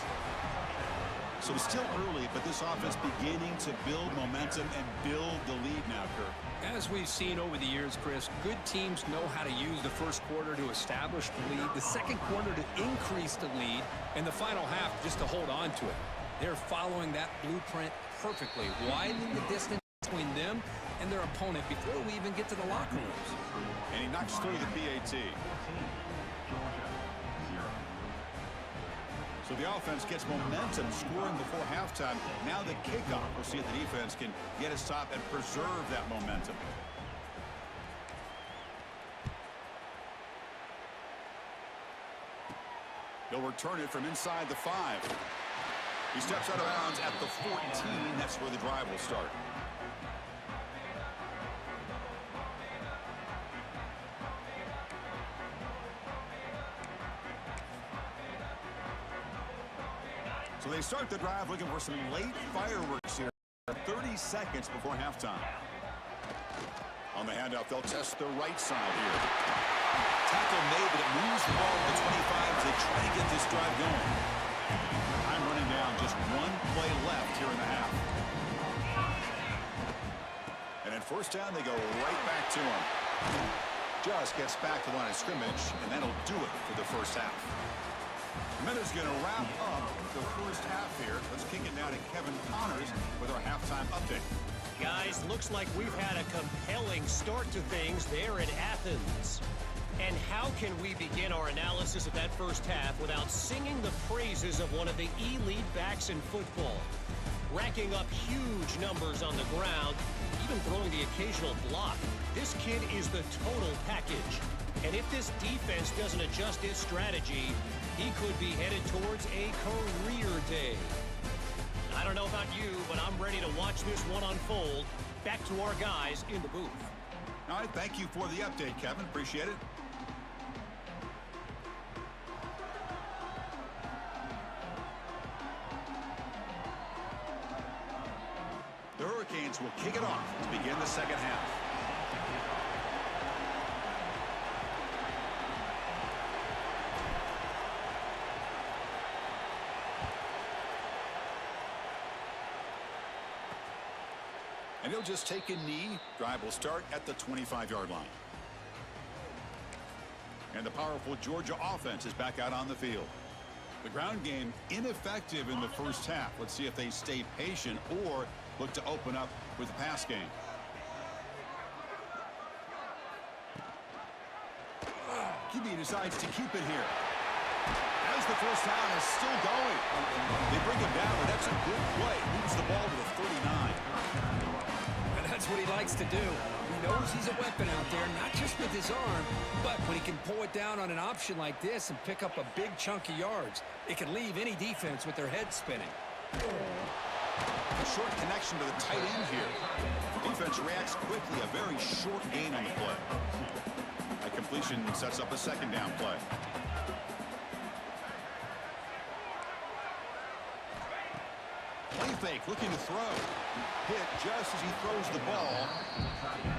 So still early, but this offense beginning to build momentum and build the lead now, Curt. As we've seen over the years, Chris, good teams know how to use the first quarter to establish the lead, the second quarter to increase the lead, and the final half just to hold on to it. They're following that blueprint perfectly, widening the distance between them and their opponent before we even get to the locker rooms. And he knocks through the PAT. So the offense gets momentum scoring before halftime. Now the kickoff. We'll see if the defense can get a stop and preserve that momentum. He'll return it from inside the 5. He steps out of bounds at the 14. That's where the drive will start. So they start the drive looking for some late fireworks here. 30 seconds before halftime. On the handoff, they'll test the right side here. Tackle made, but it moves the ball to the 25 as they try to get this drive going. Time running down, just 1 play left here in the half. And at 1st down, they go right back to him. Just gets back to the line of scrimmage, and that'll do it for the first half. Minutes going to wrap up the first half here. Let's kick it now to Kevin Connors with our halftime update. Guys, looks like we've had a compelling start to things there in Athens. And how can we begin our analysis of that first half without singing the praises of one of the elite backs in football? Racking up huge numbers on the ground, even throwing the occasional block. This kid is the total package. And if this defense doesn't adjust its strategy, he could be headed towards a career day. I don't know about you, but I'm ready to watch this one unfold. Back to our guys in the booth. All right, thank you for the update, Kevin. Appreciate it. The Hurricanes will kick it off to begin the second half. And he'll just take a knee. Drive will start at the 25-yard line. And the powerful Georgia offense is back out on the field. The ground game ineffective in the first half. Let's see if they stay patient or look to open up with the pass game. QB decides to keep it here. As the first down is still going. They bring him down, and that's a good play. Moves the ball to the 39. That's what he likes to do. He knows he's a weapon out there, not just with his arm, but when he can pull it down on an option like this and pick up a big chunk of yards, it can leave any defense with their head spinning. A short connection to the tight end here. Defense reacts quickly. A very short gain on the play. A completion sets up a second down play. Play fake, looking to throw. Hit just as he throws the ball.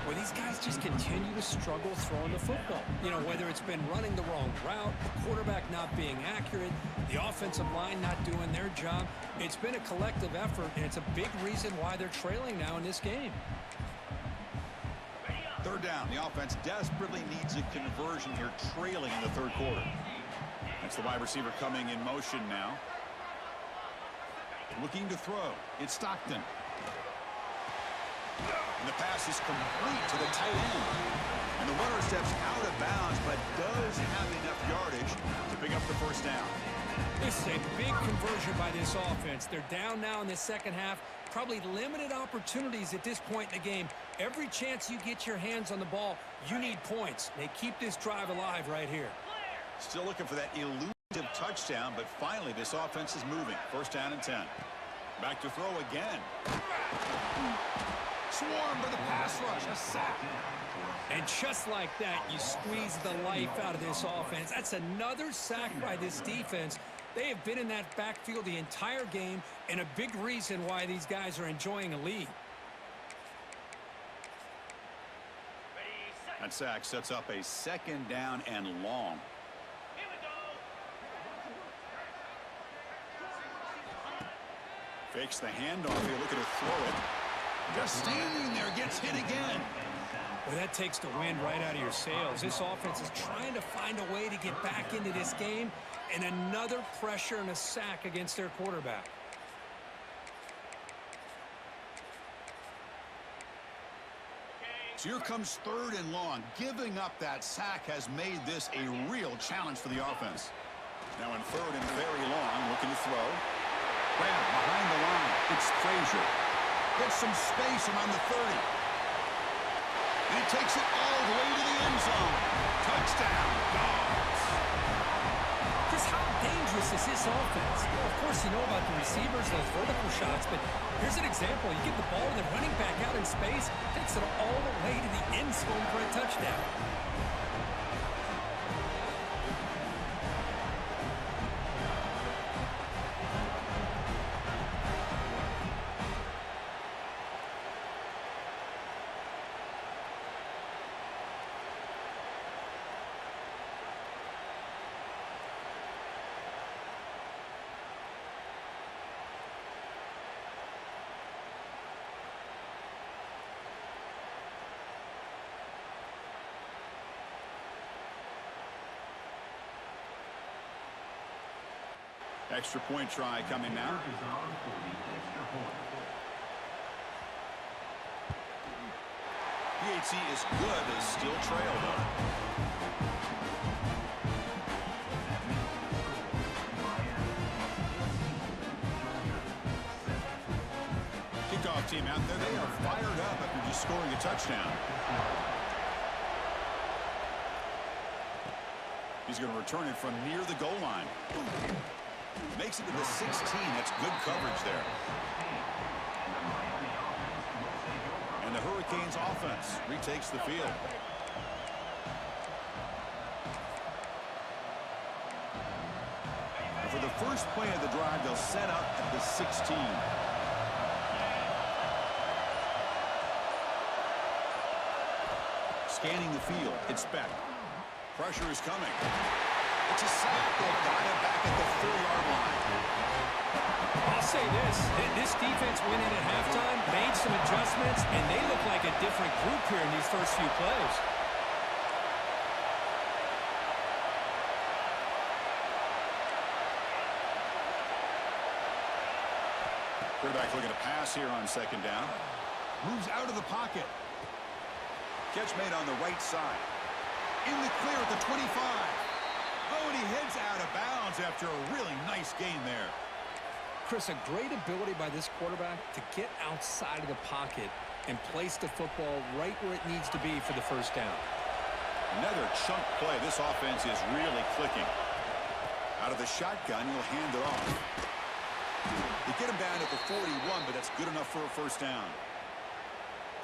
Well, these guys just continue to struggle throwing the football. You know, whether it's been running the wrong route, the quarterback not being accurate, the offensive line not doing their job. It's been a collective effort, and it's a big reason why they're trailing now in this game. Third down. The offense desperately needs a conversion here, trailing in the third quarter. That's the wide receiver coming in motion now. Looking to throw. It's Stockton. And the pass is complete to the tight end. And the runner steps out of bounds, but does have enough yardage to pick up the first down. This is a big conversion by this offense. They're down now in the second half. probably limited opportunities at this point in the game. Every chance you get your hands on the ball, you need points. They keep this drive alive right here. Still looking for that elusive touchdown, but finally this offense is moving. First down and 10. Back to throw again. Swarm by the pass rush. A sack. And just like that, you squeeze the life out of this offense. That's another sack by this defense. They have been in that backfield the entire game, and a big reason why these guys are enjoying a lead. That sack sets up a second down and long. Here we go. Fakes the handoff here, looking to throw it. Just standing there, gets hit again. Well, that takes the wind right out of your sails. This offense is trying to find a way to get back into this game, and another pressure and a sack against their quarterback. So here comes third and long. Giving up that sack has made this a real challenge for the offense. Now in third and very long, looking to throw. Grab behind the line. It's Frazier. Gets some space around the 30. And he takes it all the way to the end zone. Touchdown, Dogs. Chris, how dangerous is this offense? Well, of course, you know about the receivers, those vertical shots, but here's an example. You get the ball to the running back out in space, takes it all the way to the end zone for a touchdown. Extra point try coming now. PHC is good as still trail though. Kickoff team out there. They are fired up after just scoring a touchdown. He's going to return it from near the goal line. Makes it to the 16. That's good coverage there. And the Hurricanes offense retakes the field. And for the first play of the drive, they'll set up at the 16. Scanning the field, it's Beck. Pressure is coming. It's a sack. They've got it back at the 4-yard line. I'll say this defense went in at halftime, made some adjustments, and they look like a different group here in these first few plays. Quarterback looking to pass here on second down. Moves out of the pocket. Catch made on the right side. In the clear at the 25. Oh, and he heads out of bounds after a really nice game there. Chris, a great ability by this quarterback to get outside of the pocket and place the football right where it needs to be for the first down. Another chunk play. This offense is really clicking. Out of the shotgun, he'll hand it off. They get him down at the 41, but that's good enough for a first down.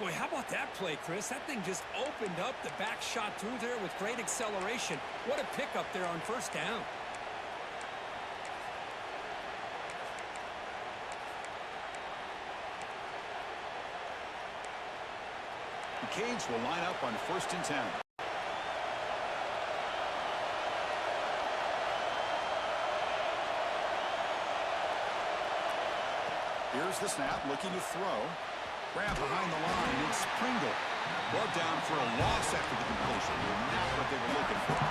Boy, how about that play, Chris? That thing just opened up the back shot through there with great acceleration. What a pickup there on first down. The Canes will line up on 1st and 10. Here's the snap, looking to throw. Grab behind the line, it's Pringle. Brought down for a loss after the completion. Not what they were looking for.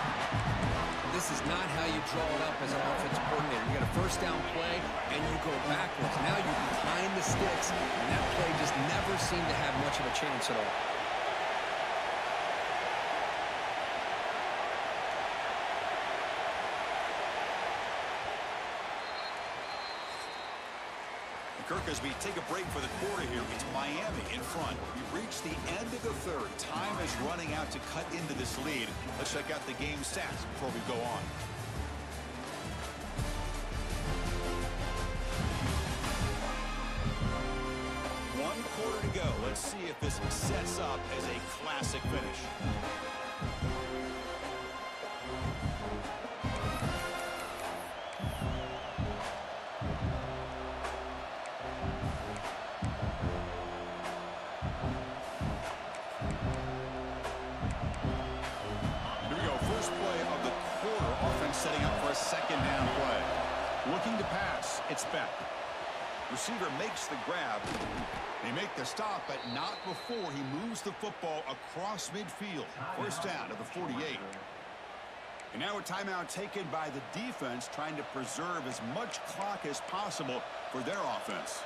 This is not how you draw it up as an offensive coordinator. You got a first down play, and you go backwards. Now you're behind the sticks, and that play just never seemed to have much of a chance at all. Kirk, as we take a break for the quarter here, it's Miami in front. We've reached the end of the third. Time is running out to cut into this lead. Let's check out the game stats before we go on. One quarter to go. Let's see if this sets up as a classic finish. Setting up for a second down play. Looking to pass. It's Beck. Receiver makes the grab. They make the stop, but not before he moves the football across midfield. First down to the 48. And now a timeout taken by the defense, trying to preserve as much clock as possible for their offense.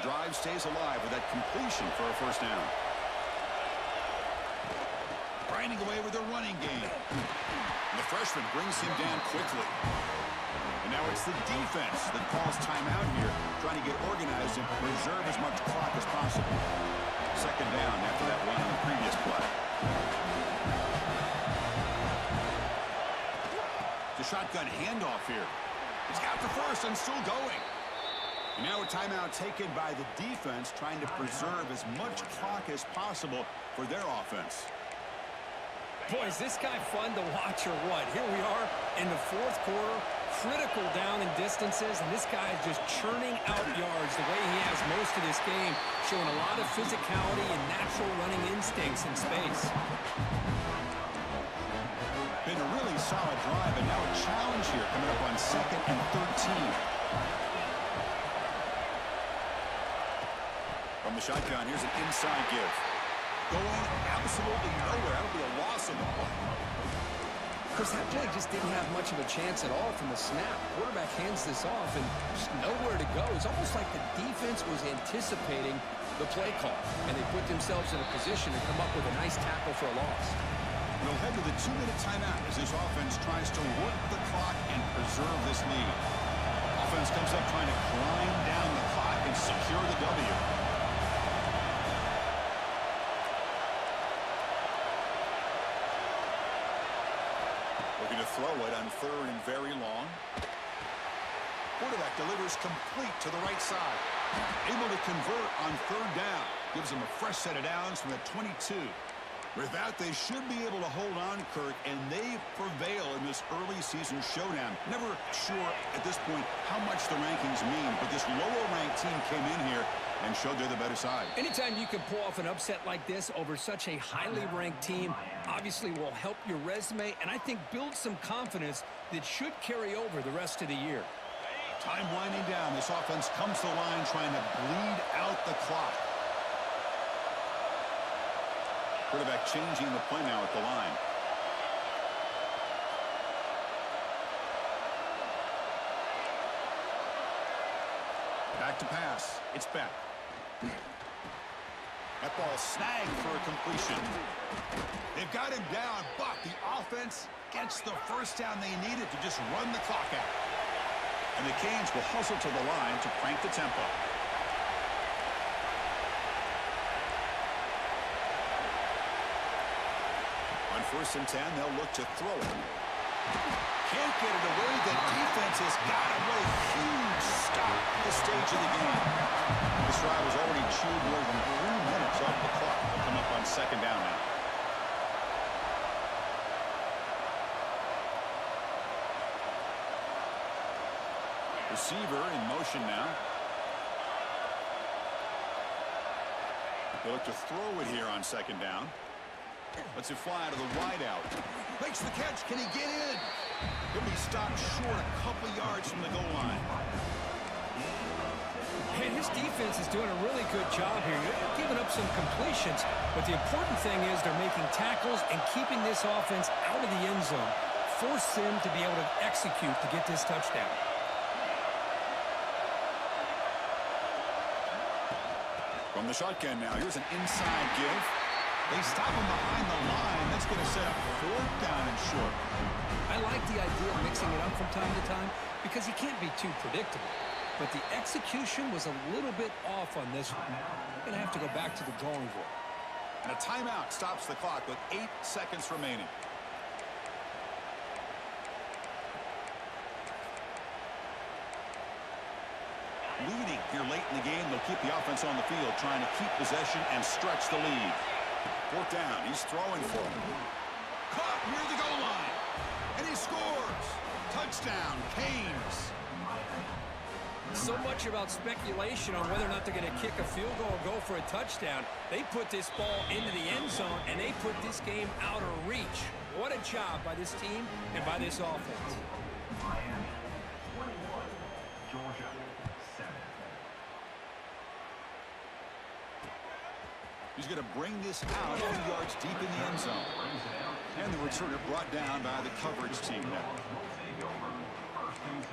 Drive stays alive with that completion for a first down. Grinding away with a running game. And the freshman brings him down quickly. And now it's the defense that calls timeout here, trying to get organized and preserve as much clock as possible. Second down after that run on the previous play. The shotgun handoff here. He's got the first and still going. And now a timeout taken by the defense, trying to preserve as much clock as possible for their offense. Boy, is this guy fun to watch or what? Here we are in the fourth quarter, critical down and distances, and this guy is just churning out yards the way he has most of this game, showing a lot of physicality and natural running instincts in space. Been a really solid drive, and now a challenge here coming up on 2nd and 13. From the shotgun, here's an inside give. Going absolutely nowhere. That'll be a loss of the ball. Because that play just didn't have much of a chance at all from the snap. Quarterback hands this off and just nowhere to go. It's almost like the defense was anticipating the play call, and they put themselves in a position to come up with a nice tackle for a loss. We'll head to the 2-minute timeout as this offense tries to work the clock and preserve this lead. Offense comes up trying to grind down the clock and secure the W. Looking to throw it on 3rd and very long. Quarterback delivers complete to the right side. Able to convert on 3rd down. Gives them a fresh set of downs from the 22. With that, they should be able to hold on, Curt, and they prevail in this early season showdown. Never sure at this point how much the rankings mean, but this lower-ranked team came in here and showed they're the better side. Anytime you can pull off an upset like this over such a highly ranked team, obviously will help your resume, and I think build some confidence that should carry over the rest of the year. Time winding down. This offense comes to the line trying to bleed out the clock. Quarterback changing the play now at the line. Back to pass. It's Beck. That ball snagged for a completion. They've got him down, but the offense gets the first down they needed to just run the clock out. And the Canes will hustle to the line to crank the tempo. On 1st and 10, they'll look to throw it. Can't get it away. The defense has got him with a huge stop at this stage of the game. This drive has already chewed more than 3 minutes off the clock. They'll come up on 2nd down now. Receiver in motion now. They look to throw it here on 2nd down. Lets it fly out of the wideout. Makes the catch. Can he get in? He'll be stopped short a couple yards from the goal line. Hey, his defense is doing a really good job here. They're giving up some completions, but the important thing is they're making tackles and keeping this offense out of the end zone. Force them to be able to execute to get this touchdown. From From the shotgun now, here's an inside give. They stop him behind the line. That's going to set up 4th down and short. I like the idea of mixing it up from time to time because he can't be too predictable. But the execution was a little bit off on this one. Going to have to go back to the drawing board. And a timeout stops the clock with 8 seconds remaining. Leading here late in the game, they'll keep the offense on the field, trying to keep possession and stretch the lead. 4th down, he's throwing for it. Caught near the goal line, and he scores. Touchdown, Canes. So much about speculation on whether or not they're going to kick a field goal or go for a touchdown. They put this ball into the end zone, and they put this game out of reach. What a job by this team and by this offense. Miami 21, Georgia 7. He's going to bring this out 2 yards deep in the end zone. And the returner brought down by the coverage team now. Take over 1st and 10.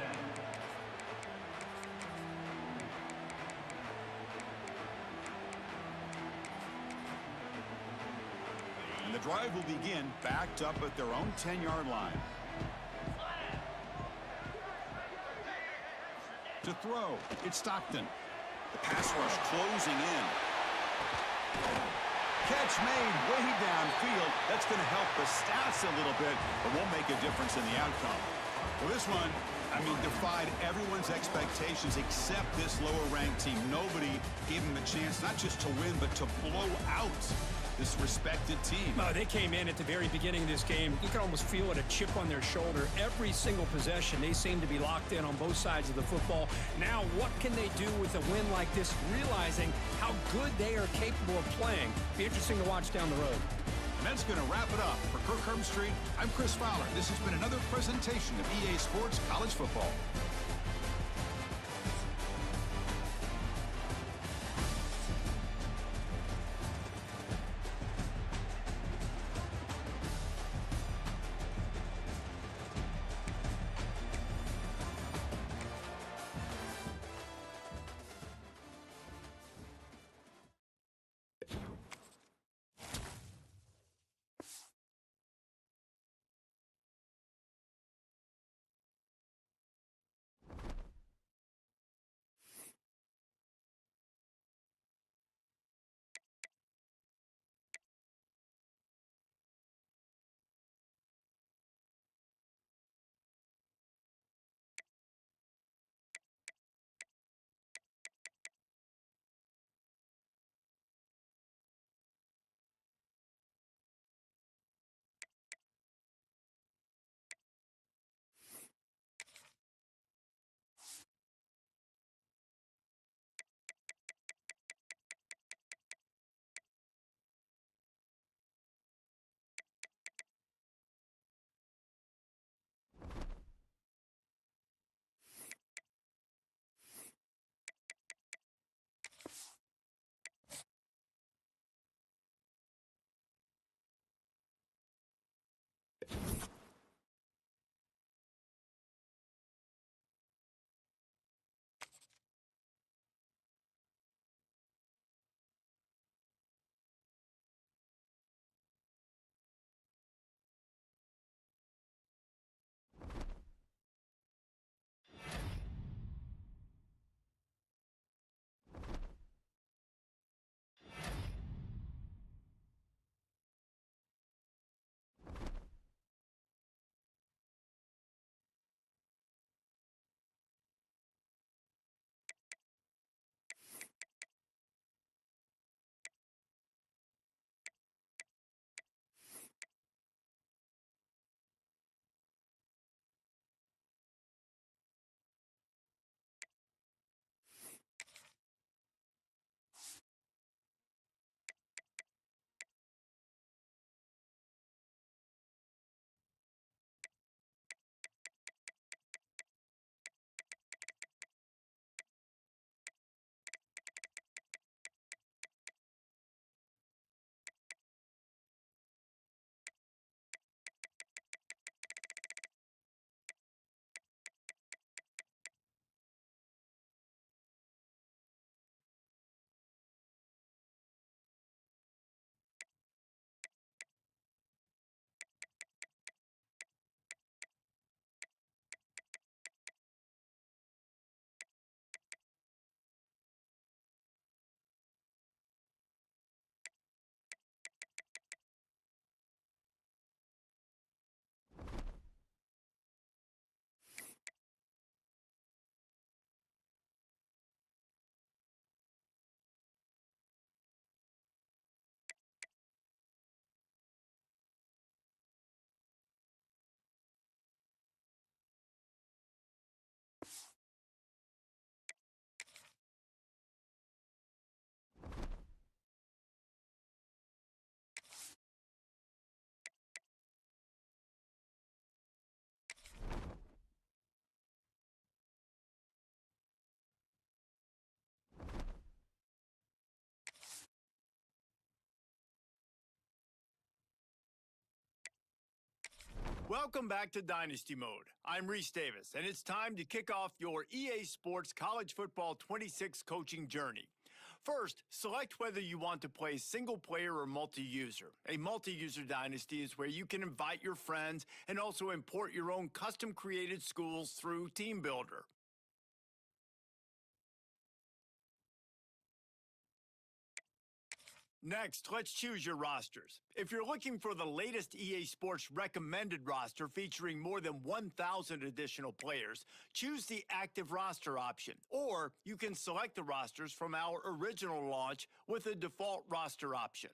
And the drive will begin backed up at their own 10-yard line. To throw, it's Stockton. The pass rush closing in. Catch made way downfield. That's going to help the stats a little bit, but won't make a difference in the outcome. Well, this one, I mean, defied everyone's expectations except this lower-ranked team. Nobody gave them a chance not just to win, but to blow out this respected team. They came in at the very beginning of this game. You can almost feel it, a chip on their shoulder. Every single possession, they seem to be locked in on both sides of the football. Now, what can they do with a win like this, realizing how good they are capable of playing? Be interesting to watch down the road. And that's going to wrap it up. For Kirk Herbstreit, I'm Chris Fowler. This has been another presentation of EA Sports College Football. Welcome back to Dynasty Mode. I'm Reese Davis, and it's time to kick off your EA Sports College Football 26 coaching journey. First, select whether you want to play single-player or multi-user. A multi-user dynasty is where you can invite your friends and also import your own custom-created schools through Team Builder. Next, let's choose your rosters. If you're looking for the latest EA Sports recommended roster featuring more than 1,000 additional players, choose the active roster option. Or you can select the rosters from our original launch with a default roster option.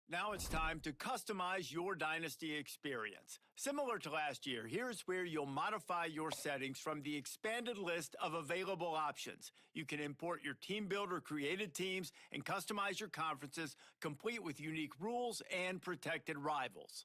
Now it's time to customize your Dynasty experience. Similar to last year, here's where you'll modify your settings from the expanded list of available options. You can import your Team Builder created teams and customize your conferences, complete with unique rules and protected rivals.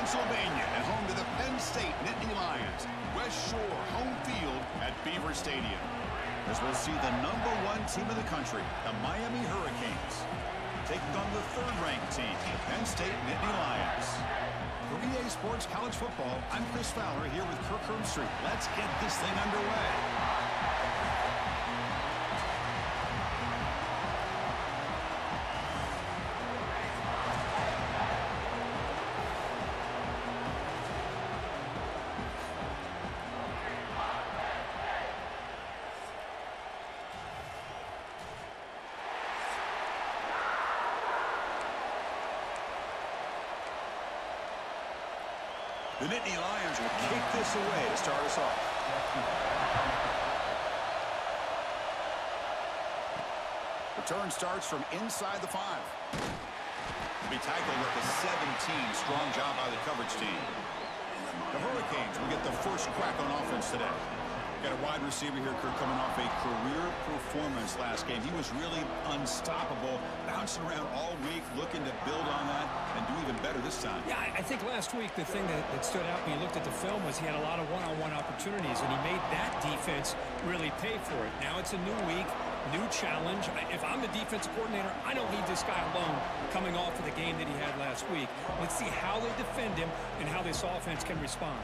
Pennsylvania, and home to the Penn State Nittany Lions. West Shore home field at Beaver Stadium. As we'll see the #1 team in the country, the Miami Hurricanes, taking on the third-ranked team, the Penn State Nittany Lions. For EA Sports College Football, I'm Chris Fowler here with Curt. Let's get this thing underway. The Nittany Lions will kick this away to start us off. Return starts from inside the 5. To be tackled with the 17. Strong job by the coverage team. The Hurricanes will get the first crack on offense today. Got a wide receiver here, Curt, coming off a career performance last game. He was really unstoppable, bouncing around all week, looking to build on that and do even better this time. Yeah, I think last week the thing that stood out when you looked at the film was he had a lot of one-on-one opportunities, and he made that defense really pay for it. Now it's a new week, new challenge. If I'm the defensive coordinator, I don't leave this guy alone coming off of the game that he had last week. Let's see how they defend him and how this offense can respond.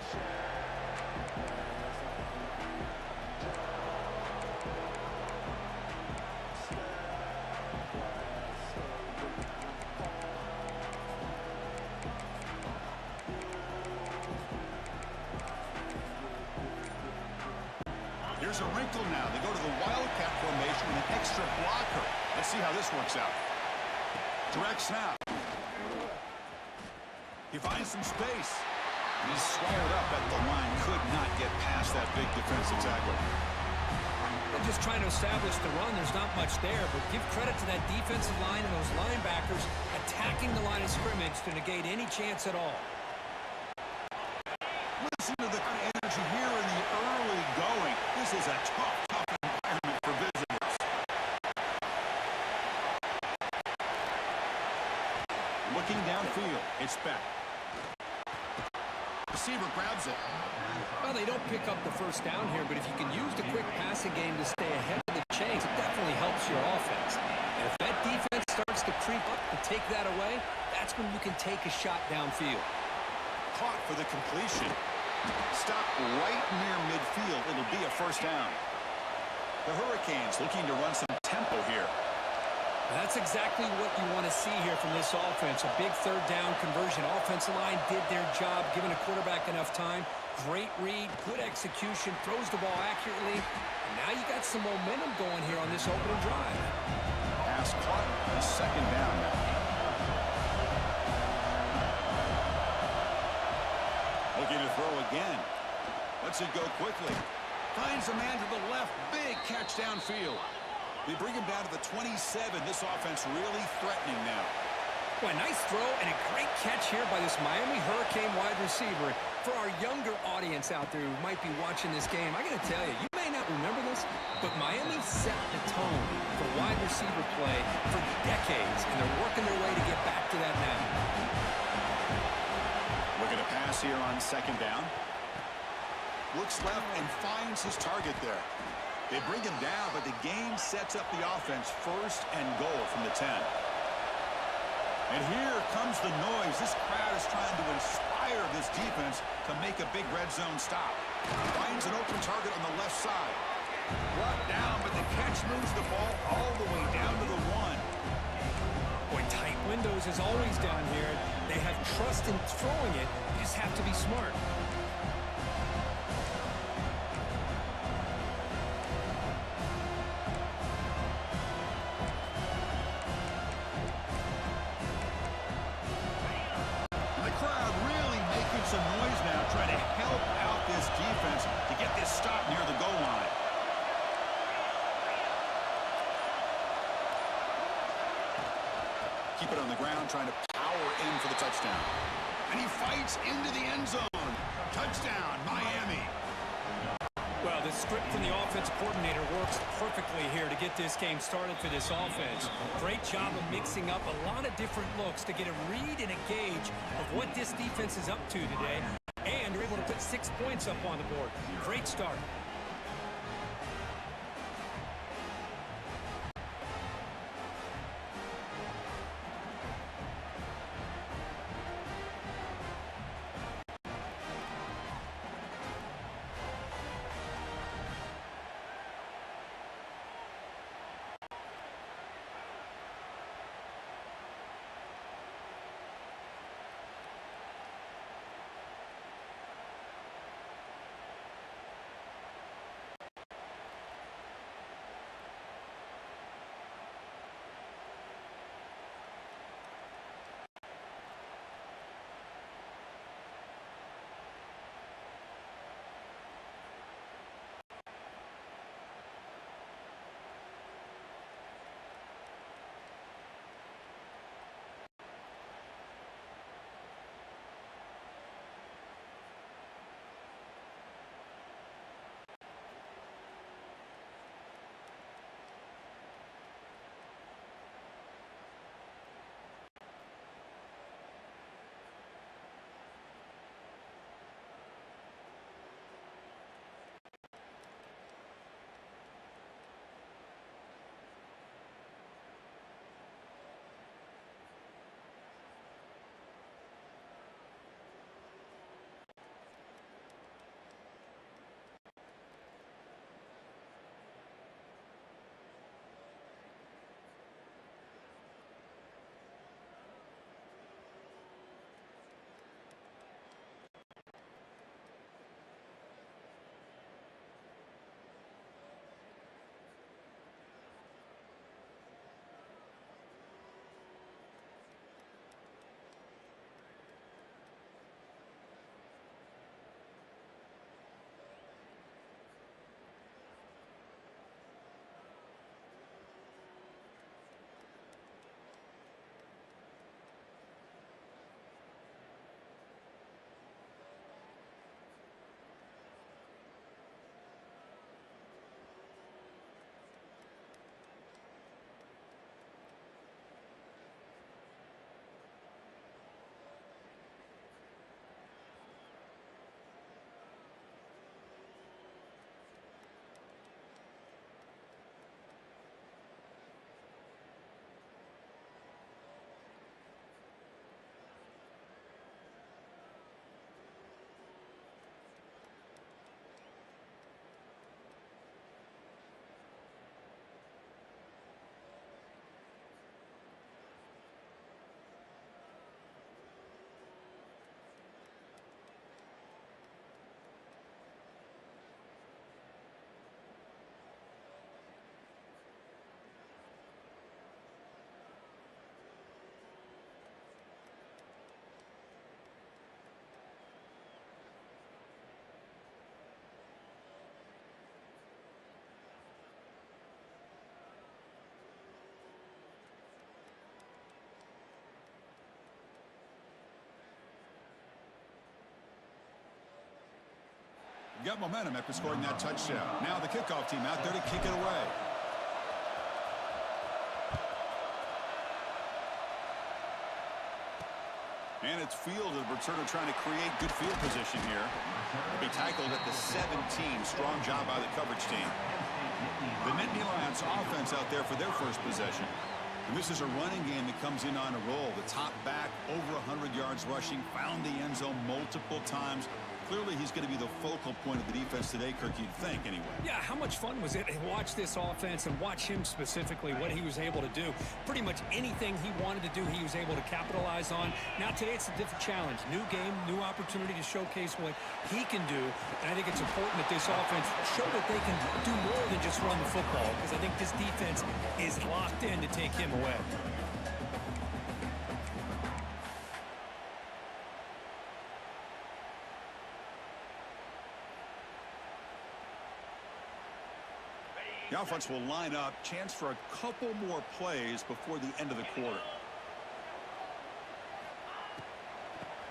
Here's a wrinkle now. They go to the Wildcat formation with an extra blocker. Let's see how this works out. Direct snap. He finds some space. He's swallowed up at the line. Could not get past that big defensive tackle. They're just trying to establish the run. There's not much there, but give credit to that defensive line and those linebackers attacking the line of scrimmage to negate any chance at all. Listen to the energy here in the early going. This is a tough environment for visitors. Looking downfield, it's Beck. Receiver grabs it. Well, they don't pick up the first down here, but if you can use the quick passing game to stay ahead of the chains, it definitely helps your offense. And if that defense starts to creep up and take that away, that's when you can take a shot downfield. Caught for the completion. Stop right near midfield. It'll be a first down. The Hurricanes looking to run some tempo here. That's exactly what you want to see here from this offense. A big third down conversion. Offensive line did their job, giving a quarterback enough time. Great read, good execution, throws the ball accurately. And now you got some momentum going here on this opening drive. Pass caught on second down now. Looking to throw again. Lets it go quickly. Finds a man to the left. Big catch downfield. They bring him down to the 27. This offense really threatening now. Well, nice throw and a great catch here by this Miami Hurricane wide receiver. For our younger audience out there who might be watching this game, I got to tell you, you may not remember this, but Miami set the tone for wide receiver play for decades, and they're working their way to get back to that now. Looking to pass here on second down. Looks left and finds his target there. They bring him down, but the game sets up the offense first and goal from the 10. And here comes the noise. This crowd is trying to inspire this defense to make a big red zone stop. Finds an open target on the left side. Brought down, but the catch moves the ball all the way down to the 1. Boy, tight windows is always down here. They have trust in throwing it. You just have to be smart. Some noise now, trying to help out this defense to get this stop near the goal line. Keep it on the ground, trying to power in for the touchdown. And he fights into the end zone. Touchdown, Miami. Well, this script from the offensive coordinator works perfectly here to get this game started for this offense. Great job of mixing up a lot of different looks to get a read and a gauge of what this defense is up to today. And they're able to put 6 points up on the board. Great start. Got momentum after scoring that touchdown. Now the kickoff team out there to kick it away. And it's fielded. Returner trying to create good field position here. Be tackled at the 17. Strong job by the coverage team. The Nittany Lions offense out there for their first possession. And this is a running game that comes in on a roll. The top back, over 100 yards rushing, found the end zone multiple times. Clearly, he's going to be the focal point of the defense today, Curt, you'd think, anyway. Yeah, how much fun was it to watch this offense and watch him specifically, what he was able to do. Pretty much anything he wanted to do, he was able to capitalize on. Now, today, it's a different challenge. New game, new opportunity to showcase what he can do. And I think it's important that this offense show that they can do more than just run the football, because I think this defense is locked in to take him away. The offense will line up. Chance for a couple more plays before the end of the quarter.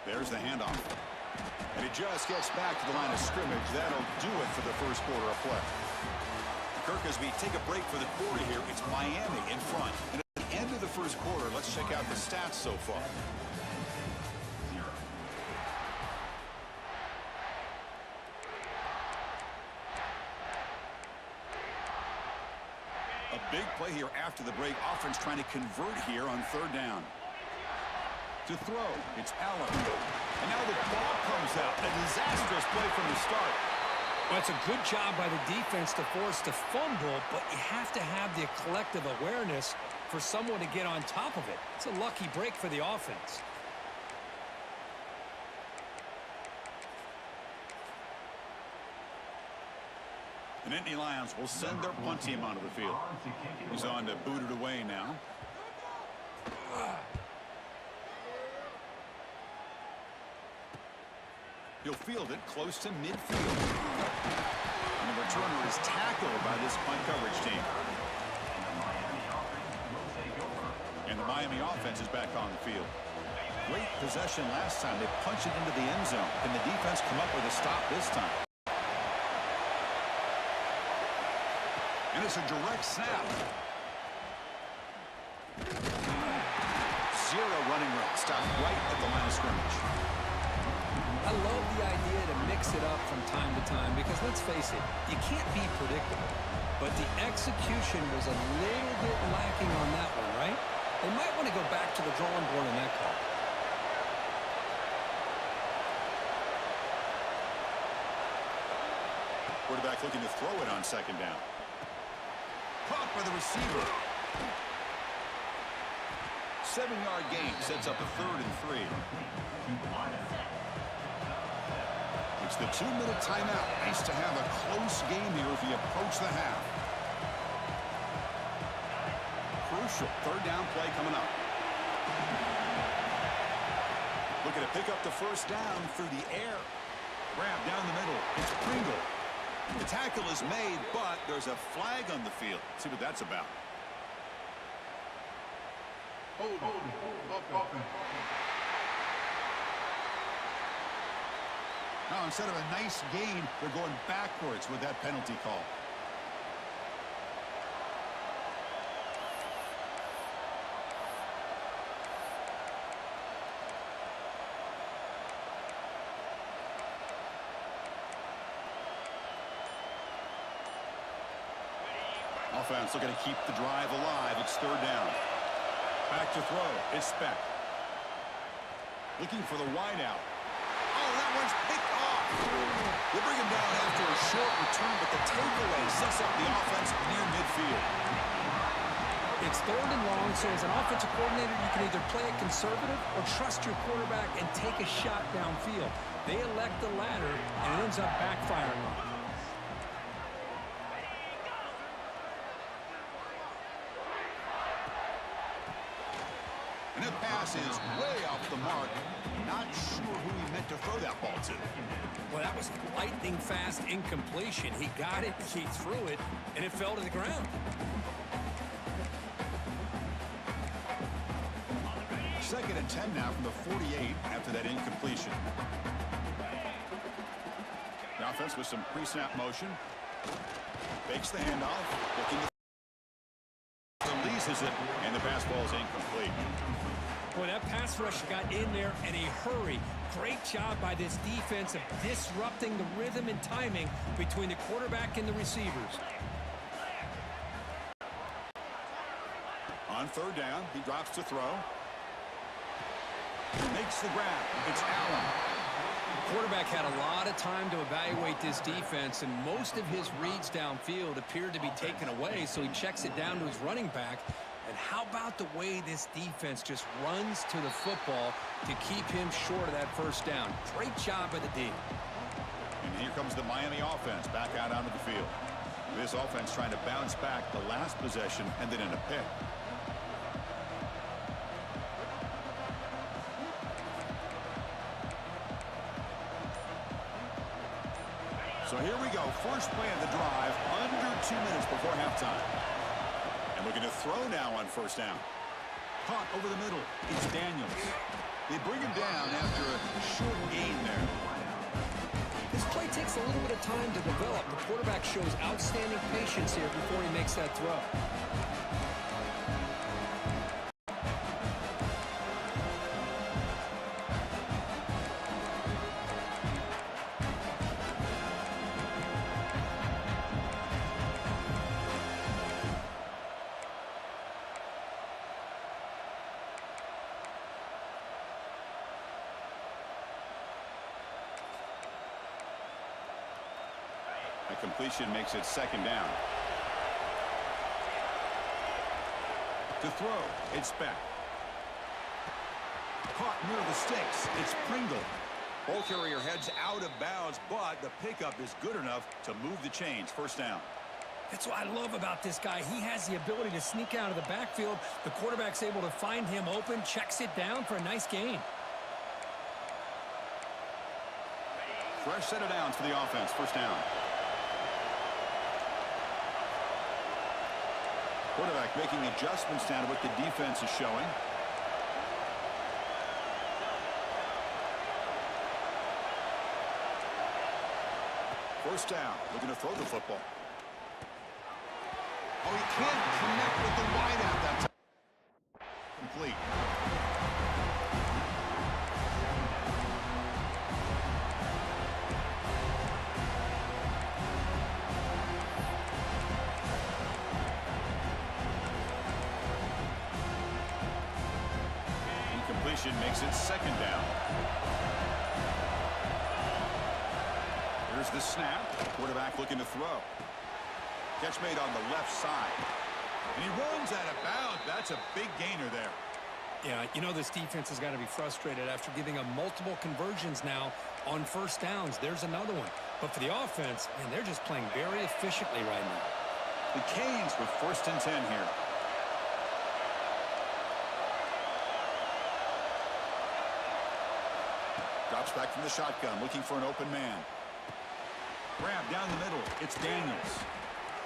There's the handoff. And he just gets back to the line of scrimmage. That'll do it for the first quarter of play. Kirk, as we take a break for the quarter here, it's Miami in front. And at the end of the first quarter, let's check out the stats so far. A big play here after the break. Offense trying to convert here on third down. To throw, it's Allen. And now the ball comes out. A disastrous play from the start. Well, it's a good job by the defense to force the fumble, but you have to have the collective awareness for someone to get on top of it. It's a lucky break for the offense. The Nittany Lions will send their punt team onto the field. He's on to boot it away now. He'll field it close to midfield. And the returner is tackled by this punt coverage team. And the Miami offense is back on the field. Great possession last time. They punched it into the end zone. Can the defense come up with a stop this time? And it's a direct snap. Zero running room. Stop right at the line of scrimmage. I love the idea to mix it up from time to time because, let's face it, you can't be predictable. But the execution was a little bit lacking on that one, right? They might want to go back to the drawing board on that call. Quarterback looking to throw it on second down. Caught by the receiver. 7-yard gain sets up a 3rd and 3. It's the 2-minute timeout. Nice to have a close game here as we approach the half. Crucial 3rd down play coming up. Looking to pick up the first down through the air. Grab down the middle. It's Pringle. The tackle is made, but there's a flag on the field. Let's see what that's about. Now, instead of a nice gain, they're going backwards with that penalty call. Offense looking to keep the drive alive. It's 3rd down. Back to throw. It's Beck. Looking for the wideout. Oh, that one's picked off. They bring him down after a short return, but the takeaway sets up the offense near midfield. It's 3rd and long, so as an offensive coordinator, you can either play it conservative or trust your quarterback and take a shot downfield. They elect the latter, and it ends up backfiring on them. And that pass is way off the mark. Not sure who he meant to throw that ball to. Well, that was lightning fast incompletion. He got it, he threw it, and it fell to the ground. Second and 10 now from the 48 after that incompletion. The offense with some pre-snap motion. Fakes the handoff. Looking to releases it, and the pass ball is incomplete. Boy, that pass rush got in there in a hurry. Great job by this defense of disrupting the rhythm and timing between the quarterback and the receivers. On 3rd down, he drops to throw. Makes the grab. It's Allen. The quarterback had a lot of time to evaluate this defense, and most of his reads downfield appeared to be taken away, so he checks it down to his running back. And how about the way this defense just runs to the football to keep him short of that first down? Great job by the D. And here comes the Miami offense back out onto the field. This offense trying to bounce back. The last possession ended in a pick. So here we go. First play of the drive, under 2 minutes before halftime. And looking to throw now on first down. Caught over the middle. It's Daniels. They bring him down after a short gain there. This play takes a little bit of time to develop. The quarterback shows outstanding patience here before he makes that throw. A completion makes it second down. To throw, it's Beck. Caught near the sticks. It's Pringle. Ball carrier heads out of bounds, but the pickup is good enough to move the chains. First down. That's what I love about this guy. He has the ability to sneak out of the backfield. The quarterback's able to find him open, checks it down for a nice gain. Fresh set of downs for the offense. First down. Quarterback making adjustments down to what the defense is showing. First down. Looking to throw the football. Oh, he can't connect with the wideout that time. Complete. Incompletion makes it second down. Here's the snap. Quarterback looking to throw. Catch made on the left side. And he runs out of bounds. That's a big gainer there. Yeah, you know this defense has got to be frustrated after giving up multiple conversions now on first downs. There's another one. But for the offense, man, they're just playing very efficiently right now. The Canes with 1st and 10 here. Drops back from the shotgun, looking for an open man. Grab down the middle. It's Daniels.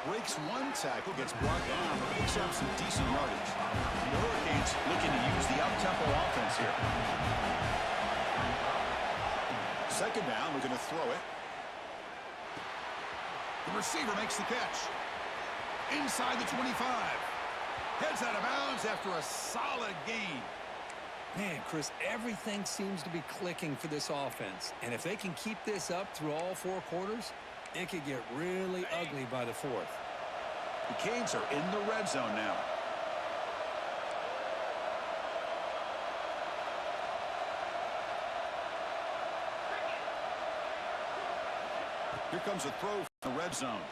Breaks one tackle, gets brought down, but picks up some decent yardage. The Hurricanes looking to use the up-tempo offense here. Second down, looking to throw it. The receiver makes the catch. Inside the 25. Heads out of bounds after a solid gain. Man, Chris, everything seems to be clicking for this offense. And if they can keep this up through all 4 quarters, it could get really ugly by the 4th. The Canes are in the red zone now. Here comes a throw from the red zone.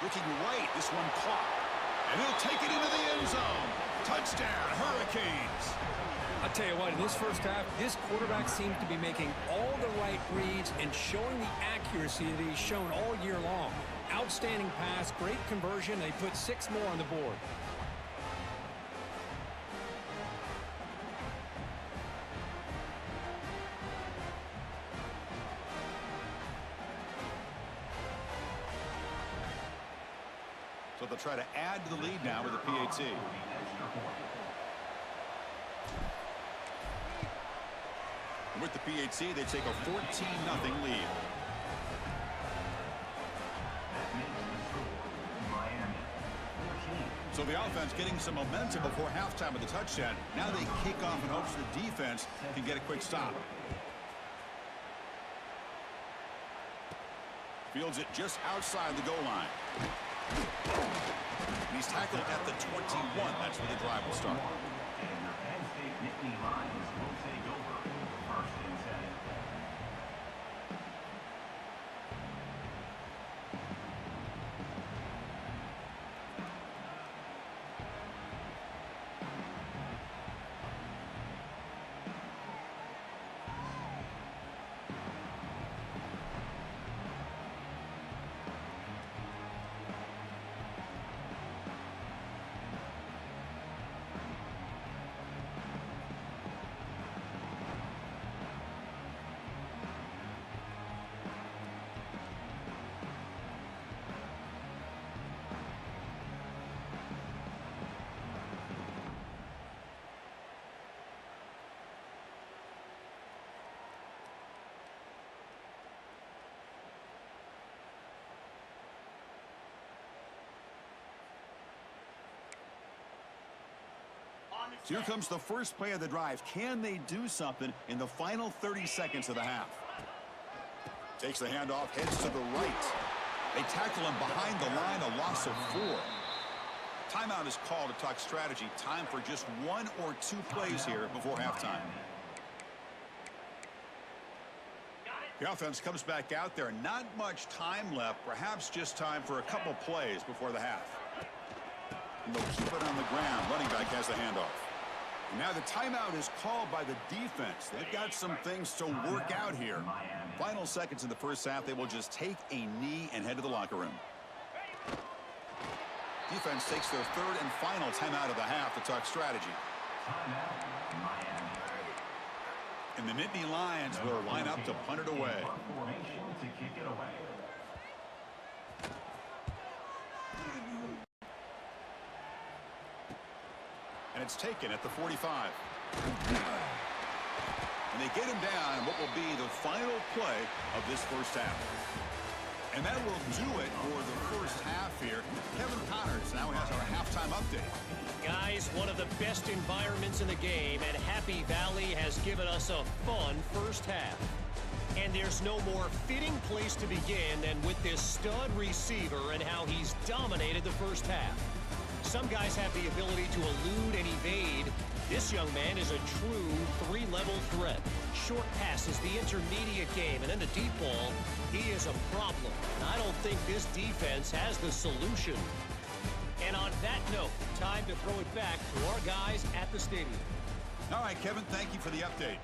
Looking right, this one caught. And he'll take it into the end zone. Touchdown, Hurricanes. I'll tell you what, in this first half, this quarterback seems to be making all the right reads and showing the accuracy that he's shown all year long. Outstanding pass, great conversion. They put 6 more on the board. So they'll try to add to the lead now with a PAT. With the PAT, they take a 14-0 lead. So the offense getting some momentum before halftime with the touchdown. Now they kick off in hopes the defense can get a quick stop. Fields it just outside the goal line. And he's tackled at the 21. That's where the drive will start. So here comes the first play of the drive. Can they do something in the final 30 seconds of the half? Takes the handoff, heads to the right. They tackle him behind the line, a loss of 4. Timeout is called to talk strategy. Time for just 1 or 2 plays here before halftime. The offense comes back out there. Not much time left. Perhaps just time for a couple plays before the half. And they'll keep it on the ground. Running back has the handoff. And now the timeout is called by the defense. They've got some things to work out here. Final seconds in the first half. They will just take a knee and head to the locker room. Defense takes their third and final timeout of the half to talk strategy. And the Nittany Lions will line up to punt it away. And it's taken at the 45. And they get him down what will be the final play of this first half. And that will do it for the first half here. Kevin Connors now has our halftime update. Guys, one of the best environments in the game, and Happy Valley has given us a fun first half. And there's no more fitting place to begin than with this stud receiver and how he's dominated the first half. Some guys have the ability to elude and evade. This young man is a true 3-level threat. Short passes, the intermediate game, and then the deep ball, he is a problem. And I don't think this defense has the solution. And on that note, time to throw it back to our guys at the stadium. All right, Kevin, thank you for the update.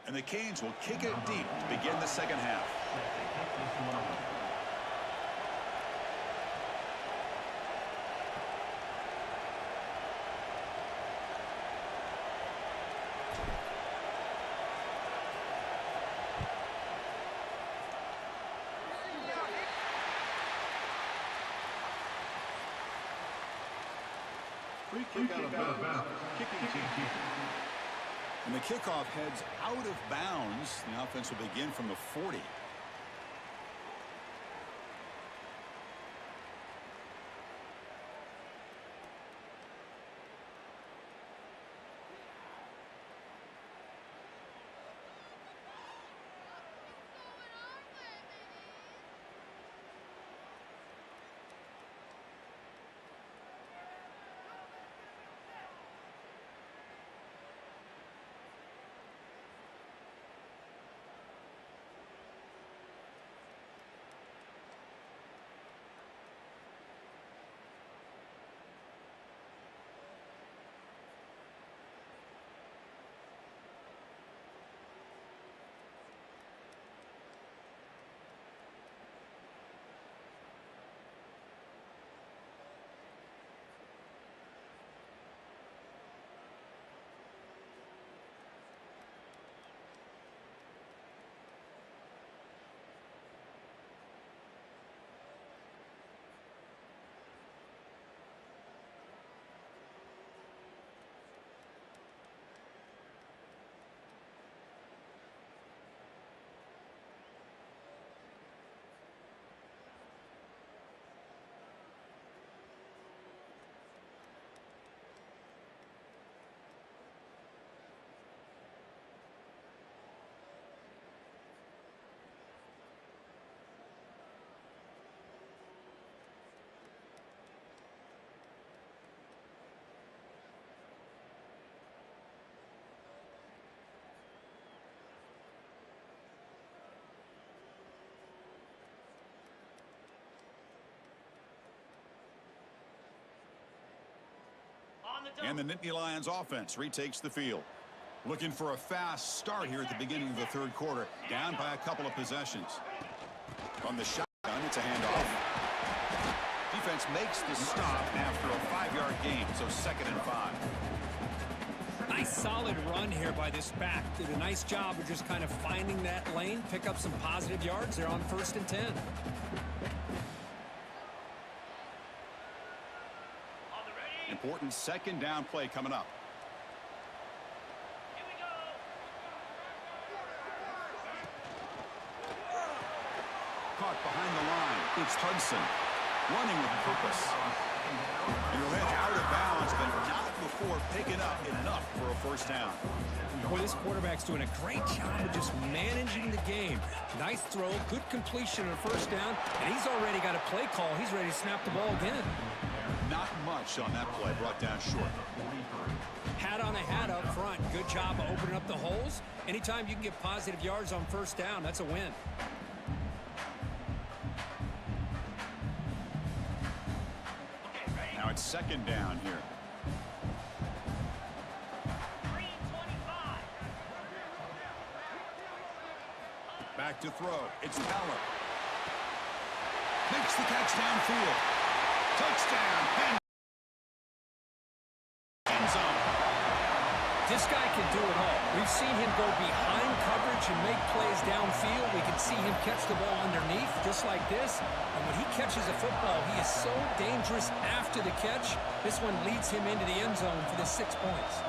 And the Canes will kick it deep to begin the second half. Free kick out of bounds. Kicking team. And the kickoff heads out of bounds. The offense will begin from the 40. And the Nittany Lions offense retakes the field. Looking for a fast start here at the beginning of the third quarter. Down by a couple of possessions. On the shotgun, it's a handoff. Defense makes the stop after a 5-yard gain, so 2nd and 5. Nice solid run here by this back. Did a nice job of just kind of finding that lane, pick up some positive yards there on 1st and 10. Important 2nd down play coming up. Here we go. Caught behind the line. It's Hudson running with purpose. And he'll head out of bounds, but not before picking up enough for a 1st down. Boy, this quarterback's doing a great job of just managing the game. Nice throw, good completion on a 1st down, and he's already got a play call. He's ready to snap the ball again. Not much on that play, brought down short. Hat on a hat up front. Good job of opening up the holes. Anytime you can get positive yards on 1st down, that's a win. Now it's 2nd down here. Back to throw. It's Teller. Makes the catch downfield. Touchdown. End zone. This guy can do it all. We've seen him go behind coverage and make plays downfield. We can see him catch the ball underneath just like this. And when he catches a football, he is so dangerous after the catch. This one leads him into the end zone for the 6 points.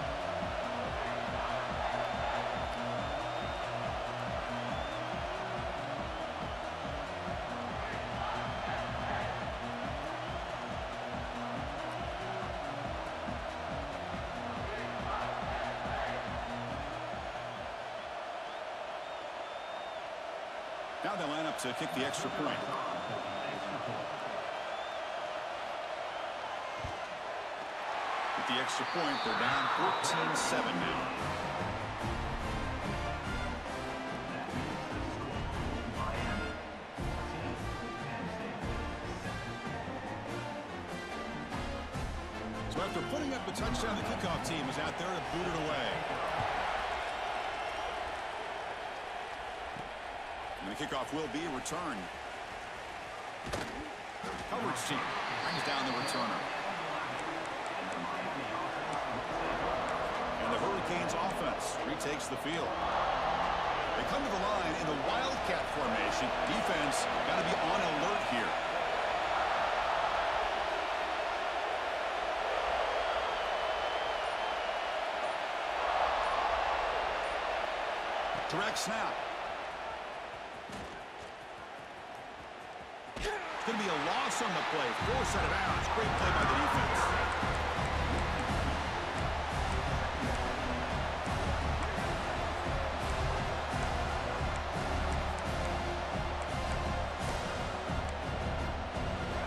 Now they line up to kick the extra point. With the extra point, they're down 14-7 now. So after putting up a touchdown, the kickoff team is out there to boot it away. And the kickoff will be returned. Coverage team brings down the returner. And the Hurricanes offense retakes the field. They come to the line in the Wildcat formation. Defense got to be on alert here. Direct snap. It's going to be a loss on the play. Forced out of bounds. Great play by the defense.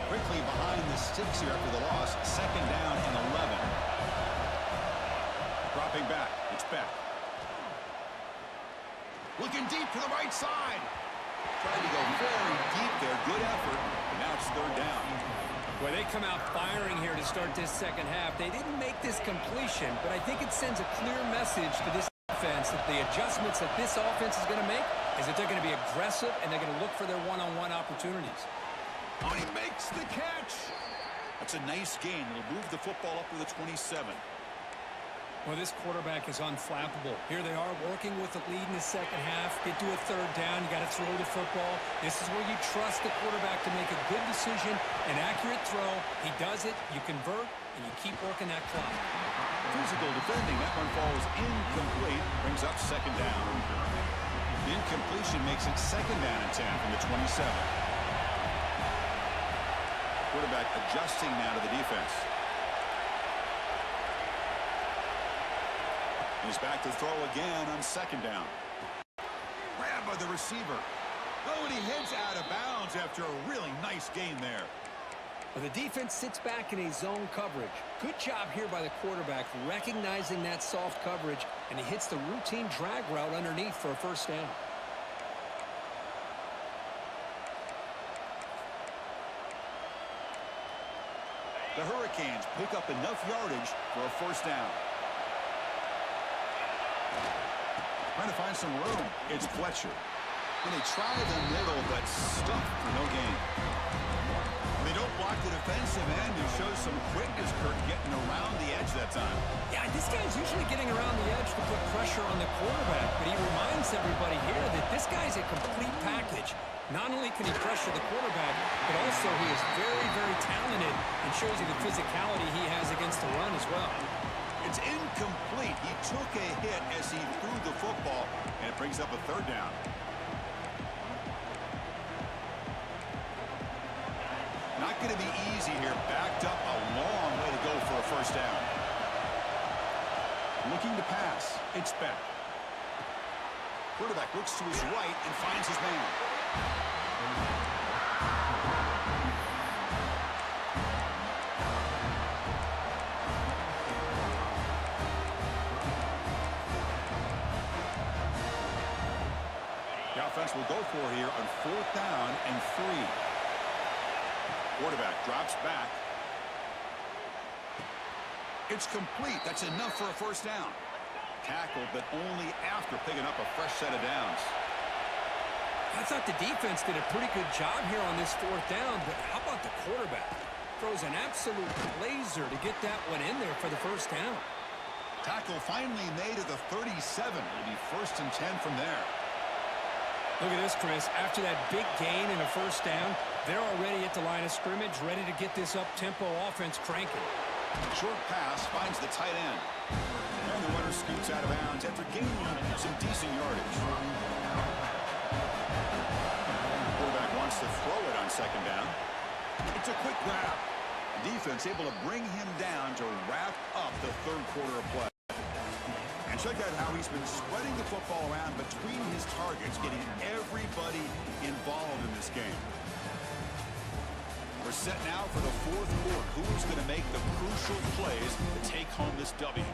Quickly behind the sticks here after the loss. 2nd down and 11. Dropping back. It's Beck. Looking deep to the right side. Trying to go very deep there. Good effort. And now it's 3rd down. Well, they come out firing here to start this 2nd half. They didn't make this completion, but I think it sends a clear message to this defense that the adjustments that this offense is going to make is that they're going to be aggressive and they're going to look for their one-on-one opportunities. Oh, he makes the catch. That's a nice gain. It'll move the football up to the 27. Well, this quarterback is unflappable. Here they are working with the lead in the 2nd half. Get to a 3rd down. You got to throw the football. This is where you trust the quarterback to make a good decision, an accurate throw. He does it. You convert, and you keep working that clock. Physical defending. That one falls incomplete. Brings up 2nd down. The incompletion makes it 2nd down and 10 from the 27. Quarterback adjusting now to the defense. He's back to throw again on 2nd down. Grabbed by the receiver. Oh, and he heads out of bounds after a really nice gain there. Well, the defense sits back in a zone coverage. Good job here by the quarterback recognizing that soft coverage, and he hits the routine drag route underneath for a 1st down. The Hurricanes pick up enough yardage for a first down. Trying to find some room. It's Fletcher. And they try the middle, but stuffed for no gain. They don't block the defensive end and show some quickness, Curt, getting around the edge that time. Yeah, this guy's usually getting around the edge to put pressure on the quarterback, but he reminds everybody here that this guy's a complete package. Not only can he pressure the quarterback, but also he is very, very talented and shows you the physicality he has against the run as well. It's incomplete. He took a hit as he threw the football, and it brings up a third down. Not going to be easy here. Backed up a long way to go for a first down. Looking to pass. It's Beck. Quarterback looks to his right and finds his man. The offense will go for here on 4th down and 3. Quarterback drops back. It's complete. That's enough for a first down. Tackled, but only after picking up a fresh set of downs. I thought the defense did a pretty good job here on this 4th down, but how about the quarterback? Throws an absolute laser to get that one in there for the first down. Tackle finally made at the 37. It'll be 1st and 10 from there. Look at this, Chris. After that big gain and a first down, they're already at the line of scrimmage, ready to get this up-tempo offense cranking. Short pass finds the tight end. And the runner scoots out of bounds after gaining some decent yardage. Quarterback wants to throw it on 2nd down. It's a quick grab. The defense able to bring him down to wrap up the 3rd quarter of play. And check out how he's been spreading the football around between his targets, getting everybody involved in this game. We're set now for the 4th quarter. Who's going to make the crucial plays to take home this W?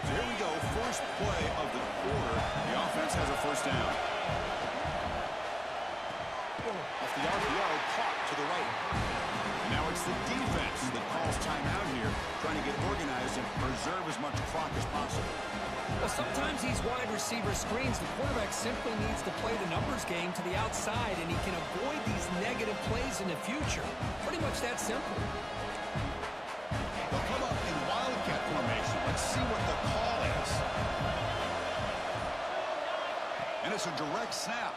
So here we go. First play of the quarter. The offense has a first down. Off the RPO, caught to the right. Now it's the defense that calls timeout here, trying to get organized and preserve as much clock as possible. Well, sometimes these wide receiver screens, the quarterback simply needs to play the numbers game to the outside, and he can avoid these negative plays in the future. Pretty much that simple. They'll come up in wildcat formation. Let's see what the call is. And it's a direct snap.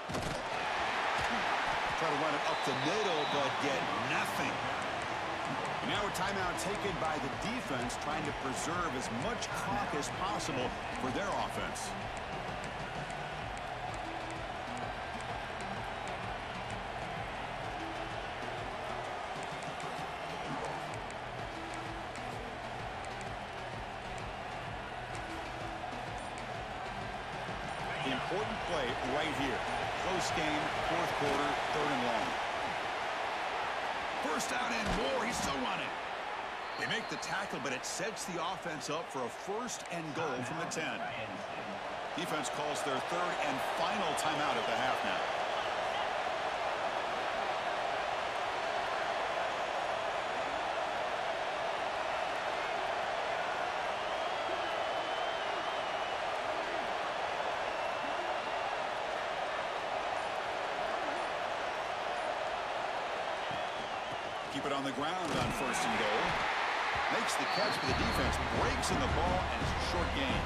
Try to run it up the middle, but get nothing. And now a timeout taken by the defense, trying to preserve as much clock as possible for their offense. The important play right here. Close game, 4th quarter, 3rd and long. First down and more. He's still running. They make the tackle, but it sets the offense up for a 1st and goal from the 10. Defense calls their 3rd and final timeout at the half now. Keep it on the ground on 1st and goal. Makes the catch, but the defense breaks in the ball, and it's a short gain.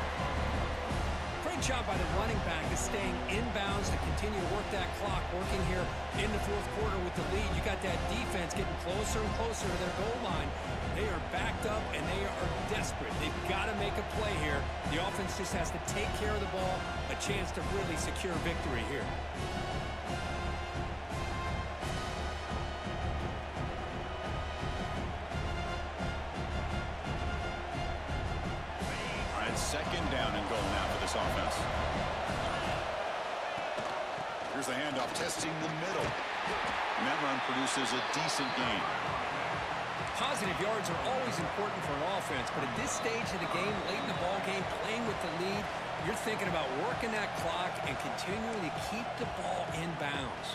Great job by the running back is staying inbounds to continue to work that clock, working here in the 4th quarter with the lead. You got that defense getting closer and closer to their goal line. They are backed up, and they are desperate. They've got to make a play here. The offense just has to take care of the ball, a chance to really secure victory here. Second down and goal now for this offense. Here's the handoff, testing the middle. And that run produces a decent gain. Positive yards are always important for an offense, but at this stage of the game, late in the ball game, playing with the lead, you're thinking about working that clock and continuing to keep the ball in bounds.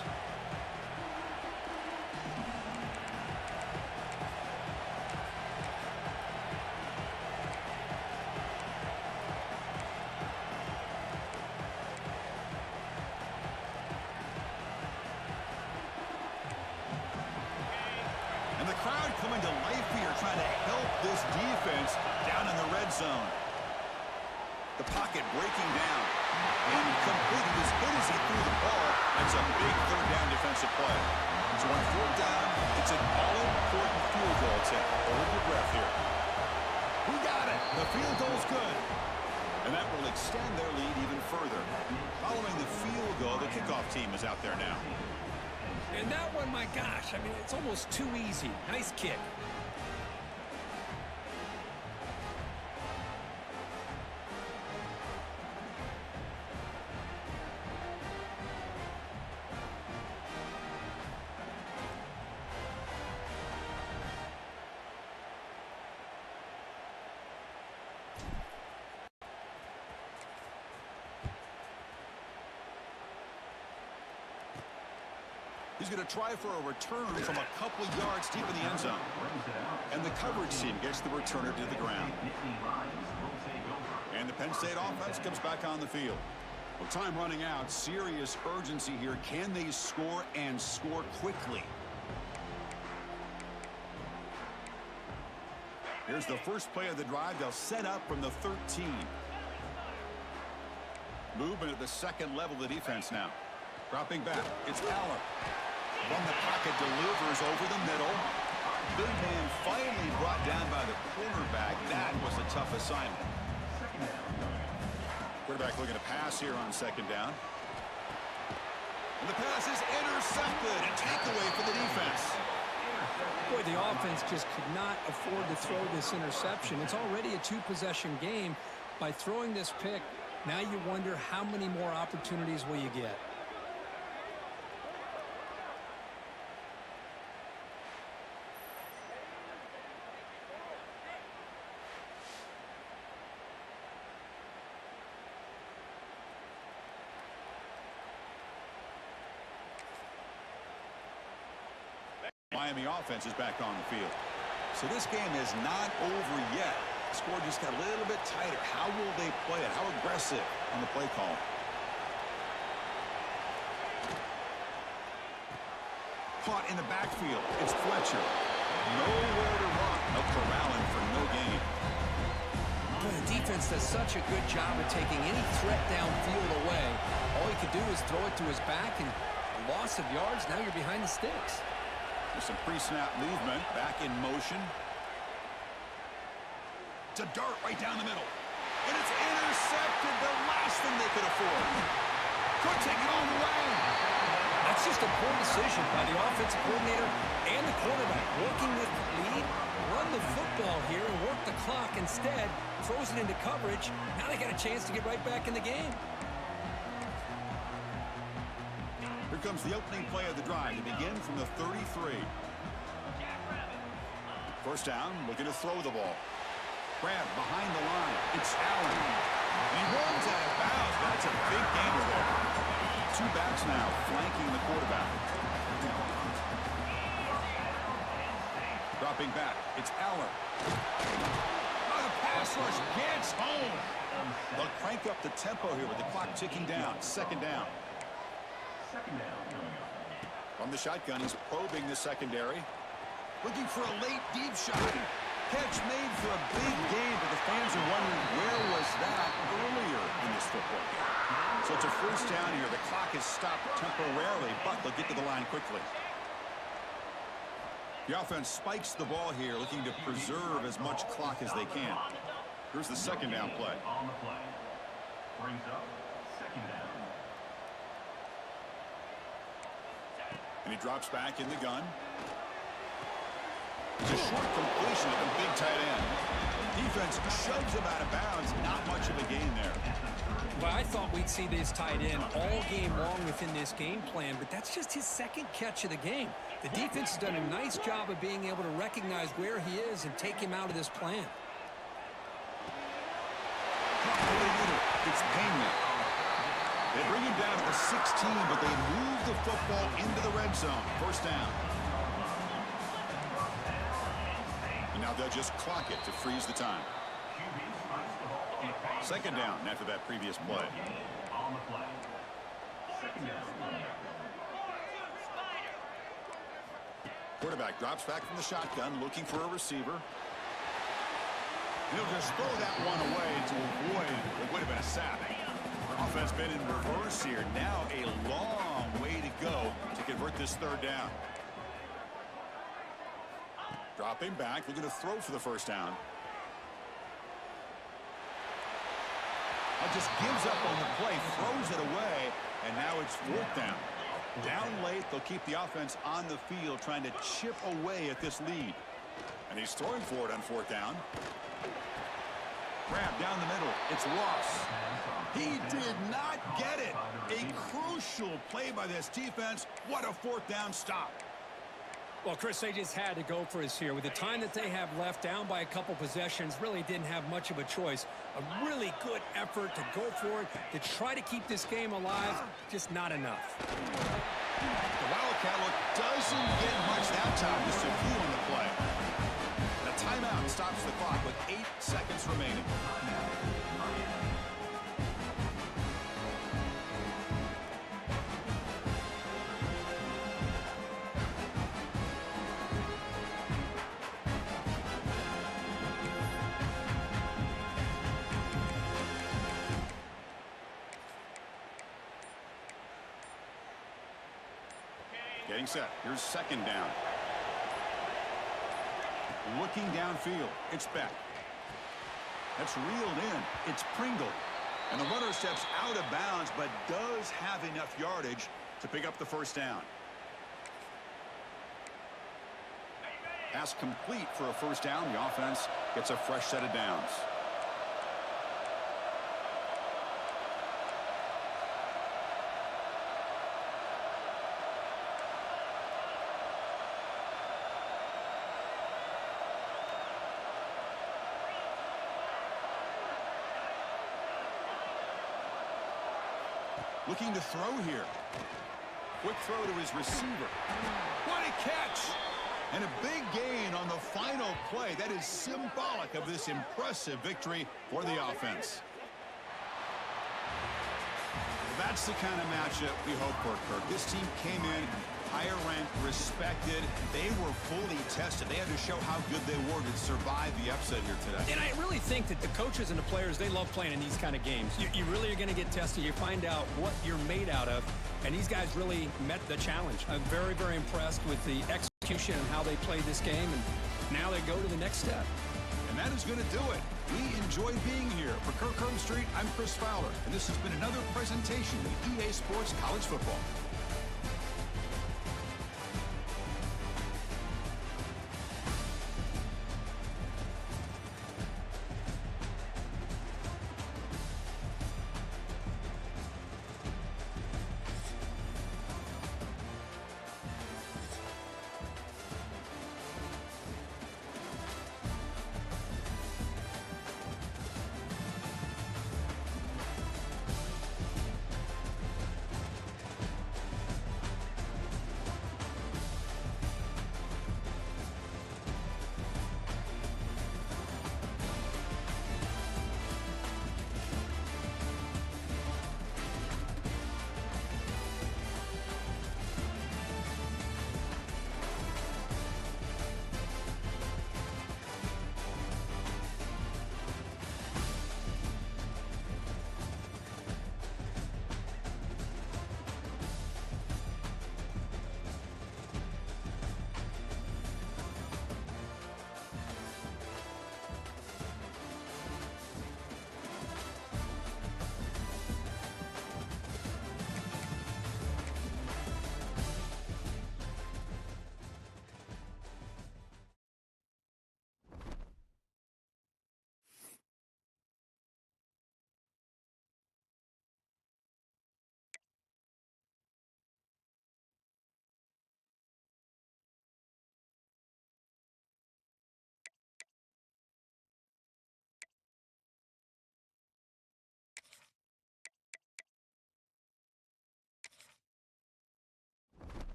Coming to life here, trying to help this defense down in the red zone. The pocket breaking down. And completed as good as he threw the ball. That's a big third down defensive play. So on fourth down, it's an all-important field goal attempt. Hold your breath here. We got it. The field goal's good. And that will extend their lead even further. Following the field goal, the kickoff team is out there now. And that one, my gosh, I mean, it's almost too easy. Nice kick. He's going to try for a return from a couple of yards deep in the end zone. And the coverage team gets the returner to the ground. And the Penn State offense comes back on the field. Well, time running out. Serious urgency here. Can they score and score quickly? Here's the first play of the drive. They'll set up from the 13. Movement at the second level of the defense now. Dropping back. It's Aller. From the pocket, delivers over the middle. Big man finally brought down by the cornerback. That was a tough assignment. Quarterback looking to pass here on second down. And the pass is intercepted. A takeaway for the defense. Boy, the offense just could not afford to throw this interception. It's already a two-possession game. By throwing this pick, now you wonder how many more opportunities will you get. Miami offense is back on the field. So this game is not over yet. The score just got a little bit tighter. How will they play it? How aggressive on the play call? Caught in the backfield. It's Fletcher. Nowhere to run. No corralling for no gain. Boy, the defense does such a good job of taking any threat downfield away. All he could do is throw it to his back, and a loss of yards, now you're behind the sticks. There's some pre-snap movement. Back in motion. It's a dart right down the middle. And it's intercepted. The last thing they could afford. Could take it all the way. That's just a poor decision by the offensive coordinator and the quarterback. Working with the lead, run the football here and work the clock. Instead, throws it into coverage. Now they got a chance to get right back in the game. Here comes the opening play of the drive to begin from the 33. First down, looking to throw the ball. Grab behind the line. It's Allen. He runs out of bounds. That's a big gainer there. Two backs now flanking the quarterback. Dropping back. It's Aller. Oh, the pass rush gets home. They'll crank up the tempo here with the clock ticking down. Second down. From the shotgun, he's probing the secondary. Looking for a late deep shot. Catch made for a big game, but the fans are wondering where was that earlier in this football game. So it's a first down here. The clock is stopped temporarily, but they'll get to the line quickly. The offense spikes the ball here, looking to preserve as much clock as they can. Here's the second down play. Brings up second down. And he drops back in the gun. It's a short completion of the big tight end. Defense shoves him out of bounds. Not much of a gain there. Well, I thought we'd see this tied in all game long within this game plan, but that's just his second catch of the game. The defense has done a nice job of being able to recognize where he is and take him out of this plan. It's Pena. They bring him down to the 16, but they move the football into the red zone. First down. And now they'll just clock it to freeze the time. Second down after that previous play. On the play. Second down. Quarterback drops back from the shotgun, looking for a receiver. He'll just throw that one away to avoid what would have been a sack. Offense been in reverse here. Now a long way to go to convert this third down. Dropping back, looking to throw for the first down. Just gives up on the play, throws it away, and now it's fourth down. Down late, they'll keep the offense on the field, trying to chip away at this lead. And he's throwing for it on fourth down. Grab down the middle. It's Ross. He did not get it. A crucial play by this defense. What a fourth down stop. Well, Chris, they just had to go for us here. With the time that they have left, down by a couple possessions, really didn't have much of a choice. A really good effort to go for it, to try to keep this game alive, just not enough. The Wildcat look doesn't get much that time, just a few on the play. The timeout stops the clock with 8 seconds remaining. Getting set. Here's second down. Looking downfield. It's Beck. That's reeled in. It's Pringle. And the runner steps out of bounds, but does have enough yardage to pick up the first down. Pass complete for a first down. The offense gets a fresh set of downs. Looking to throw here. Quick throw to his receiver. What a catch! And a big gain on the final play. That is symbolic of this impressive victory for the offense. That's the kind of matchup we hope for, Curt. This team came in higher ranked, respected. They were fully tested. They had to show how good they were to survive the upset here today. And I really think that the coaches and the players, they love playing in these kind of games. You really are going to get tested. You find out what you're made out of. And these guys really met the challenge. I'm very, very impressed with the execution and how they played this game. And now they go to the next step. And that is going to do it. We enjoyed being here. For Curt Street, I'm Chris Fowler. And this has been another presentation of EA Sports College Football.